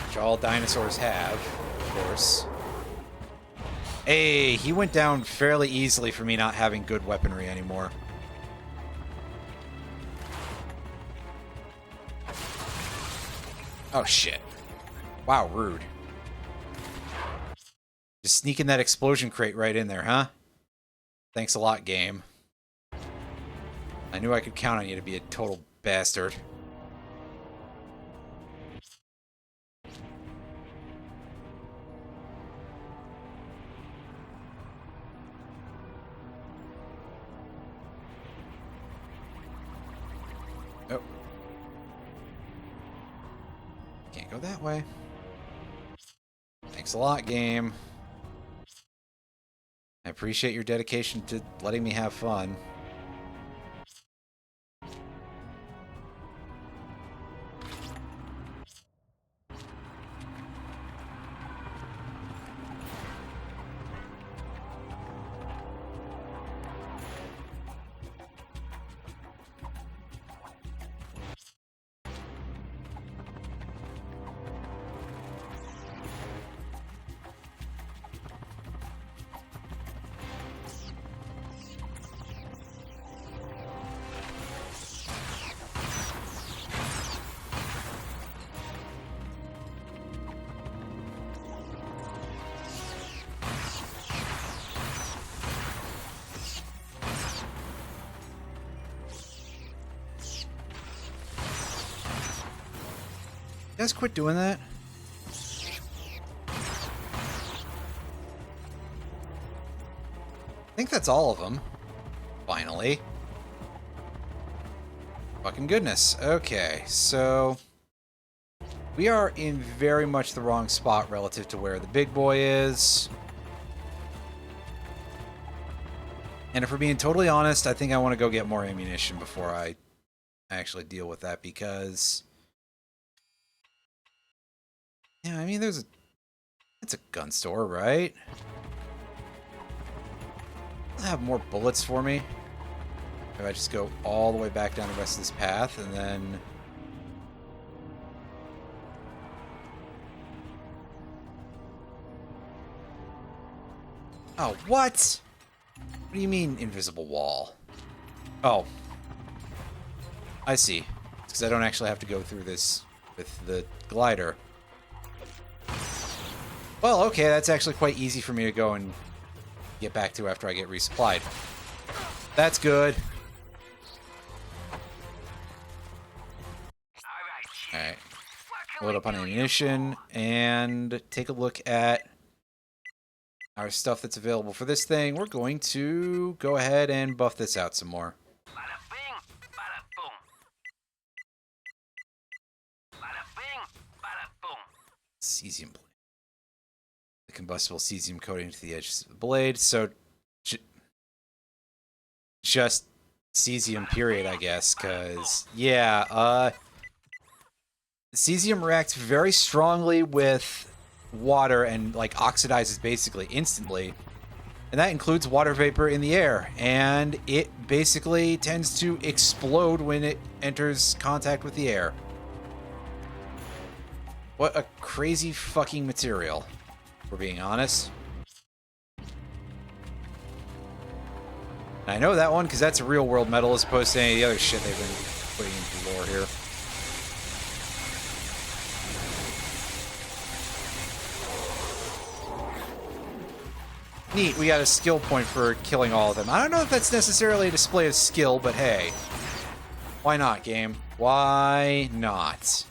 A: Which all dinosaurs have, of course. Hey, he went down fairly easily for me not having good weaponry anymore. Oh, shit. Wow, rude. Just sneaking that explosion crate right in there, huh? Thanks a lot, game. I knew I could count on you to be a total bastard. Oh. Can't go that way. Thanks a lot, game. I appreciate your dedication to letting me have fun. You guys quit doing that? I think that's all of them. Finally. Fucking goodness. Okay, so we are in very much the wrong spot relative to where the big boy is. And if we're being totally honest, I think I want to go get more ammunition before I actually deal with that, because yeah, I mean, it's a gun store, right? They'll have more bullets for me if I just go all the way back down the rest of this path, and then oh, what? What do you mean invisible wall? Oh, I see. It's because I don't actually have to go through this with the glider. Well, okay, that's actually quite easy for me to go and get back to after I get resupplied. That's good. Alright. Load up on ammunition and take a look at our stuff that's available for this thing. We're going to go ahead and buff this out some more. cesium blade. The combustible cesium coating to the edges of the blade. So just cesium period, I guess, because yeah, cesium reacts very strongly with water and like oxidizes basically instantly. And that includes water vapor in the air, and it basically tends to explode when it enters contact with the air. What a crazy fucking material, if we're being honest. And I know that one because that's a real world metal as opposed to any of the other shit they've been putting into the lore here. Neat, we got a skill point for killing all of them. I don't know if that's necessarily a display of skill, but hey. Why not, game? Why not?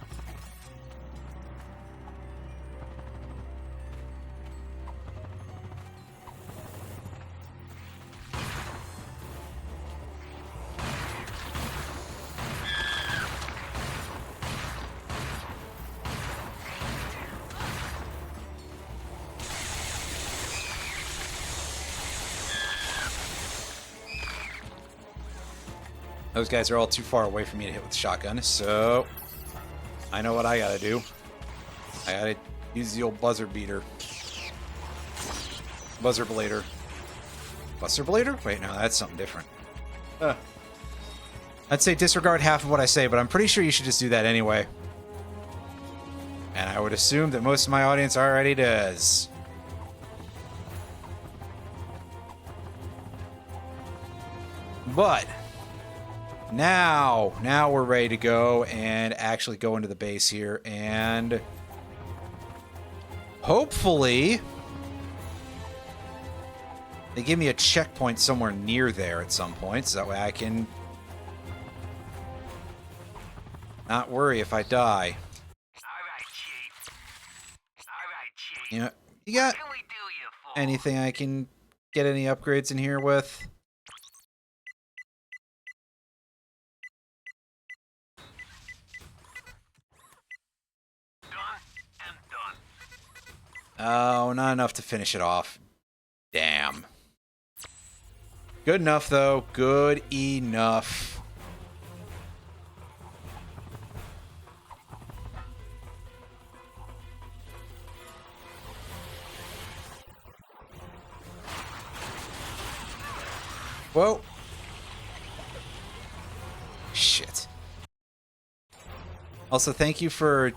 A: Those guys are all too far away for me to hit with the shotgun, so I know what I gotta do. I gotta use the old buzzer beater. Buzzer blader. Buzzer blader? Wait, no, that's something different. I'd say disregard half of what I say, but I'm pretty sure you should just do that anyway. And I would assume that most of my audience already does. But now we're ready to go and actually go into the base here, and hopefully they give me a checkpoint somewhere near there at some point, so that way I can not worry if I die. You know, you got anything I can get any upgrades in here with? Oh, not enough to finish it off. Damn. Good enough, though. Good enough. Whoa. Shit. Also, thank you for,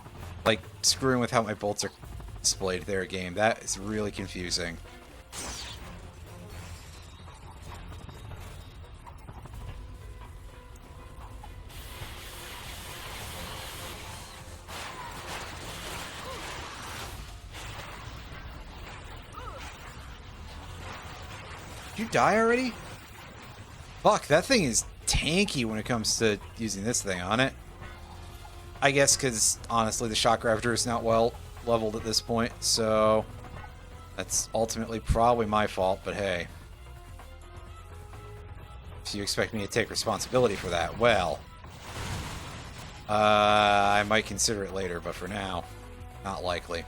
A: like, screwing with how my bolts are displayed there, game. That is really confusing. Did you die already? Fuck, that thing is tanky when it comes to using this thing on it. I guess because, honestly, the shock ravager is not well leveled at this point, so that's ultimately probably my fault, but hey. If you expect me to take responsibility for that, well, I might consider it later, but for now, not likely.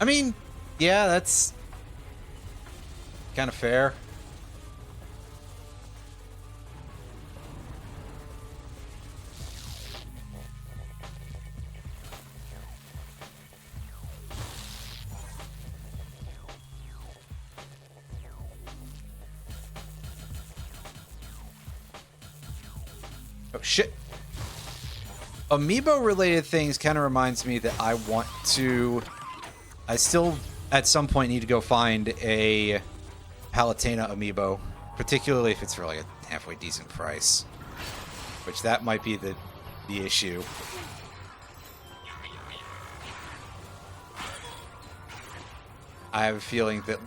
A: I mean, yeah, that's kind of fair. Oh, shit. Amiibo-related things kind of reminds me that I want to... I still, at some point, need to go find a Palutena amiibo particularly if it's for like a halfway decent price, which that might be the issue. I have a feeling that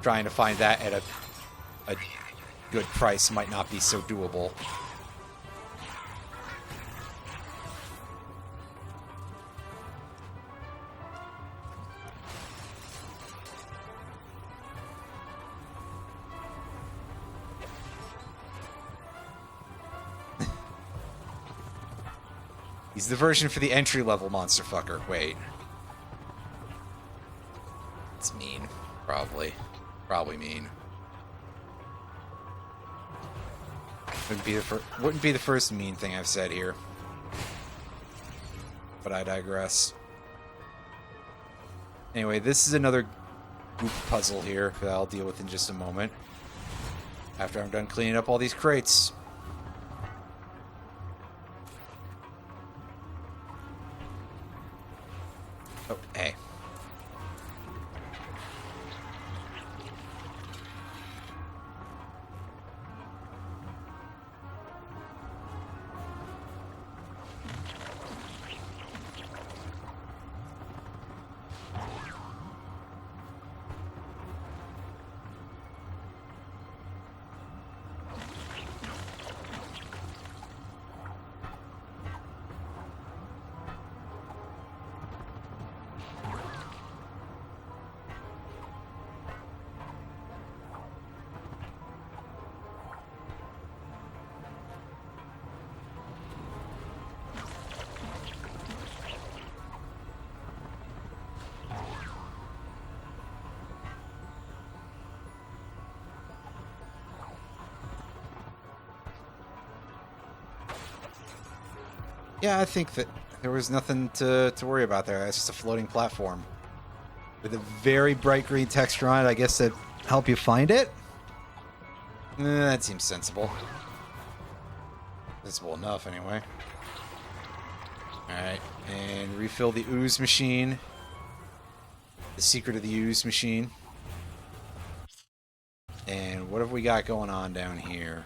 A: trying to find that at a good price might not be so doable. He's the version for the entry-level monster fucker. Wait. It's mean. Probably. Probably mean. Wouldn't be the first mean thing I've said here. But I digress. Anyway, this is another goop puzzle here that I'll deal with in just a moment. After I'm done cleaning up all these crates. Oh, hey. Yeah, I think that there was nothing to worry about there. It's just a floating platform with a very bright green texture on it. I guess to help you find it? That seems sensible. Sensible enough, anyway. Alright, and refill the ooze machine. The secret of the ooze machine. And what have we got going on down here?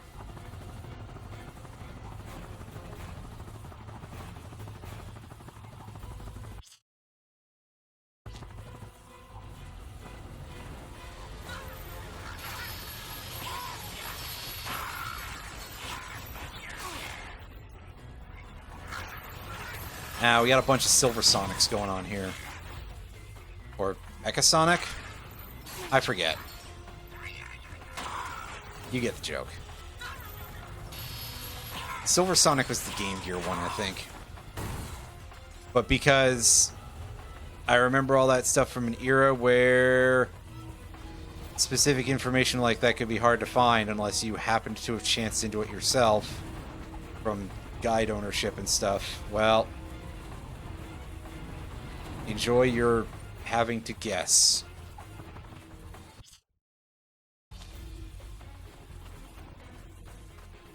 A: Now we got a bunch of Silver Sonics going on here. Or Mecha Sonic? I forget. You get the joke. Silver Sonic was the Game Gear one, I think. But because I remember all that stuff from an era where specific information like that could be hard to find unless you happened to have chanced into it yourself from guide ownership and stuff, well, enjoy your having to guess.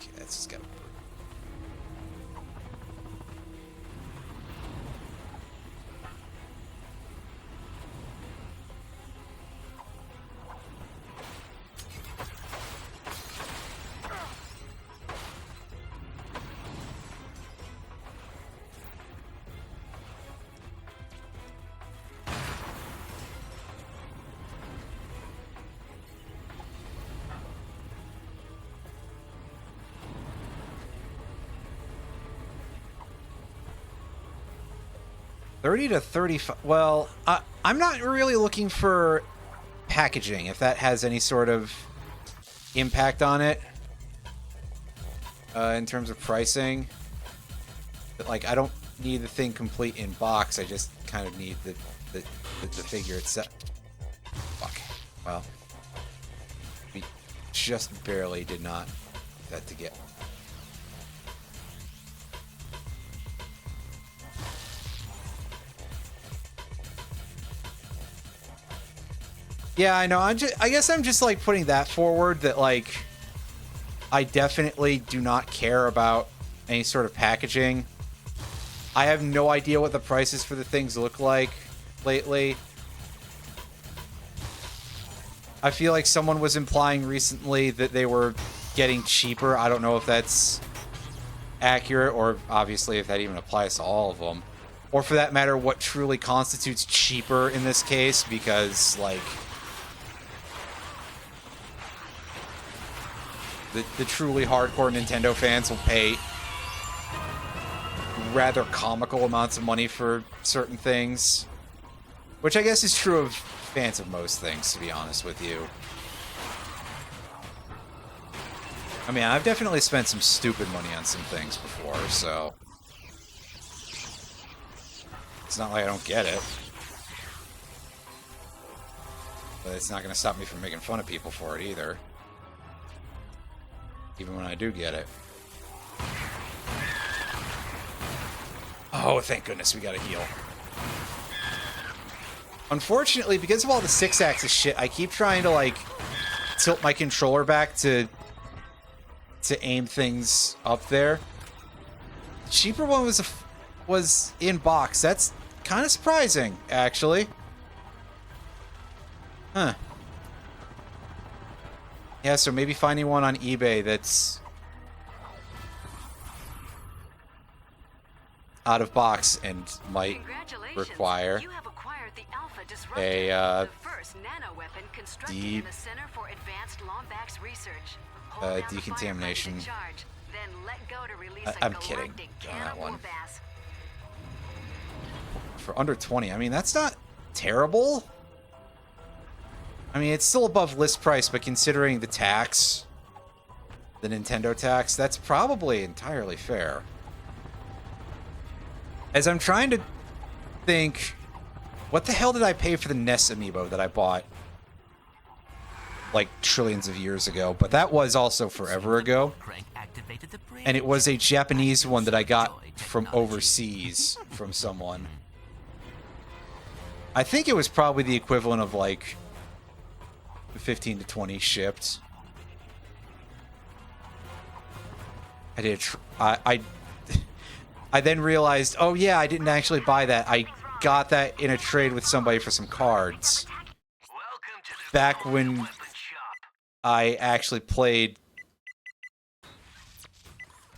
A: Okay, that's just gotta... $30 to $35. Well, I'm not really looking for packaging, if that has any sort of impact on it in terms of pricing. But, like, I don't need the thing complete in box. I just kind of need the figure itself. Fuck. Well, we just barely did not get that to get. Yeah, I know. I guess I'm just like putting that forward that like I definitely do not care about any sort of packaging. I have no idea what the prices for the things look like lately. I feel like someone was implying recently that they were getting cheaper. I don't know if that's accurate, or obviously if that even applies to all of them. Or for that matter, what truly constitutes cheaper in this case, because, like, the truly hardcore Nintendo fans will pay rather comical amounts of money for certain things. Which I guess is true of fans of most things, to be honest with you. I mean, I've definitely spent some stupid money on some things before, so it's not like I don't get it. But it's not going to stop me from making fun of people for it either. Even when I do get it. Oh, thank goodness we got a heal. Unfortunately, because of all the 6-axis shit, I keep trying to, like, tilt my controller back to aim things up there. The cheaper one was in box. That's kind of surprising, actually. Huh. Yeah, so maybe finding one on eBay that's out of box and might require a decontamination. I'm kidding on that one. For under 20, I mean, that's not terrible. I mean, it's still above list price, but considering the tax, the Nintendo tax, that's probably entirely fair. As I'm trying to think, what the hell did I pay for the NES amiibo that I bought like trillions of years ago? But that was also forever ago. And it was a Japanese one that I got from overseas from someone. I think it was probably the equivalent of like 15 to 20 shipped. I did. I then realized, oh yeah, I didn't actually buy that. I got that in a trade with somebody for some cards. Back when I actually played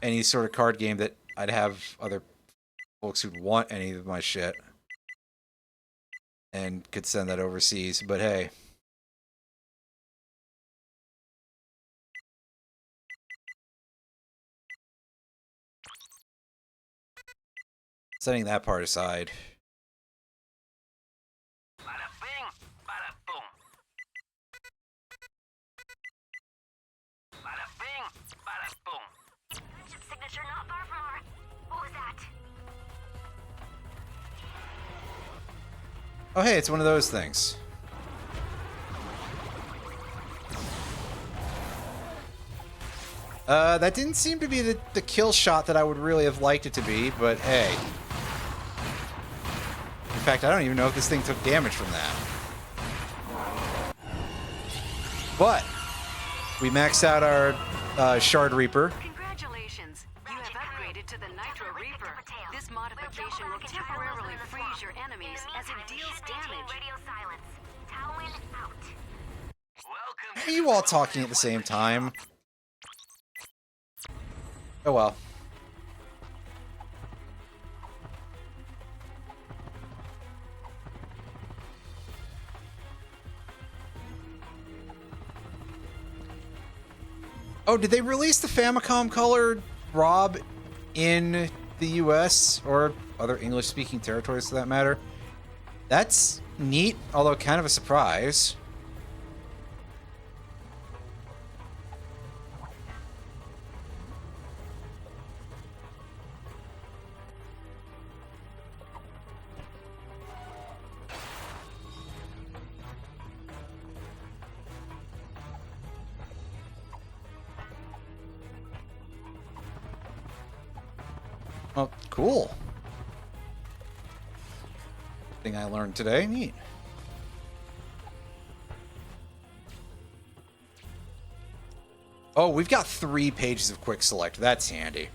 A: any sort of card game that I'd have other folks who'd want any of my shit and could send that overseas. But hey. Setting that part aside.
B: Bada bing, bada boom. Bada bing, bada boom.
F: Chip signature not far from our... What was that?
A: Oh hey, it's one of those things. That didn't seem to be the kill shot that I would really have liked it to be, but hey. In fact, I don't even know if this thing took damage from that. But we maxed out our Shard Reaper.
K: Congratulations. You have upgraded to the Nitro Reaper. This modification will temporarily freeze your enemies as it deals damage.
F: Radio silence. Talwyn out.
A: Are you all talking at the same time? Oh well. Oh, did they release the Famicom Color ROB in the US or other English-speaking territories for that matter? That's neat, although kind of a surprise. Well, cool. Thing I learned today. Neat. Oh, we've got 3 pages of quick select. That's handy.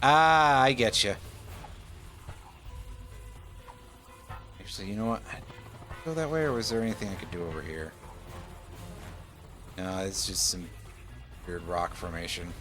A: Ah, I get you. Actually, you know what? Go that way, or was there anything I could do over here? No, it's just some weird rock formation.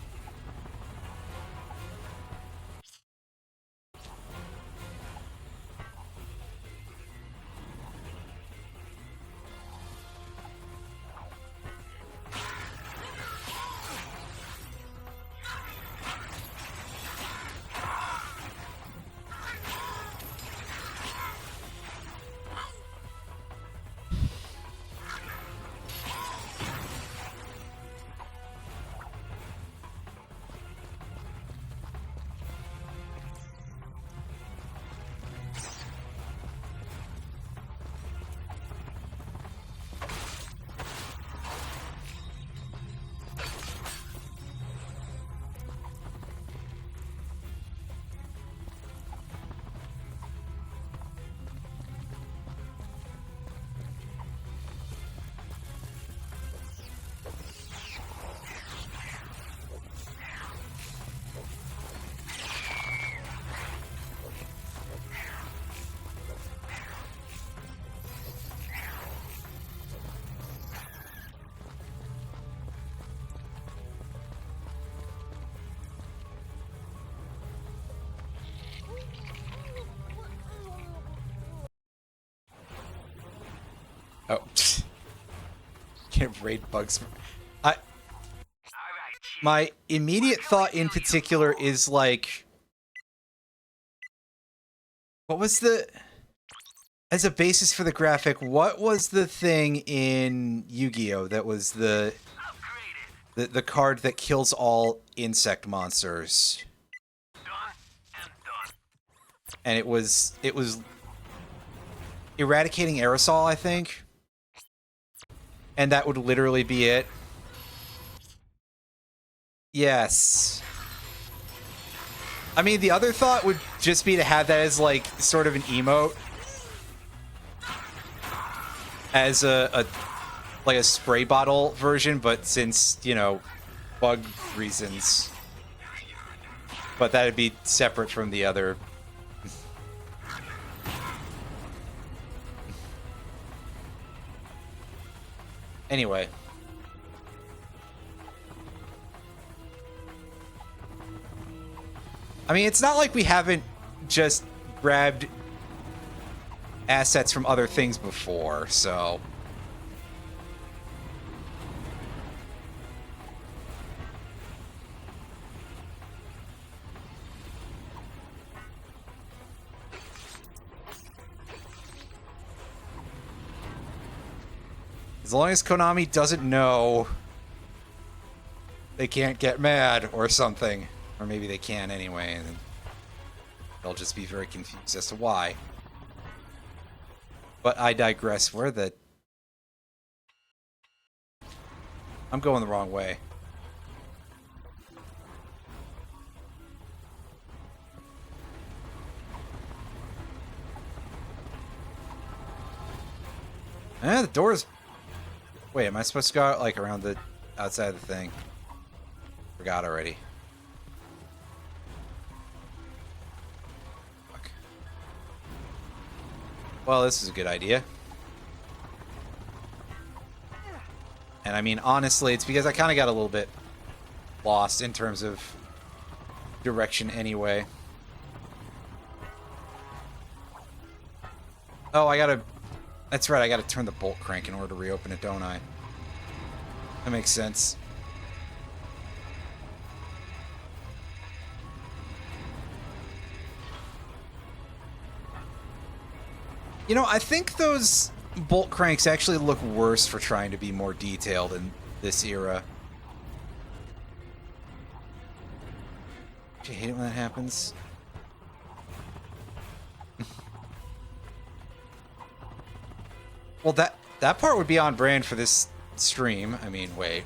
A: Oh, can't raid bugs. My immediate thought in particular is like, what was the, as a basis for the graphic, what was the thing in Yu-Gi-Oh that was the card that kills all insect monsters? And it was eradicating aerosol, I think. And that would literally be it. Yes. I mean, the other thought would just be to have that as, like, sort of an emote. As like a spray bottle version, but since, you know, bug reasons. But that'd be separate from the other. Anyway. I mean, it's not like we haven't just grabbed assets from other things before, so... As long as Konami doesn't know, they can't get mad or something. Or maybe they can anyway, and they'll just be very confused as to why. But I digress. Where the... I'm going the wrong way. The door's... Wait, am I supposed to go out, like, around the outside of the thing? Forgot already. Fuck. Well, this is a good idea. And I mean, honestly, it's because I kind of got a little bit lost in terms of direction anyway. Oh, I gotta... That's right, I gotta turn the bolt crank in order to reopen it, don't I? That makes sense. You know, I think those bolt cranks actually look worse for trying to be more detailed in this era. Do you hate it when that happens? Well, that part would be on brand for this stream. I mean, wait.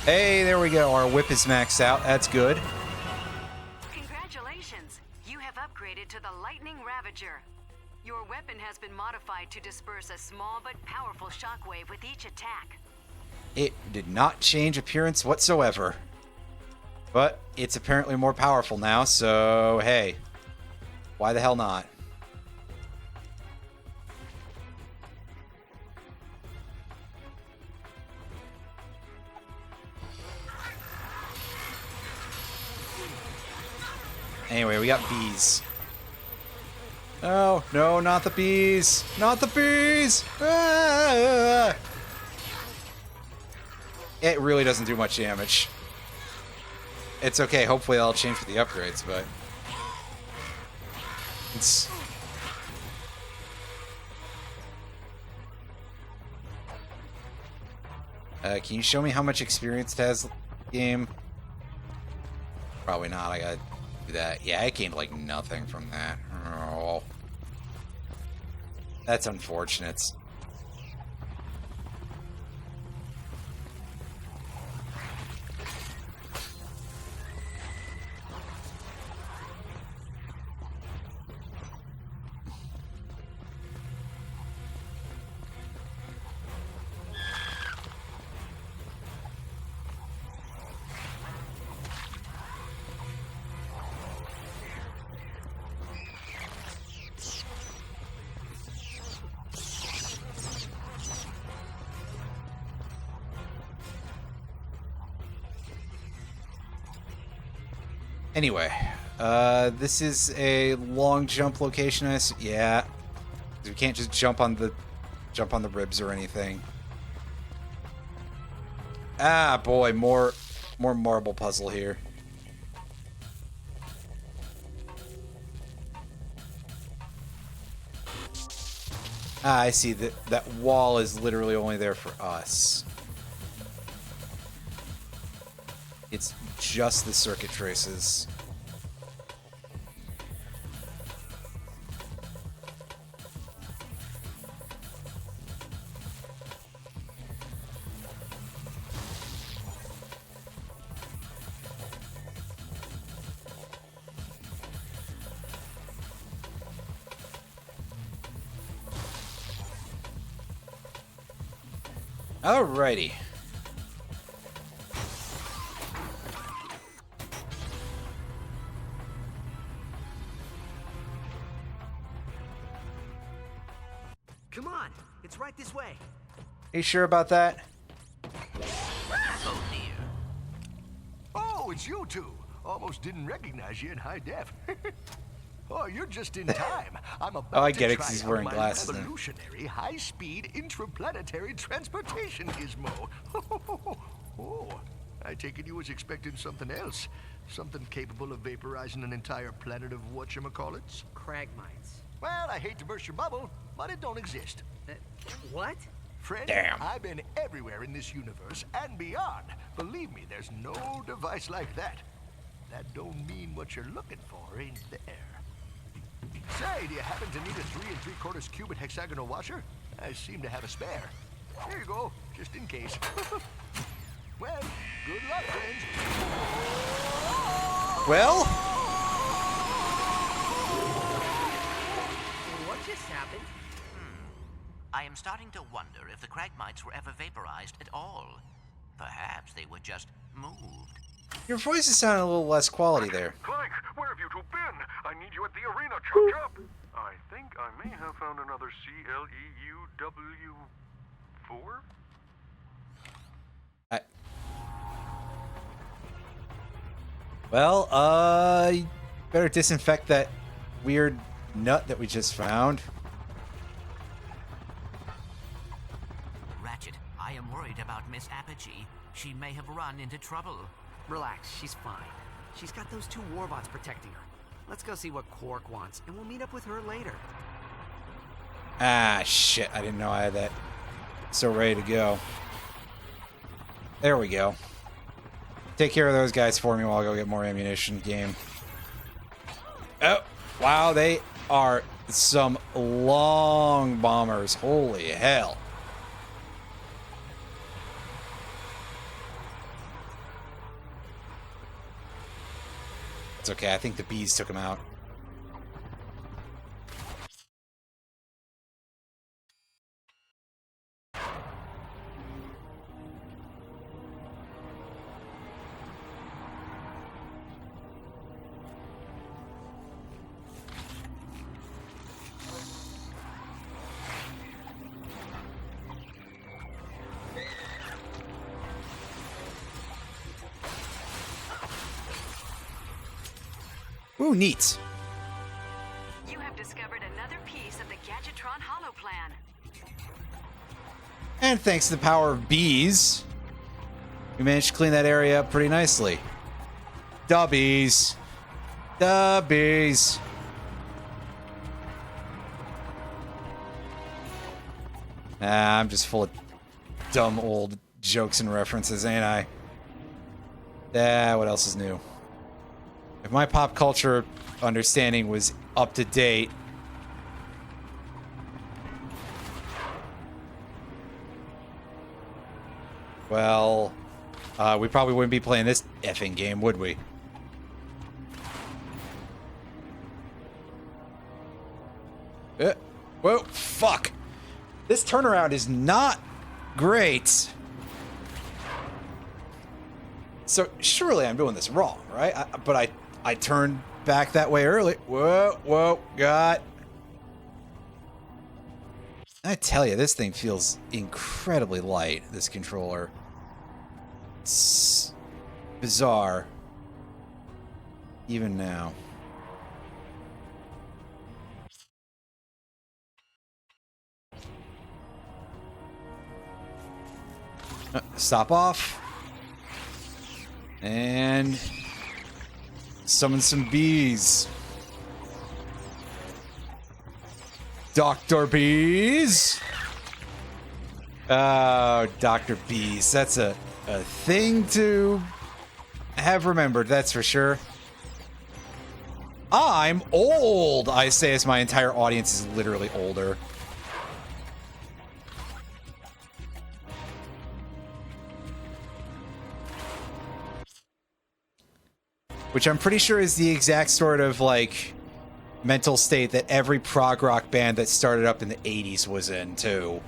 A: Hey, there we go. Our whip is maxed out. That's good.
K: Congratulations! You have upgraded to the Lightning Ravager. Your weapon has been modified to disperse a small but powerful shockwave with each attack.
A: It did not change appearance whatsoever. But it's apparently more powerful now, so hey. Why the hell not? Anyway, we got bees. Oh, no, not the bees! Not the bees! Ah! It really doesn't do much damage. It's okay, hopefully that'll change for the upgrades, but... It's... can you show me how much experience it has, game? Probably not, I gotta do that. Yeah, I gained like nothing from that. Oh. That's unfortunate. Anyway, this is a long jump location. Yeah, we can't just jump on the ribs or anything. Ah, boy, more marble puzzle here. Ah, I see that wall is literally only there for us. It's just the circuit traces. Alrighty.
I: Come on, it's right this way.
A: Are you sure about that?
B: Oh dear.
G: Oh, it's you two. Almost didn't recognize you in high def. Oh, you're just in time. I'm about
A: Oh, I get
G: to
A: it, 'cause
G: try
A: he's
G: out
A: wearing
G: my
A: glasses now.
G: revolutionary high-speed interplanetary transportation gizmo. Oh, I take it you was expecting something else. Something capable of vaporizing an entire planet of whatchamacallits?
I: Cragmites.
G: Well, I hate to burst your bubble, but it don't exist.
I: What?
G: Friend,
A: Damn.
G: I've been everywhere in this universe and beyond. Believe me, there's no device like that. That don't mean what you're looking for ain't there. Say, do you happen to need a 3 3/4 cubic hexagonal washer? I seem to have a spare. Here you go, just in case. Well, good luck, friends.
A: Well,
I: What just happened?
B: I am starting to wonder if the Cragmites were ever vaporized at all. Perhaps they were just moved.
A: your voice is sounding a little less quality there.
D: Clank, where have you two been? I need you at the arena, chop chop. I think I may have found another CLEUW4?
A: Well, you better disinfect that weird nut that we just found.
B: Ratchet, I am worried about Miss Apogee. She may have run into trouble.
I: Relax, she's fine. She's got those 2 warbots protecting her. Let's go see what Quark wants, and we'll meet up with her later.
A: Ah, shit. I didn't know I had that so ready to go. There we go. Take care of those guys for me while I go get more ammunition. Game. Oh, wow. They are some long bombers. Holy hell. It's okay. I think the bees took him out. Ooh, neat.
K: You have discovered another piece of the Gadgetron Hollow Plan.
A: And thanks to the power of bees, we managed to clean that area up pretty nicely. The bees. The bees. I'm just full of dumb old jokes and references, ain't I? What else is new? If my pop culture understanding was up to date, well, we probably wouldn't be playing this effing game, would we? Whoa, fuck. This turnaround is not great. So surely I'm doing this wrong, right? But I turned back that way early. Whoa, God. I tell you, this thing feels incredibly light, this controller. It's bizarre. Even now. Stop off. And summon some bees. Dr. Bees. Oh, Dr. Bees. That's a thing to have remembered, that's for sure. I'm old, I say as my entire audience is literally older. Which I'm pretty sure is the exact sort of, like, mental state that every prog rock band that started up in the 80s was in, too.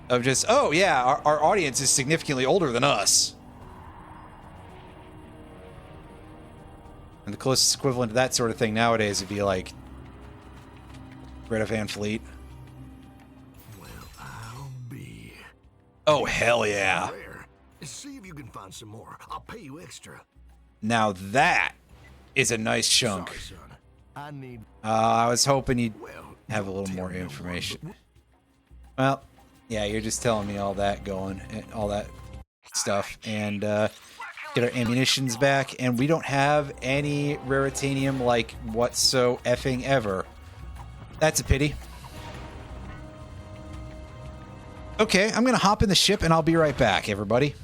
A: Of just, oh, yeah, our audience is significantly older than us. And the closest equivalent to that sort of thing nowadays would be, like, Greta Van Fleet. Oh, hell yeah.
G: See if you can find some more. I'll pay you extra.
A: Now that is a nice chunk.
G: Sorry, son. I need...
A: I was hoping you'd have a little more information. Well, yeah, you're just telling me all that all that stuff, and get our ammunitions back, and we don't have any raritanium like whatso effing ever. That's a pity. Okay, I'm gonna hop in the ship and I'll be right back, everybody.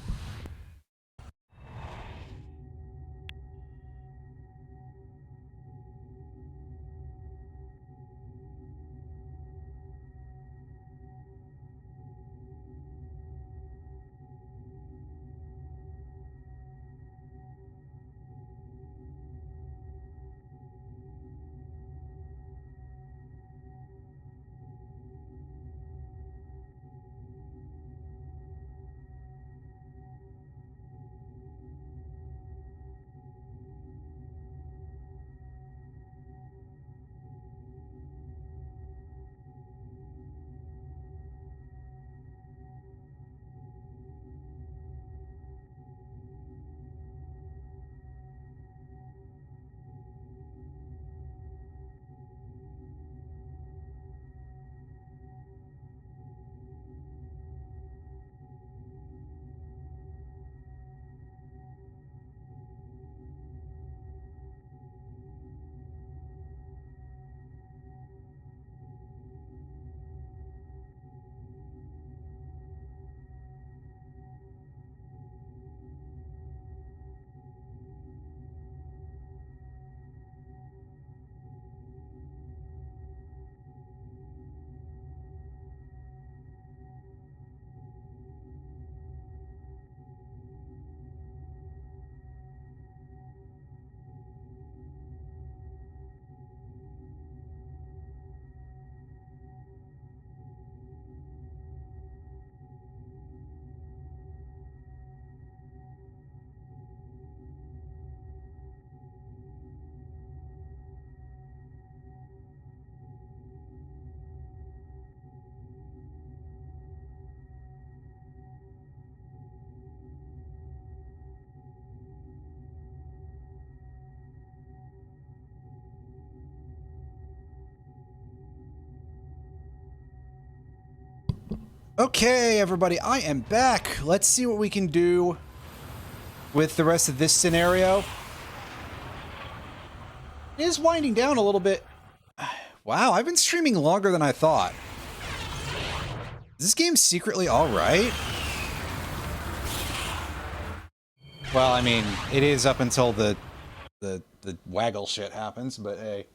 A: Okay, everybody, I am back. Let's see what we can do with the rest of this scenario. It is winding down a little bit. Wow, I've been streaming longer than I thought. Is this game secretly alright? Well, I mean, it is up until the waggle shit happens, but hey.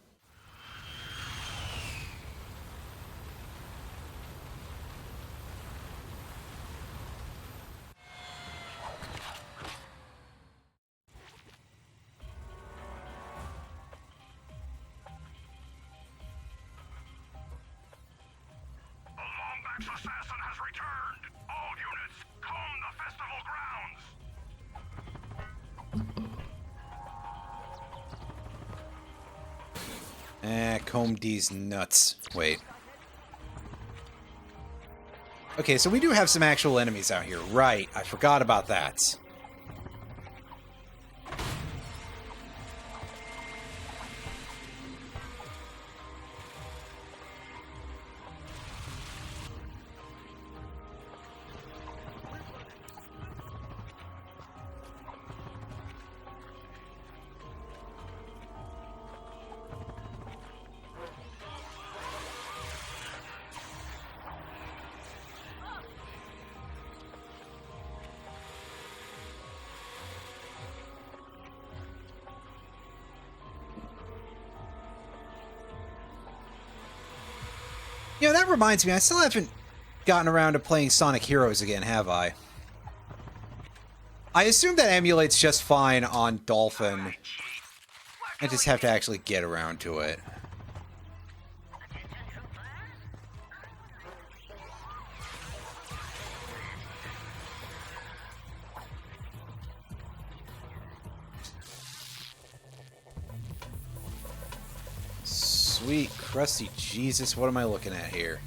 D: Assassin has returned! All units, comb the festival grounds!
A: Comb these nuts. Wait. Okay, so we do have some actual enemies out here. Right, I forgot about that. You know, that reminds me, I still haven't gotten around to playing Sonic Heroes again, have I? I assume that emulates just fine on Dolphin. I just have to actually get around to it. Sweet crusty Jesus, what am I looking at here?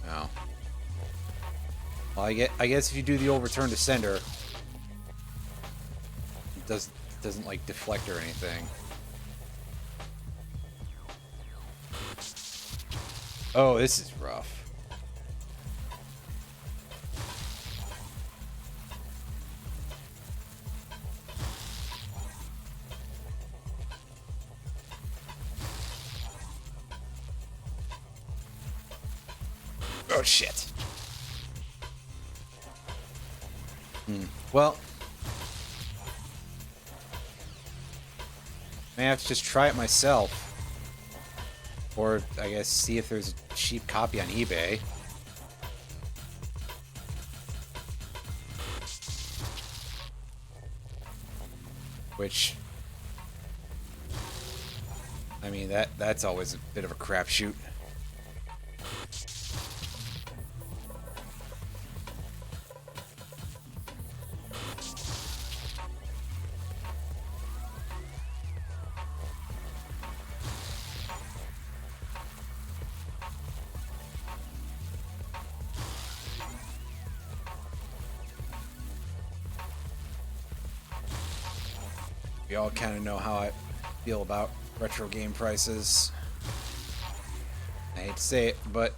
A: Oh. Well, I guess if you do the overturn to sender, it doesn't like deflect or anything. Oh, this is rough. Oh, shit. Well, may have to just try it myself. Or, I guess, see if there's a cheap copy on eBay. Which, I mean, that's always a bit of a crapshoot. We all kind of know how I feel about retro game prices. I hate to say it, but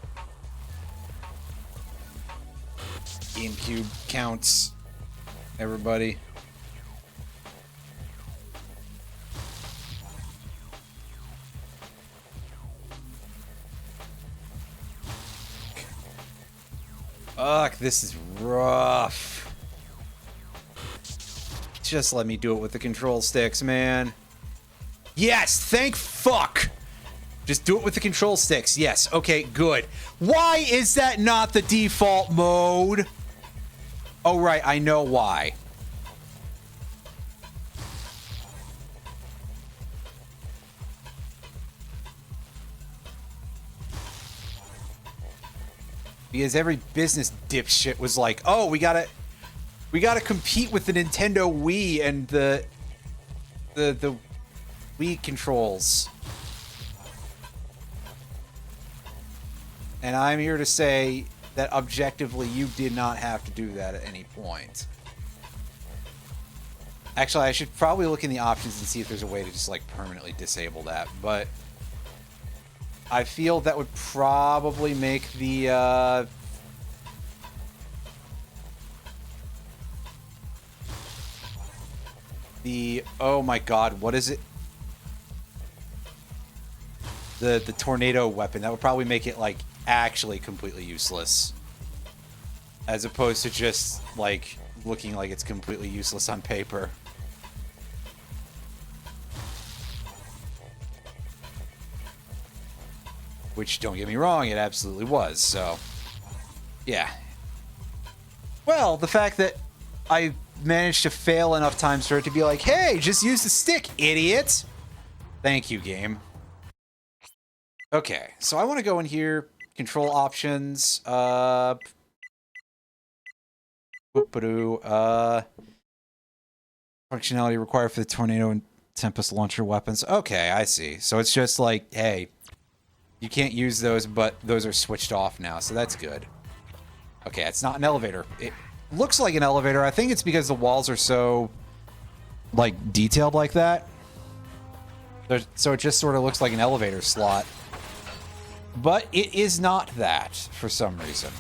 A: GameCube counts, everybody. Ugh, this is rough. Just let me do it with the control sticks, man. Yes, thank fuck. Just do it with the control sticks. Yes, okay, good. Why is that not the default mode? Oh, right, I know why. Because every business dipshit was like, oh, we gotta compete with the Nintendo Wii and the Wii controls. And I'm here to say that objectively you did not have to do that at any point. Actually, I should probably look in the options and see if there's a way to just, like, permanently disable that. But I feel that would probably make the, oh my god, what is it? The tornado weapon. That would probably make it, like, actually completely useless. As opposed to just, like, looking like it's completely useless on paper. Which, don't get me wrong, it absolutely was, so... yeah. Well, the fact that I managed to fail enough times for it to be like, hey, just use the stick, idiot! Thank you, game. Okay, so I want to go in here, control options, functionality required for the Tornado and Tempest launcher weapons. Okay, I see. So it's just like, hey, you can't use those, but those are switched off now, so that's good. Okay, it's not an elevator. It looks like an elevator. I think it's because the walls are so, like, detailed like that. So it just sort of looks like an elevator slot. But it is not that, for some reason.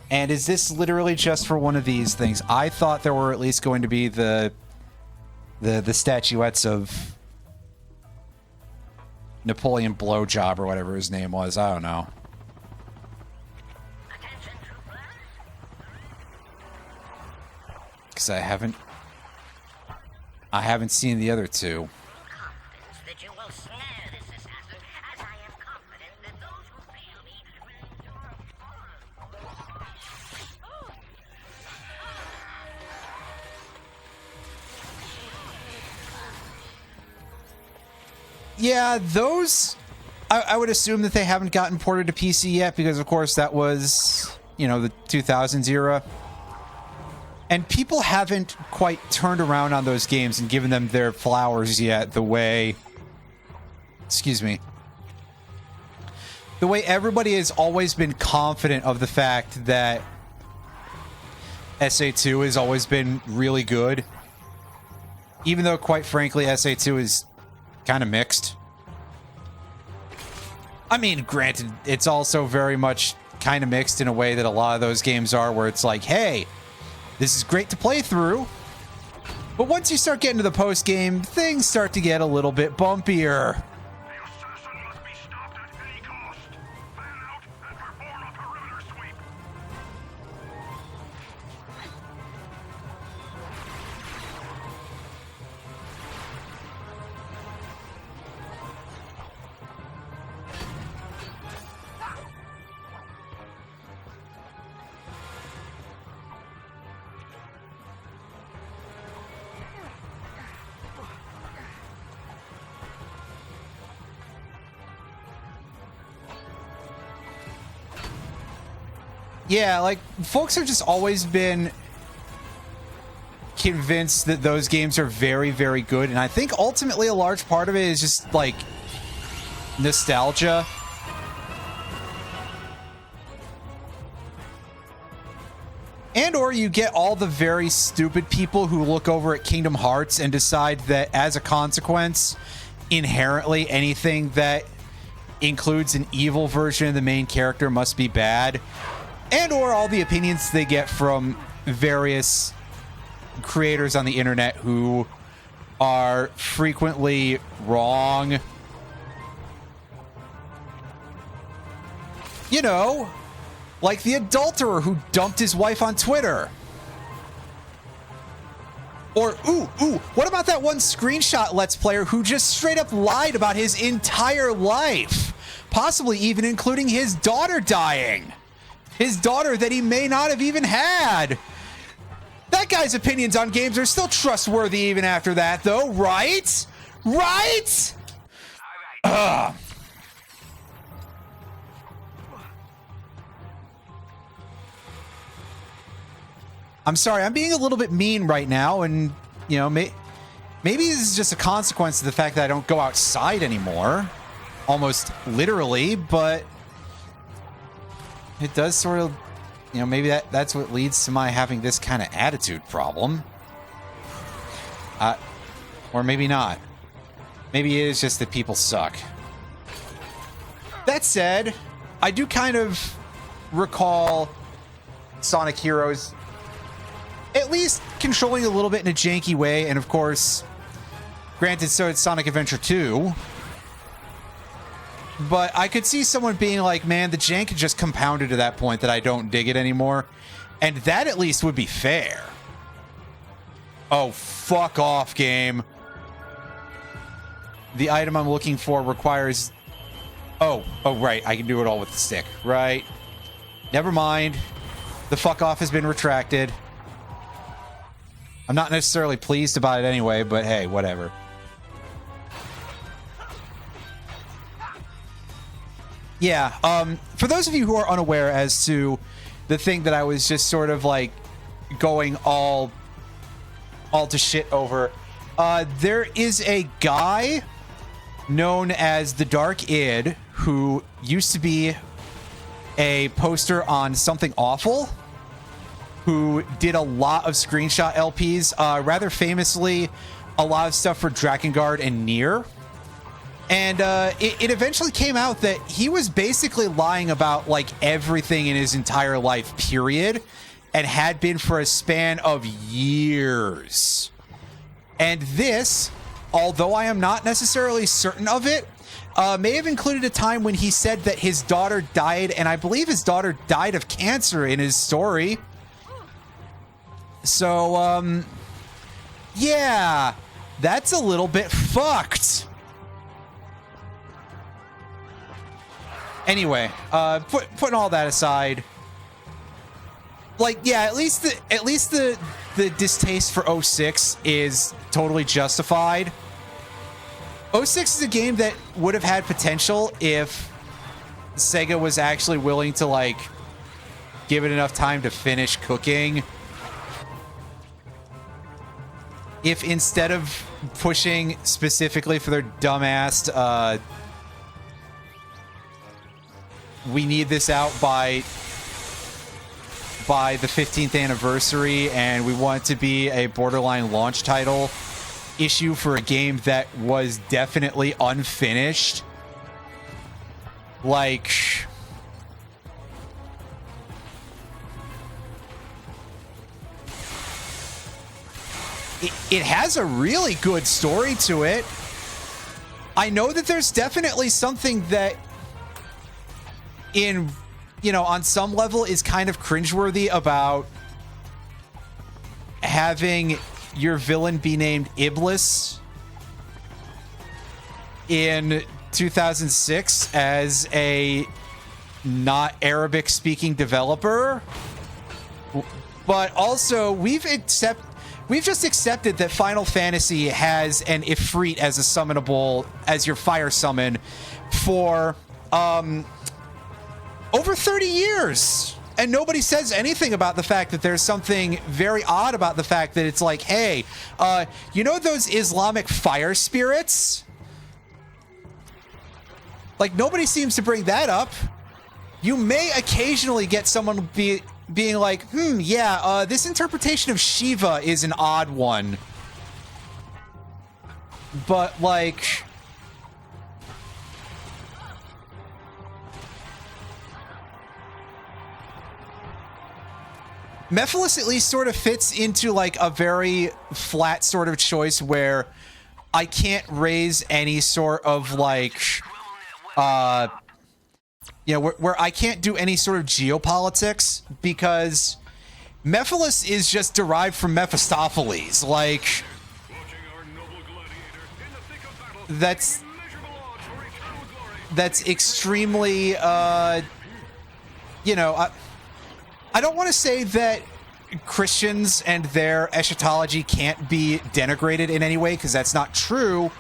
A: And is this literally just for one of these things? I thought there were at least going to be the statuettes of Napoleon Blowjob or whatever his name was. I don't know. Because I haven't seen the other two. Yeah, those... I would assume that they haven't gotten ported to PC yet, because of course that was, you know, the 2000s era. And people haven't quite turned around on those games and given them their flowers yet the way... excuse me. The way everybody has always been confident of the fact that SA2 has always been really good. Even though, quite frankly, SA2 is kind of mixed. I mean, granted, it's also very much kind of mixed in a way that a lot of those games are, where it's like, hey, this is great to play through. But once you start getting to the post-game, things start to get a little bit bumpier. Yeah, like, folks have just always been convinced that those games are very, very good. And I think ultimately a large part of it is just, like, nostalgia. And or you get all the very stupid people who look over at Kingdom Hearts and decide that as a consequence, inherently anything that includes an evil version of the main character must be bad. And or all the opinions they get from various creators on the internet who are frequently wrong. You know, like the adulterer who dumped his wife on Twitter. Or, what about that one screenshot Let's Player who just straight up lied about his entire life? Possibly even including his daughter dying. His daughter that he may not have even had. That guy's opinions on games are still trustworthy even after that, though, right? Right? Ugh. I'm sorry, I'm being a little bit mean right now, and, you know, maybe this is just a consequence of the fact that I don't go outside anymore. Almost literally, but... it does sort of, you know, maybe that's what leads to my having this kind of attitude problem. Or maybe not. Maybe it is just that people suck. That said, I do kind of recall Sonic Heroes at least controlling a little bit in a janky way, and of course, granted, so did Sonic Adventure 2. But I could see someone being like, man, the jank just compounded to that point that I don't dig it anymore. And that at least would be fair. Oh, fuck off, game. The item I'm looking for requires... Oh, right, I can do it all with the stick. Right. Never mind. The fuck off has been retracted. I'm not necessarily pleased about it anyway, but hey, whatever. Yeah, for those of you who are unaware as to the thing that I was just sort of like going all to shit over, there is a guy known as the Dark Id who used to be a poster on Something Awful, who did a lot of screenshot LPs, rather famously a lot of stuff for Drakengard and Nier. And it eventually came out that he was basically lying about like everything in his entire life, period, and had been for a span of years. And this, although I am not necessarily certain of it, may have included a time when he said that his daughter died, and I believe his daughter died of cancer in his story. So, yeah, that's a little bit fucked. Anyway, putting all that aside, like, yeah, at least the distaste for 06 is totally justified. 06 is a game that would have had potential if Sega was actually willing to, like, give it enough time to finish cooking. If instead of pushing specifically for their dumbass, we need this out by the 15th anniversary, and we want it to be a borderline launch title issue for a game that was definitely unfinished. Like, it has a really good story to it. I know that there's definitely something that on some level is kind of cringeworthy about having your villain be named Iblis in 2006 as a not Arabic speaking developer. But also we've just accepted that Final Fantasy has an Ifrit as a summonable, as your fire summon for over 30 years, and nobody says anything about the fact that there's something very odd about the fact that it's like, hey, you know those Islamic fire spirits? Like, nobody seems to bring that up. You may occasionally get someone being like, yeah, this interpretation of Shiva is an odd one. But, like, Mephiles at least sort of fits into like a very flat sort of choice where I can't raise any sort of like, where I can't do any sort of geopolitics, because Mephiles is just derived from Mephistopheles. Like, that's extremely, I don't want to say that Christians and their eschatology can't be denigrated in any way, because that's not true,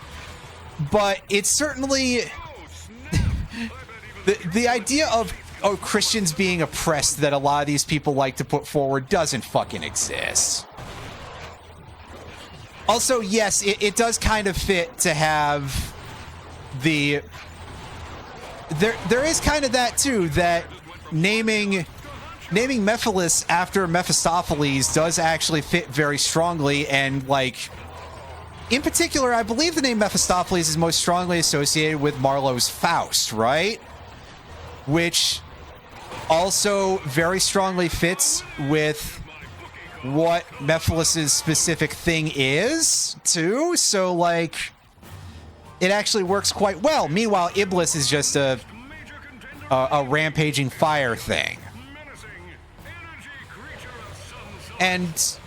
A: but it's certainly the idea of Christians being oppressed that a lot of these people like to put forward doesn't fucking exist. Also, yes, it does kind of fit to have there is kind of that too, that naming naming Mephiles after Mephistopheles does actually fit very strongly, and, like, in particular, I believe the name Mephistopheles is most strongly associated with Marlowe's Faust, right? Which also very strongly fits with what Mephiles' specific thing is, too. So, like, it actually works quite well. Meanwhile, Iblis is just a rampaging fire thing. And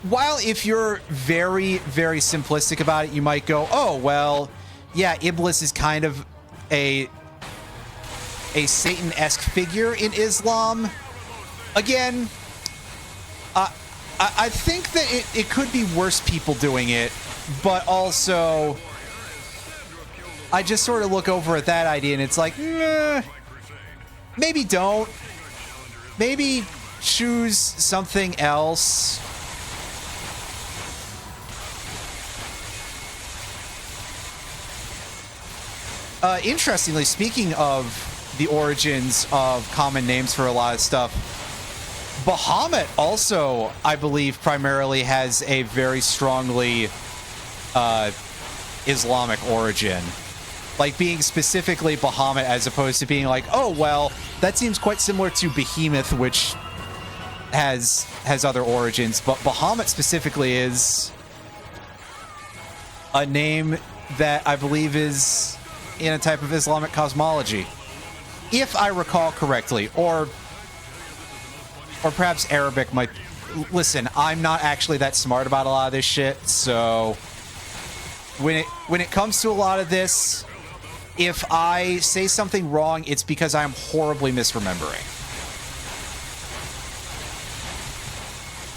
A: while if you're very, very simplistic about it, you might go, oh, well, yeah, Iblis is kind of a Satan-esque figure in Islam. Again, I think that it could be worse people doing it, but also I just sort of look over at that idea and it's like, maybe don't. Maybe choose something else. Interestingly, speaking of the origins of common names for a lot of stuff, Bahamut also, I believe, primarily has a very strongly Islamic origin. Like being specifically Bahamut as opposed to being like, oh, well, that seems quite similar to Behemoth, which has other origins. But Bahamut specifically is a name that I believe is in a type of Islamic cosmology, if I recall correctly, or perhaps Arabic might. Listen, I'm not actually that smart about a lot of this shit, so when it comes to a lot of this, if I say something wrong, it's because I'm horribly misremembering,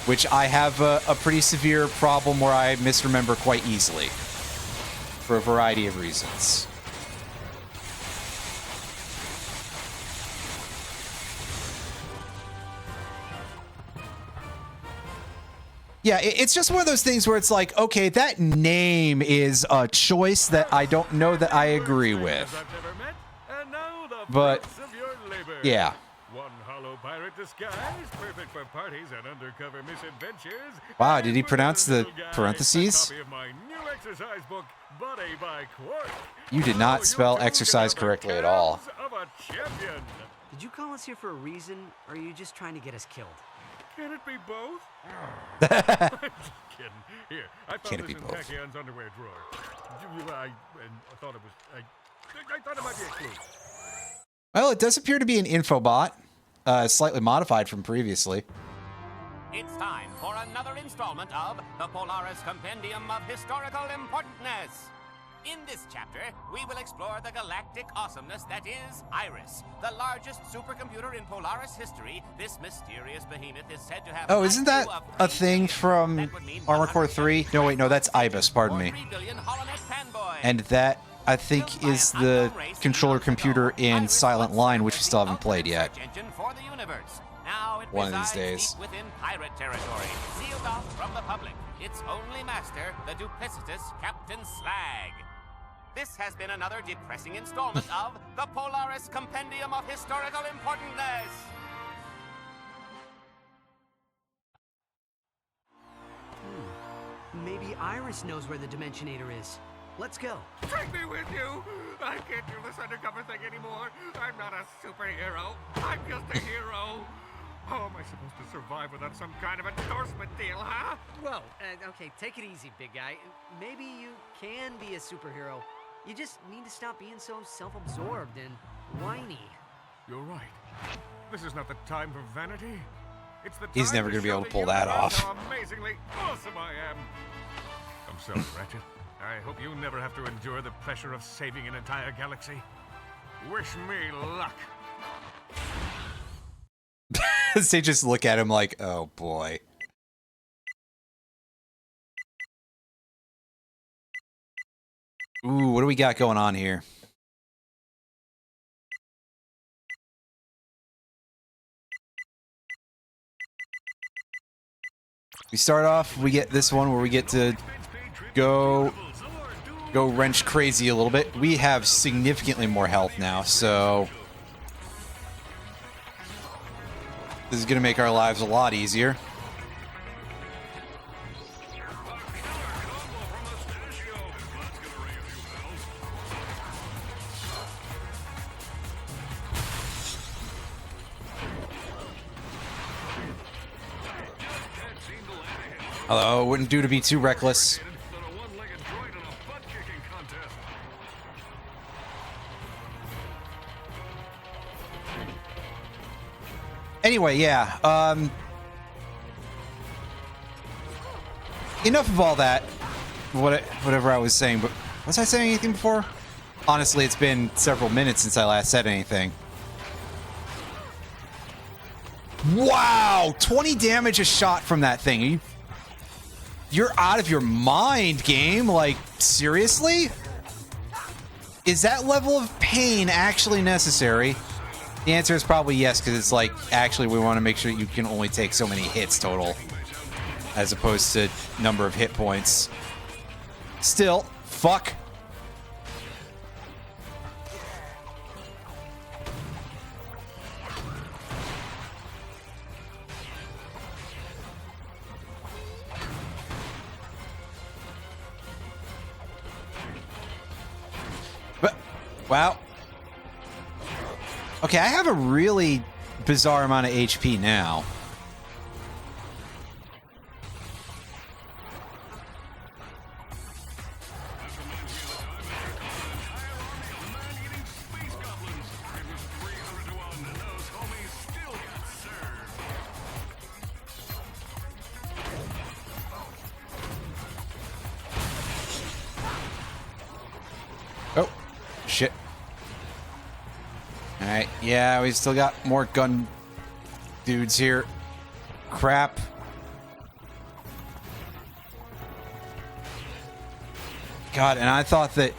A: which I have a pretty severe problem where I misremember quite easily for a variety of reasons. Yeah, it's just one of those things where it's like, okay, that name is a choice that I don't know that I agree with. But, yeah.
D: One hollow pirate disguise, perfect for parties and undercover misadventures.
A: Wow, did he pronounce the parentheses? You did not spell exercise correctly at all.
I: Did you call us here for a reason, or are you just trying to get us killed?
D: Can it be both? I'm just kidding. Here, I found this in Tachyon's underwear drawer. I thought it might be a clue.
A: Well, it does appear to be an infobot, slightly modified from previously.
B: It's time for another installment of the Polaris Compendium of Historical Importantness. In this chapter, we will explore the galactic awesomeness that is Iris, the largest supercomputer in Polaris history. This mysterious behemoth is said to have...
A: Oh, isn't that a thing from Armor Core 3? No, wait, no, that's Ibis, pardon me. And that, I think, is the controller computer in Silent Line, which we still haven't played yet. One of these days.
B: Within pirate territory, sealed off from the public. Its only master, the duplicitous Captain Slag. This has been another depressing installment of the Polaris Compendium of Historical Importantness.
I: Maybe Iris knows where the Dimensionator is. Let's go.
D: Take me with you. I can't do this undercover thing anymore. I'm not a superhero. I'm just a hero. How am I supposed to survive without some kind of endorsement deal, huh?
I: Well, okay, take it easy, big guy. Maybe you can be a superhero. You just need to stop being so self-absorbed and whiny.
D: You're right. This is not the time for vanity. It's the time
A: He's never going to be able to pull that off.
D: How amazingly awesome I am. I'm sorry, Ratchet. I hope you never have to endure the pressure of saving an entire galaxy. Wish me luck.
A: They just look at him like, oh boy. Ooh, what do we got going on here? We start off, we get this one where we get to go wrench crazy a little bit. We have significantly more health now, so This is going to make our lives a lot easier. Although it wouldn't do to be too reckless. Anyway, yeah. Enough of all that. Whatever I was saying, but was I saying anything before? Honestly, it's been several minutes since I last said anything. Wow! 20 damage a shot from that thing. You're out of your mind, game. Like, seriously? Is that level of pain actually necessary? The answer is probably yes, because it's like, actually, we want to make sure you can only take so many hits total, as opposed to number of hit points. Still, fuck. But, wow. Okay, I have a really bizarre amount of HP now. Oh, shit. Alright, yeah, we still got more gun dudes here. Crap. God, and I thought that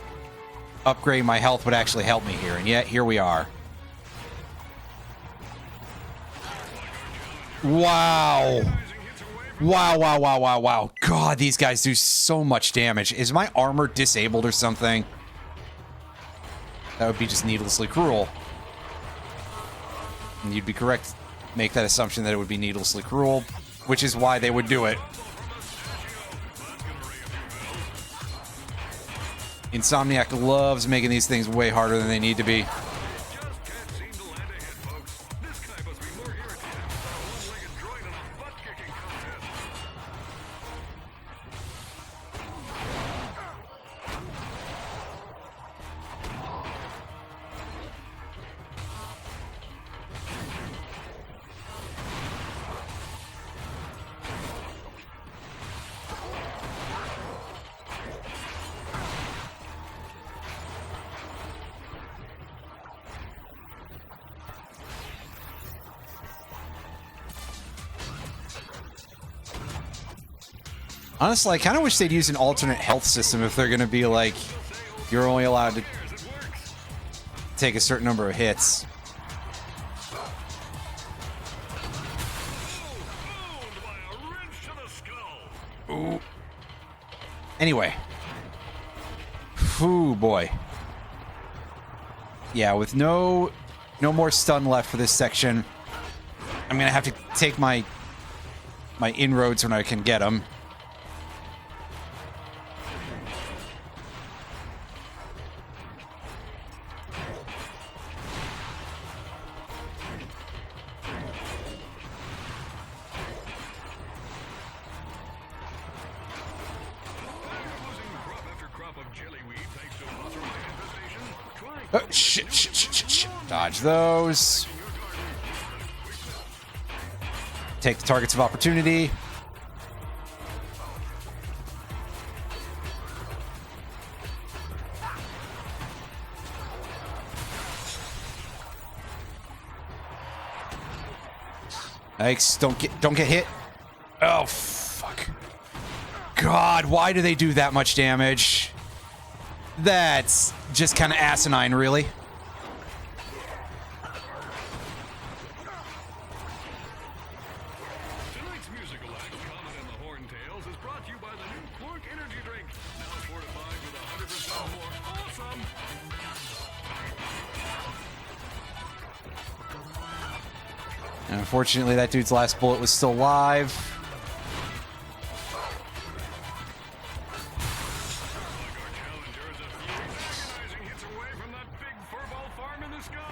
A: upgrading my health would actually help me here, and yet here we are. Wow. Wow, wow, wow, wow, wow. God, these guys do so much damage. Is my armor disabled or something? That would be just needlessly cruel. And you'd be correct. Make that assumption that it would be needlessly cruel, which is why they would do it. Insomniac loves making these things way harder than they need to be. Honestly, I kind of wish they'd use an alternate health system if they're going to be like, you're only allowed to take a certain number of hits. Ooh. Anyway. Ooh, boy. Yeah, with no more stun left for this section, I'm going to have to take my inroads when I can get them. Oh, shit. Dodge those. Take the targets of opportunity. Yikes, don't get hit. Oh, fuck. God, why do they do that much damage? That's just kind of asinine, really.
D: Tonight's musical act, Comet and the Horntails, is brought to you by the new Clank energy drink. Now fortified with 100% more awesome.
A: And unfortunately, that dude's last bullet was still alive.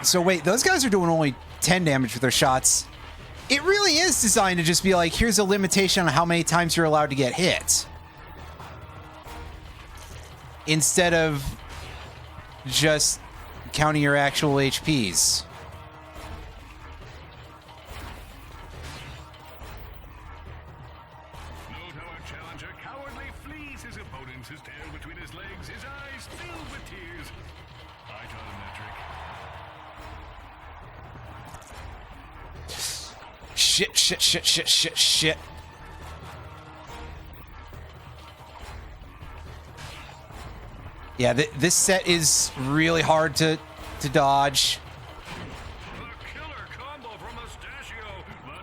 A: So wait, those guys are doing only 10 damage with their shots. It really is designed to just be like, here's a limitation on how many times you're allowed to get hit. Instead of just counting your actual HPs.
D: Note how our challenger cowardly flees his opponents, his tail between his legs, his eyes filled with tears. I taught him that trick.
A: Shit. Yeah, this set is really hard to dodge.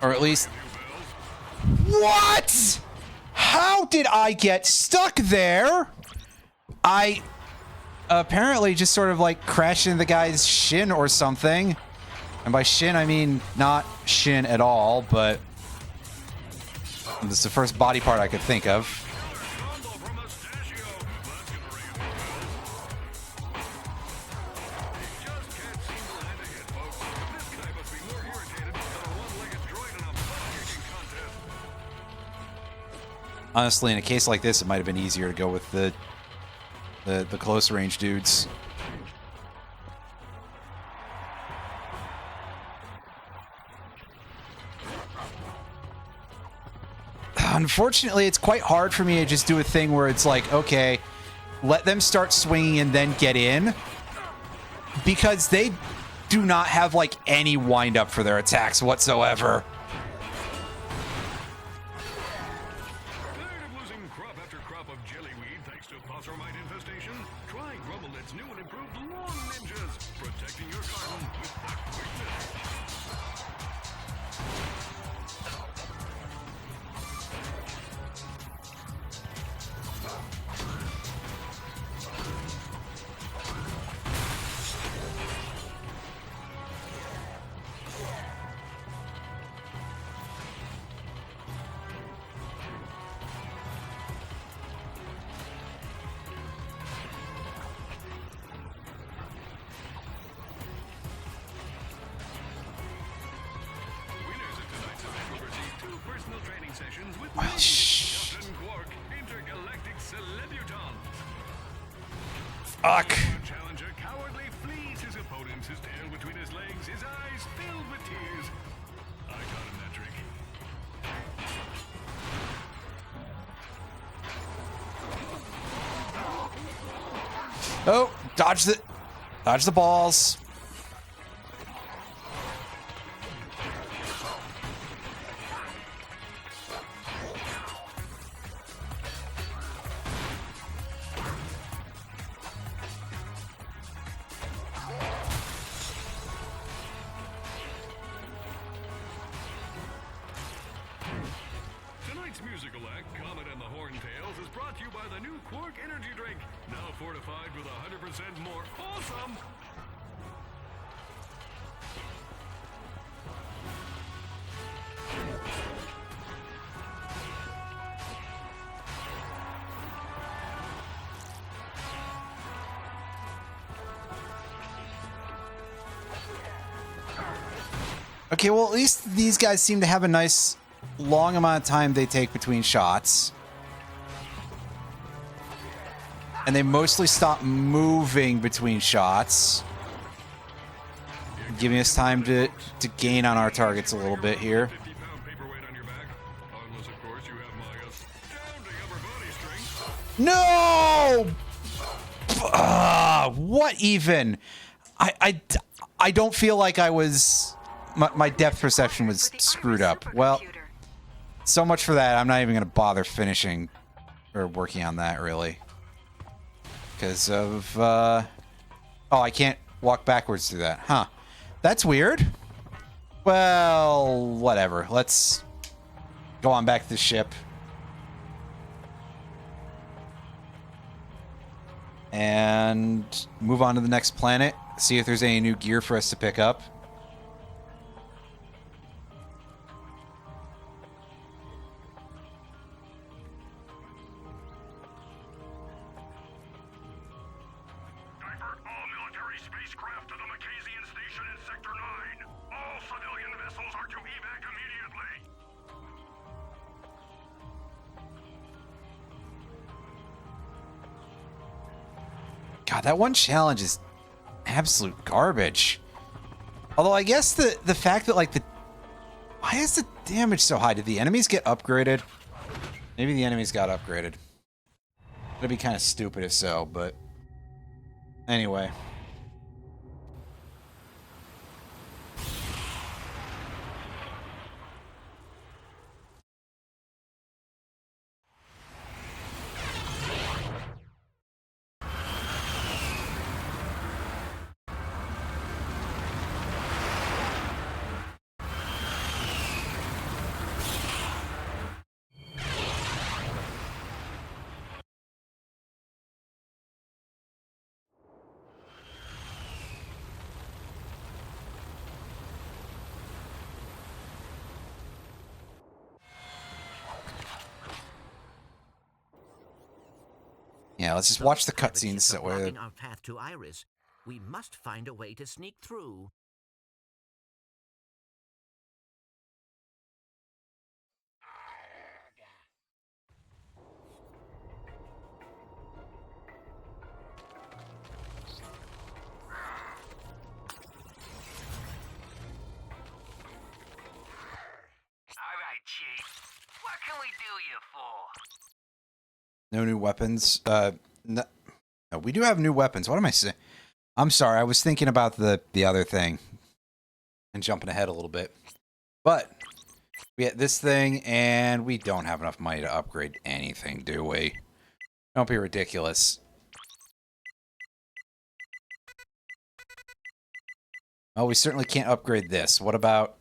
A: Or at least... What? How did I get stuck there? I apparently just sort of like crashed into the guy's shin or something. And by shin, I mean not shin at all, but this is the first body part I could think of. Honestly, in a case like this, it might have been easier to go with the close range dudes. Unfortunately, it's quite hard for me to just do a thing where it's like, okay, let them start swinging and then get in. Because they do not have, like, any wind-up for their attacks whatsoever. Fuck.
D: Challenger cowardly flees his opponents, his tail between his legs, his eyes filled with tears. I taught him that trick.
A: Oh, dodge the balls.
D: Tonight's musical act, Comet and the Horntails, is brought to you by the new Quark Energy Drink, now fortified with 100% more awesome.
A: Okay, well, at least these guys seem to have a nice long amount of time they take between shots. And they mostly stop moving between shots, giving us time to gain on our targets a little bit here. No! What even? I don't feel like I was... My depth perception was screwed up. Well, so much for that. I'm not even going to bother finishing or working on that, really. Because of... oh, I can't walk backwards through that. Huh. That's weird. Well, whatever. Let's go on back to the ship. And move on to the next planet. See if there's any new gear for us to pick up. God, that one challenge is absolute garbage. Although I guess the fact that like why is the damage so high? Did the enemies get upgraded? Maybe the enemies got upgraded. That'd be kind of stupid if so, but anyway. Yeah, let's just watch the cutscenes that way.
C: Blocking our path to Iris. We must find a way to sneak through.
D: All right, Chief. What can we do you for?
A: No new weapons. No, we do have new weapons. What am I saying? I'm sorry. I was thinking about the other thing and jumping ahead a little bit. But we get this thing, and we don't have enough money to upgrade anything, do we? Don't be ridiculous. Oh, we certainly can't upgrade this. What about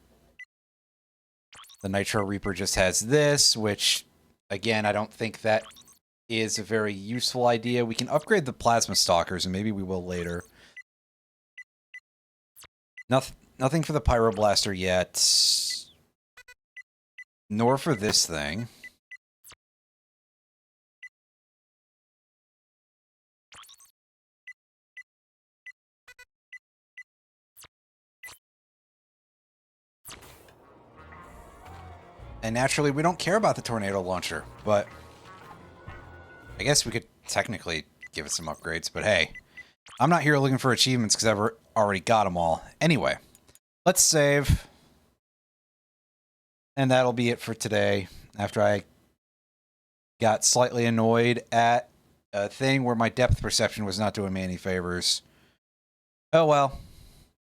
A: the Nitro Reaper? Just has this, which, again, I don't think that is a very useful idea. We can upgrade the Plasma Stalkers, and maybe we will later. Nothing for the Pyroblaster yet. Nor for this thing. And naturally, we don't care about the Tornado Launcher, but I guess we could technically give it some upgrades, but hey, I'm not here looking for achievements because I've already got them all. Anyway, let's save. And that'll be it for today, after I got slightly annoyed at a thing where my depth perception was not doing me any favors. Oh well.